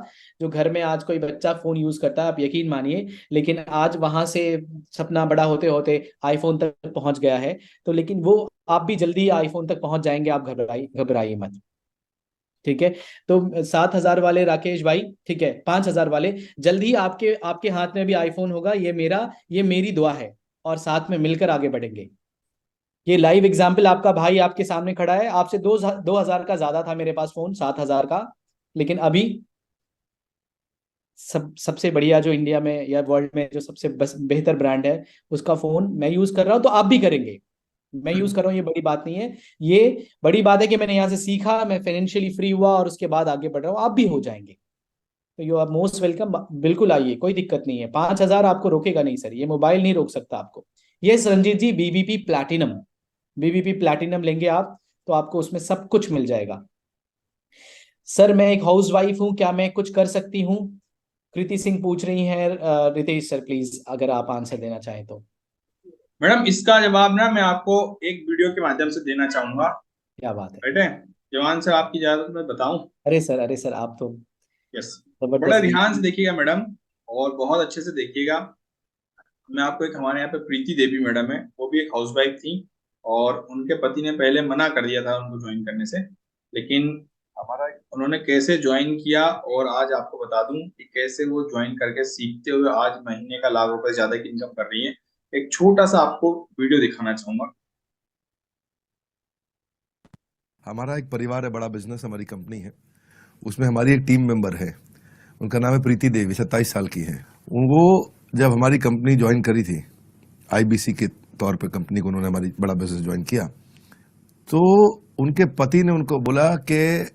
जो घर में आज कोई बच्चा फोन यूज करता है, आप यकीन मानिए। लेकिन आज वहां से सपना बड़ा होते होते आईफोन तक पहुंच गया है। तो लेकिन वो आप भी जल्दी आईफोन तक पहुंच जाएंगे, आप घबराइए मत, ठीक है। तो 7,000 वाले राकेश भाई, ठीक है, 5,000 वाले, जल्दी आपके आपके हाथ में भी आईफोन होगा, ये मेरी दुआ है, और साथ में मिलकर आगे बढ़ेंगे। ये लाइव एग्जाम्पल आपका भाई आपके सामने खड़ा है, आपसे 2,000 का ज्यादा था मेरे पास फोन, 7,000 का, लेकिन अभी सबसे बढ़िया जो इंडिया में या वर्ल्ड में जो सबसे बेहतर ब्रांड है, उसका फोन मैं यूज कर रहा हूं, तो आप भी करेंगे। मैं यूज कर रहा हूँ, ये बड़ी बात नहीं है। ये बड़ी बात है कि मैंने यहाँ से सीखा, मैं फाइनेंशियली फ्री हुआ, और उसके बाद आगे बढ़ रहा हूँ, आप भी हो जाएंगे। तो यू आर मोस्ट वेलकम, बिल्कुल आइए, कोई दिक्कत नहीं है। 5,000 आपको रोकेगा नहीं सर, ये मोबाइल नहीं रोक सकता आपको। ये रंजीत जी बीबीपी प्लैटिनम, बीबीपी प्लैटिनम लेंगे आप, तो आपको उसमें सब कुछ मिल जाएगा। सर मैं एक हाउस वाइफ हूँ, क्या मैं कुछ कर सकती हूँ? कृति सिंह पूछ रही हैं। रितेश सर प्लीज अगर आप आंसर देना चाहें तो। मैडम इसका जवाब ना मैं आपको एक वीडियो के माध्यम से देना चाहूंगा। क्या बात है। राइट है जवान सर, आपकी इजाजत में बताऊं? अरे सर आप तो यस, बड़ा जबरदस्त। ध्यान से देखिएगा मैडम, और बहुत अच्छे से देखिएगा। मैं आपको एक, हमारे यहाँ पे प्रीति देवी मैडम है, वो भी एक हाउसवाइफ थी, और उनके पति ने पहले मना कर दिया था उनको ज्वाइन करने से, लेकिन हमारा उन्होंने कैसे ज्वाइन किया, और आज आपको बता दूं कि कैसे वो ज्वाइन करके सीखते हुए आज महीने का ₹1,00,000 से ज्यादा की इनकम कर रही है। एक छोटा सा आपको वीडियो दिखाना चाहूंगा। हमारा एक परिवार है, बड़ा बिजनेस हमारी कंपनी है, उसमें हमारी एक टीम मेंबर है, उनका नाम है प्रीति देवी, 27 साल की है। वो जब हमारी कंपनी ज्वाइन करी थी, आईबीसी के तौर पे कंपनी को उन्होंने हमारी बड़ा बिजनेस ज्वाइन किया, तो उनके पति ने उनको बोला कि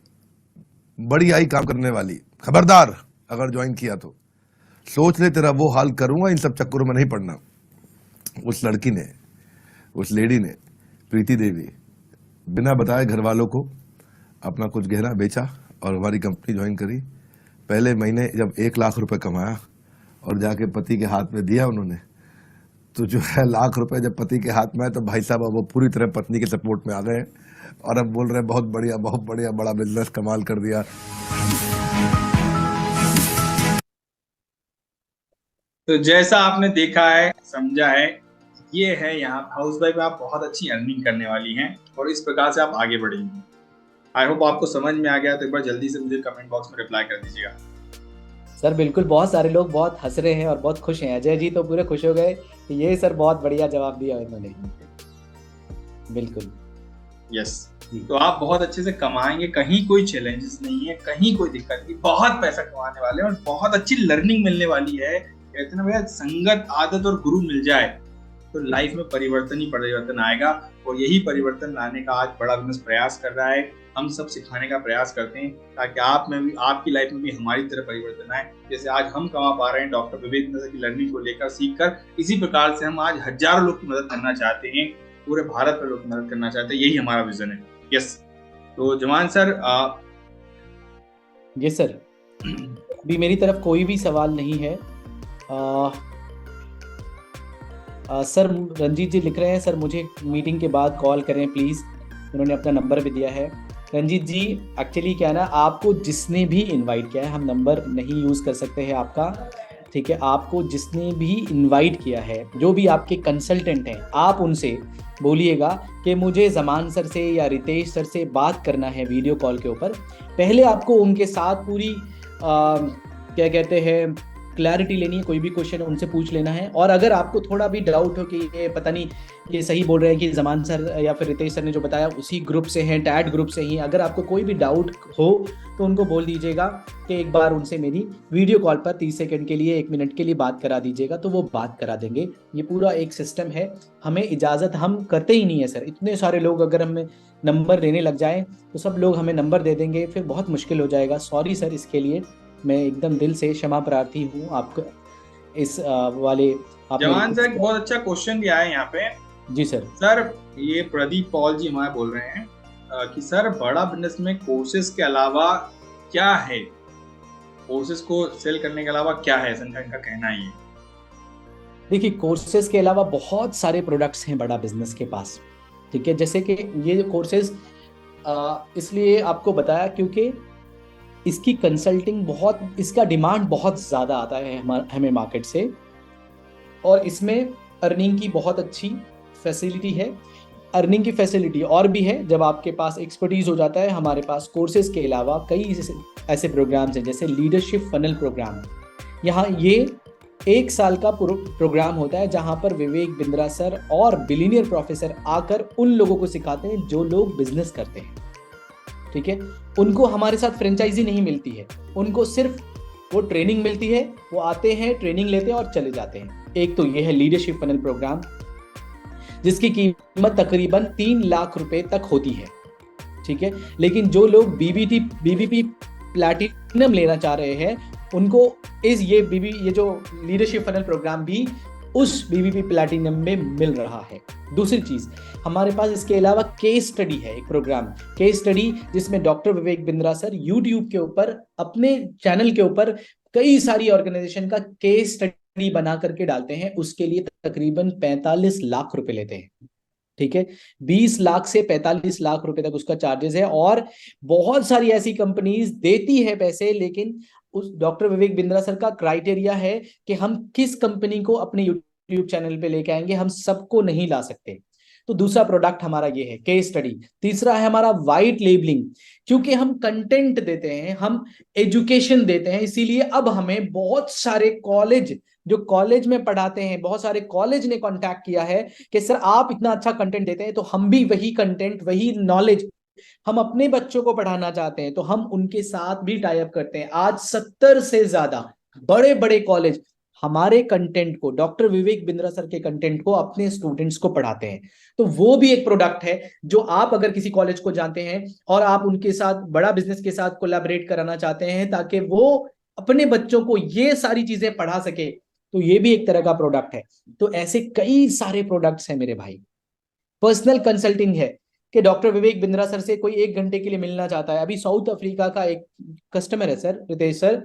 बड़ी आई काम करने वाली, खबरदार अगर ज्वाइन किया तो सोच ले तेरा वो हाल करूंगा, इन सब चक्करों में नहीं पड़ना। उस लड़की ने, उस लेडी ने, प्रीति देवी, बिना बताए घर वालों को अपना कुछ गहना बेचा और हमारी कंपनी ज्वाइन करी। पहले महीने जब ₹1,00,000 कमाया और जाके पति के हाथ में दिया उन्होंने, तो जो है ₹1,00,000 जब पति के हाथ में आए तो भाई साहब अब वो पूरी तरह पत्नी के सपोर्ट में आ गए और अब बोल रहे हैं बहुत बढ़िया, बड़ा बिजनेस कमाल कर दिया। तो जैसा आपने देखा है, समझा है, ये है यहाँ हाउसवाइफ में आप बहुत अच्छी अर्निंग करने वाली हैं, और इस प्रकार से आप आगे बढ़ेंगे। आई होप आपको समझ में आ गया, तो एक बार जल्दी से मुझे कमेंट बॉक्स में रिप्लाई कर दीजिएगा। सर बिल्कुल, बहुत सारे लोग बहुत हंस रहे हैं और बहुत खुश हैं। अजय जी तो पूरे खुश हो गए कि ये सर बहुत बढ़िया जवाब दिया उन्होंने। बिल्कुल यस, तो आप बहुत अच्छे से कमाएंगे, कहीं कोई चैलेंजेस नहीं है, कहीं कोई दिक्कत नहीं, बहुत पैसा कमाने वाले हैं और बहुत अच्छी लर्निंग मिलने वाली है। कहते हैं भैया, संगत, आदत और गुरु मिल जाए तो लाइफ में परिवर्तन ही परिवर्तन आएगा, और यही परिवर्तन लाने का आज बड़ा बिजनेस प्रयास कर रहा है। हम सब सिखाने का प्रयास करते हैं ताकि आप में भी, आपकी लाइफ में भी हमारी तरह परिवर्तन आए। जैसे आज हम कमा पा रहे हैं डॉक्टर विवेक मिश्रा की लर्निंग को लेकर, सीख कर, इसी प्रकार से हम आज हजारों लोग की मदद करना चाहते हैं, पूरे भारत में लोग की मदद करना चाहते हैं, यही हमारा विजन है। यस, तो जमान सर ये सर अभी मेरी तरफ कोई भी सवाल नहीं है। सर रंजीत जी लिख रहे हैं, सर मुझे मीटिंग के बाद कॉल करें प्लीज़, उन्होंने अपना नंबर भी दिया है। रंजीत जी एक्चुअली क्या है ना, आपको जिसने भी इनवाइट किया है, हम नंबर नहीं यूज़ कर सकते हैं आपका, ठीक है। आपको जिसने भी इनवाइट किया है, जो भी आपके कंसल्टेंट हैं, आप उनसे बोलिएगा कि मुझे जमान सर से या रितेश सर से बात करना है वीडियो कॉल के ऊपर। पहले आपको उनके साथ पूरी क्या कहते हैं क्लैरिटी लेनी है, कोई भी क्वेश्चन उनसे पूछ लेना है। और अगर आपको थोड़ा भी डाउट हो कि ये पता नहीं ये सही बोल रहे हैं कि जमान सर या फिर रितेश सर ने जो बताया उसी ग्रुप से हैं, टैट ग्रुप से ही, अगर आपको कोई भी डाउट हो तो उनको बोल दीजिएगा कि एक बार उनसे मेरी वीडियो कॉल पर 30 सेकंड के लिए, 1 मिनट के लिए बात करा दीजिएगा, तो वो बात करा देंगे। ये पूरा एक सिस्टम है, हमें इजाज़त हम करते ही नहीं है सर। इतने सारे लोग अगर हमें नंबर देने लग जाएँ तो सब लोग हमें नंबर दे देंगे, फिर बहुत मुश्किल हो जाएगा। सॉरी सर, इसके लिए मैं एकदम दिल से क्षमा प्रार्थी हूँ आपको। इस वाले जवान सर बहुत अच्छा क्वेश्चन भी आया यहाँ पे। जी सर। सर ये प्रदीप पॉल जी हमारे बोल रहे हैं कि सर बड़ा बिजनेस में कोर्सेज के अलावा क्या है, कोर्सेज को सेल करने के अलावा क्या है, इनका कहना ही है। देखिए, कोर्सेज के अलावा बहुत सारे प्रोडक्ट्स हैं बड़ा बिजनेस के पास, ठीक है। जैसे कि ये कोर्सेज इसलिए आपको बताया क्योंकि इसकी कंसल्टिंग बहुत, इसका डिमांड बहुत ज़्यादा आता है हमें मार्केट से, और इसमें अर्निंग की बहुत अच्छी फैसिलिटी है। अर्निंग की फैसिलिटी और भी है जब आपके पास एक्सपर्टीज हो जाता है। हमारे पास कोर्सेज के अलावा कई ऐसे प्रोग्राम्स हैं, जैसे लीडरशिप फनल प्रोग्राम। यहाँ ये 1 साल का प्रोग्राम होता है जहाँ पर विवेक बिंद्रा सर और बिलियनियर प्रोफेसर आकर उन लोगों को सिखाते हैं जो लोग बिजनेस करते हैं, ठीक है। उनको हमारे साथ फ्रेंचाइजी नहीं मिलती है, उनको सिर्फ वो ट्रेनिंग मिलती है, वो आते हैं, ट्रेनिंग लेते हैं और चले जाते हैं। एक तो ये है लीडरशिप फनल प्रोग्राम, जिसकी कीमत तकरीबन 3 लाख रुपए तक होती है, ठीक है। लेकिन जो लोग बीबीपी प्लैटिनम लेना चाह रहे हैं, उनको ये जो लीडरशिप फनल प्रोग्राम भी उस बीबीपी प्लैटिनम में मिल रहा है। दूसरी चीज, हमारे पास इसके अलावा केस स्टडी है, एक प्रोग्राम केस स्टडी, जिसमें doctor Vivek Bindra sir YouTube के ऊपर अपने चैनल के ऊपर कई सारी ऑर्गेनाइजेशन का केस स्टडी बना करके डालते हैं। उसके लिए तकरीबन 45 लाख रुपए लेते हैं, ठीक है, 20 लाख से 45 लाख रुपए तक उसका चार्जेस है। और बहुत सारी ऐसी कंपनीज देती है पैसे, लेकिन उस डॉक्टर विवेक बिंद्रा सर का क्राइटेरिया है कि हम किस कंपनी को अपने यूट्यूब चैनल पे लेके आएंगे, हम सबको नहीं ला सकते। तो दूसरा प्रोडक्ट हमारा ये है केस स्टडी। तीसरा है हमारा वाइट लेबलिंग, क्योंकि हम कंटेंट देते हैं, हम एजुकेशन देते हैं, इसीलिए अब हमें बहुत सारे कॉलेज, जो कॉलेज में पढ़ाते हैं, बहुत सारे कॉलेज ने कांटेक्ट किया है कि सर आप इतना अच्छा कंटेंट देते हैं, तो हम भी वही कंटेंट, वही नॉलेज हम अपने बच्चों को पढ़ाना चाहते हैं, तो हम उनके साथ भी टाई अप करते हैं। आज 70 से ज्यादा बड़े बड़े कॉलेज हमारे कंटेंट को, डॉक्टर विवेक बिंद्रा सर के कंटेंट को अपने स्टूडेंट्स को पढ़ाते हैं। तो वो भी एक प्रोडक्ट है जो आप अगर किसी कॉलेज को जानते हैं और आप उनके साथ बड़ा बिजनेस के साथ कोलैबोरेट कराना चाहते हैं ताकि वो अपने बच्चों को ये सारी चीजें पढ़ा सके, तो ये भी एक तरह का प्रोडक्ट है। तो ऐसे कई सारे प्रोडक्ट्स हैं मेरे भाई। पर्सनल कंसल्टिंग है कि डॉक्टर विवेक बिंद्रा सर से कोई 1 घंटे के लिए मिलना चाहता है। अभी साउथ अफ्रीका का एक कस्टमर है सर, रितेश सर,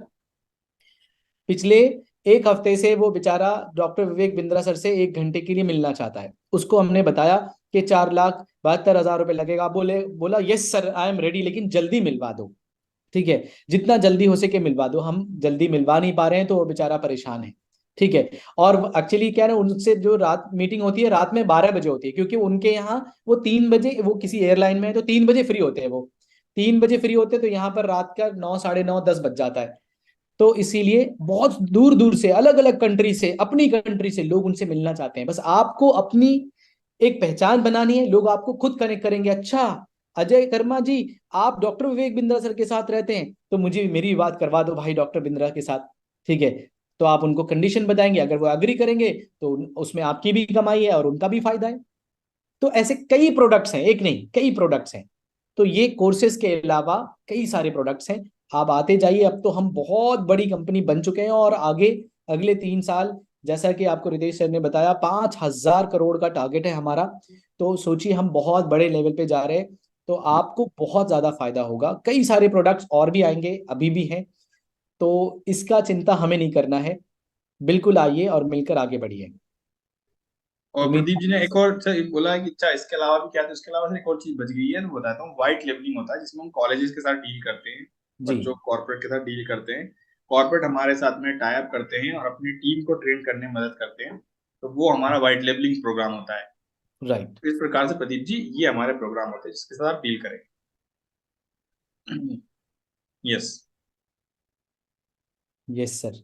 पिछले 1 हफ्ते से वो बेचारा डॉक्टर विवेक बिंद्रा सर से 1 घंटे के लिए मिलना चाहता है। उसको हमने बताया कि 4,72,000 रुपए लगेगा। बोला yes sir I am ready, लेकिन जल्दी मिलवा दो, ठीक है, जितना जल्दी हो सके मिलवा दो। हम जल्दी मिलवा नहीं पा रहे हैं, तो वो बेचारा परेशान है, ठीक है। और एक्चुअली क्या है, उनसे जो रात मीटिंग होती है रात में 12 बजे होती है, क्योंकि उनके यहाँ वो 3 बजे, वो किसी एयरलाइन में है तो 3 बजे फ्री होते हैं, वो 3 बजे फ्री होते हैं, तो यहाँ पर रात का 9, साढ़े 9, 10 बज जाता है। तो इसीलिए बहुत दूर दूर से, अलग अलग कंट्री से, अपनी कंट्री से लोग उनसे मिलना चाहते हैं। बस आपको अपनी एक पहचान बनानी है, लोग आपको खुद कनेक्ट करेंगे। अच्छा अजय कर्मा जी, आप डॉक्टर विवेक बिंद्रा सर के साथ रहते हैं, तो मुझे मेरी बात करवा दो भाई डॉक्टर बिंद्रा के साथ, ठीक है। तो आप उनको कंडीशन बताएंगे, अगर वो एग्री करेंगे तो उसमें आपकी भी कमाई है और उनका भी फायदा है। तो ऐसे कई प्रोडक्ट्स हैं, एक नहीं कई प्रोडक्ट्स हैं। तो ये कोर्सेज के अलावा कई सारे प्रोडक्ट्स हैं। आप आते जाइए, अब तो हम बहुत बड़ी कंपनी बन चुके हैं और आगे अगले 3 साल, जैसा कि आपको रितेश सर ने बताया, 5,000 करोड़ का टारगेट है हमारा। तो सोचिए हम बहुत बड़े लेवल पे जा रहे हैं, तो आपको बहुत ज्यादा फायदा होगा। कई सारे प्रोडक्ट्स और भी आएंगे, अभी भी हैं, तो इसका चिंता हमें नहीं करना है। बिल्कुल आइए और मिलकर आगे बढ़िए। और प्रदीप जी ने एक और बोला है कि अच्छा इसके अलावा भी क्या, तो इसके अलावा एक और चीज बच गई है, तो बताता हूँ। व्हाइट लेबलिंग होता है, जिसमें हम कॉलेजेस के साथ डील करते हैं, बच्चों कॉर्पोरेट के साथ डील करते हैं। कॉर्पोरेट हमारे साथ में टाई अप करते हैं और अपनी टीम को ट्रेन करने में मदद करते हैं, तो वो हमारा व्हाइट लेबलिंग प्रोग्राम होता है। राइट, इस प्रकार से प्रदीप जी ये हमारे प्रोग्राम होते हैं जिसके साथ आप डील करें। Yes yes sir.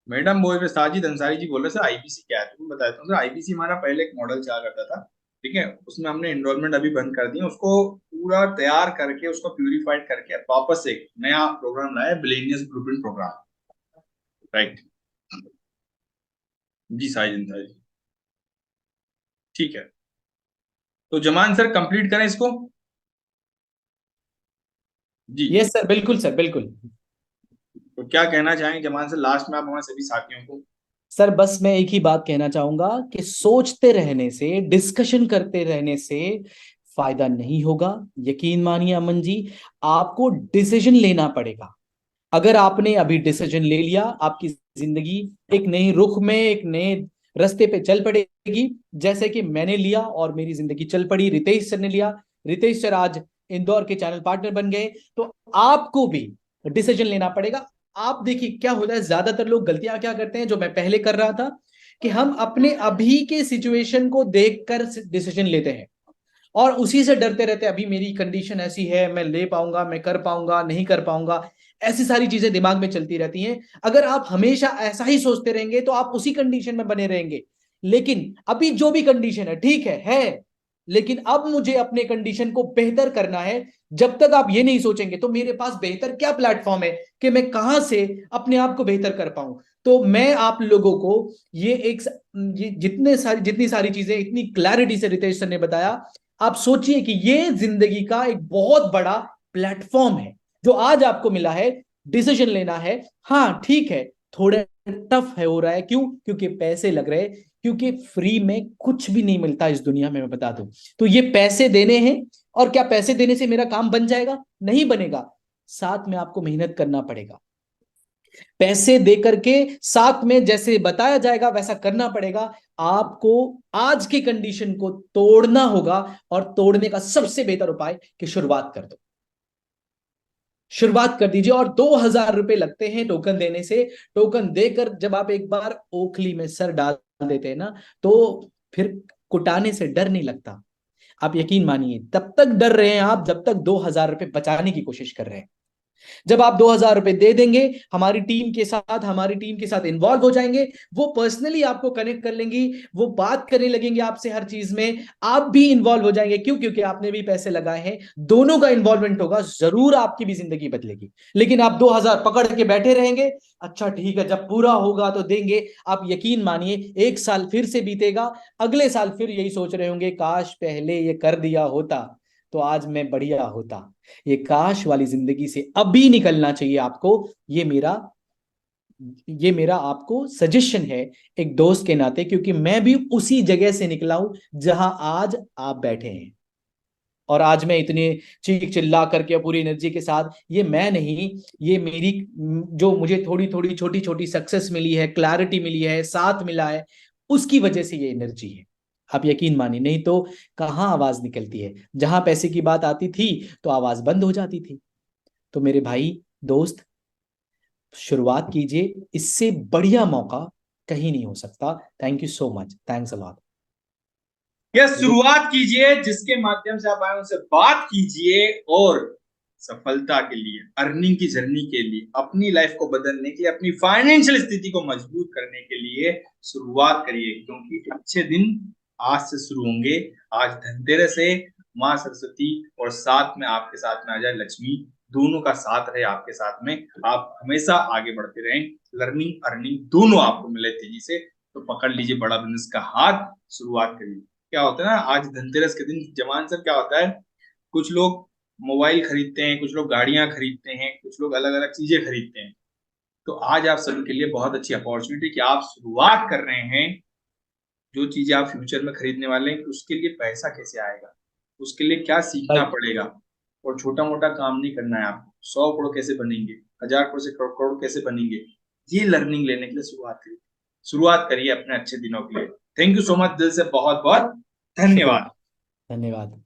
मैडम बोल रहे, साजिद अंसारी जी बोल रहे सर आईबीसी क्या है, तो मैं बताता हूँ सर। आईबीसी हमारा पहले एक मॉडल चला करता था, ठीक है, उसमें हमने एनरोलमेंट अभी बंद कर दिया, उसको पूरा तैयार करके, उसको प्यूरिफाइड करके वापस एक नया प्रोग्राम लाया, बिलेनियस ब्लूप्रिंट प्रोग्राम। राइट जी साजिद अंसारी जी, ठीक है। तो जमान सर कंप्लीट करें इसको जी। यस सर, बिल्कुल सर, बिल्कुल। तो क्या कहना चाहेंगे जमान सर लास्ट में आप हमारे सभी साथियों को? सर बस मैं एक ही बात कहना चाहूंगा कि सोचते रहने से, डिस्कशन करते रहने से फायदा नहीं होगा। यकीन मानिए अमन जी, आपको डिसीजन लेना पड़ेगा। अगर आपने अभी डिसीजन ले लिया, आपकी जिंदगी एक नई रुख में, एक नए रास्ते पे चल पड़ेगी, जैसे कि मैंने लिया और मेरी जिंदगी चल पड़ी। रितेश सर ने लिया, रितेश सर आज इंदौर के चैनल पार्टनर बन गए, तो आपको भी डिसीजन लेना पड़ेगा। आप देखिए क्या होता है, ज्यादातर लोग गलतियां क्या करते हैं, जो मैं पहले कर रहा था, कि हम अपने अभी के सिचुएशन को देखकर डिसीजन लेते हैं और उसी से डरते रहते हैं, अभी मेरी कंडीशन ऐसी है, मैं ले पाऊंगा, मैं कर पाऊंगा, नहीं कर पाऊंगा, ऐसी सारी चीजें दिमाग में चलती रहती हैं। अगर आप हमेशा ऐसा ही सोचते रहेंगे तो आप उसी कंडीशन में बने रहेंगे। लेकिन अभी जो भी कंडीशन है ठीक है, लेकिन अब मुझे अपने कंडीशन को बेहतर करना है। जब तक आप ये नहीं सोचेंगे तो मेरे पास बेहतर क्या प्लेटफॉर्म है कि मैं कहां से अपने आप को बेहतर कर पाऊं। तो मैं आप लोगों को ये जितनी सारी चीजें इतनी क्लैरिटी से रितेश सर ने बताया, आप सोचिए कि ये जिंदगी का एक बहुत बड़ा प्लेटफॉर्म है जो आज आपको मिला है। डिसीजन लेना है, हाँ ठीक है, थोड़े टफ है हो रहा है। क्यों? क्योंकि पैसे लग रहे हैं, क्योंकि फ्री में कुछ भी नहीं मिलता इस दुनिया में, मैं बता दूं। तो ये पैसे देने हैं, और क्या पैसे देने से मेरा काम बन जाएगा? नहीं बनेगा। साथ में आपको मेहनत करना पड़ेगा। पैसे दे करके साथ में जैसे बताया जाएगा वैसा करना पड़ेगा। आपको आज की कंडीशन को तोड़ना होगा, और तोड़ने का सबसे बेहतर उपाय कि शुरुआत कर दो। शुरुआत कर दीजिए। और 2,000 रुपए लगते हैं टोकन देने से। टोकन देकर जब आप एक बार ओखली में सर डाल देते हैं ना, तो फिर कुटाने से डर नहीं लगता। आप यकीन मानिए, तब तक डर रहे हैं आप जब तक 2,000 रुपए बचाने की कोशिश कर रहे हैं। जब आप 2,000 रुपए दे देंगे, हमारी टीम के साथ इन्वॉल्व हो जाएंगे, वो पर्सनली आपको कनेक्ट कर लेंगी, वो बात करने लगेंगे आपसे हर चीज में, आप भी इन्वॉल्व हो जाएंगे। क्यों? क्योंकि आपने भी पैसे लगाए हैं, दोनों का इन्वॉल्वमेंट होगा, जरूर आपकी भी जिंदगी बदलेगी। लेकिन आप 2,000 पकड़ के बैठे रहेंगे, अच्छा ठीक है जब पूरा होगा तो देंगे। आप यकीन मानिए, 1 साल फिर से बीतेगा, अगले साल फिर यही सोच रहे होंगे, काश पहले ये कर दिया होता तो आज मैं बढ़िया होता। ये काश वाली जिंदगी से अभी निकलना चाहिए आपको। ये मेरा आपको सजेशन है एक दोस्त के नाते, क्योंकि मैं भी उसी जगह से निकला हूं जहां आज आप बैठे हैं। और आज मैं इतने चीख चिल्ला करके पूरी एनर्जी के साथ, ये मैं नहीं, ये मेरी जो मुझे थोड़ी थोड़ी छोटी छोटी सक्सेस मिली है, क्लैरिटी मिली है, साथ मिला है, उसकी वजह से ये एनर्जी है। आप यकीन मानिए, नहीं तो कहाँ आवाज निकलती है। जहां पैसे की बात आती थी तो आवाज बंद हो जाती थी। तो मेरे भाई दोस्त, शुरुआत कीजिए, इससे बढ़िया मौका कहीं नहीं हो सकता। Thank you so much, thanks a lot. Yes, शुरुआत कीजिए, जिसके माध्यम से आप आए उनसे बात कीजिए, और सफलता के लिए, अर्निंग की जर्नी के लिए, अपनी लाइफ को बदलने के लिए, अपनी फाइनेंशियल स्थिति को मजबूत करने के लिए शुरुआत करिए, क्योंकि अच्छे दिन आज से शुरू होंगे। आज धनतेरस है, माँ सरस्वती और साथ में आपके साथ में आ जाए लक्ष्मी, दोनों का साथ रहे आपके साथ में, आप हमेशा आगे बढ़ते रहें, लर्निंग अर्निंग दोनों आपको मिले तेजी से। तो पकड़ लीजिए बड़ा बिजनेस का हाथ, शुरुआत करिए। क्या होता है ना, आज धनतेरस के दिन जमान सर क्या होता है, कुछ लोग मोबाइल खरीदते हैं, कुछ लोग गाड़ियां खरीदते हैं, कुछ लोग अलग अलग चीजें खरीदते हैं। तो आज आप सभी के लिए बहुत अच्छी अपॉर्चुनिटी कि आप शुरुआत कर रहे हैं। जो चीजें आप फ्यूचर में खरीदने वाले हैं, उसके लिए पैसा कैसे आएगा, उसके लिए क्या सीखना पड़ेगा, और छोटा मोटा काम नहीं करना है आपको। 100 करोड़ कैसे बनेंगे, 1000 करोड़ से करोड़ कैसे बनेंगे, ये लर्निंग लेने के लिए शुरुआत करिए अपने अच्छे दिनों के लिए। थैंक यू सो मच, दिल से बहुत बहुत धन्यवाद। धन्यवाद।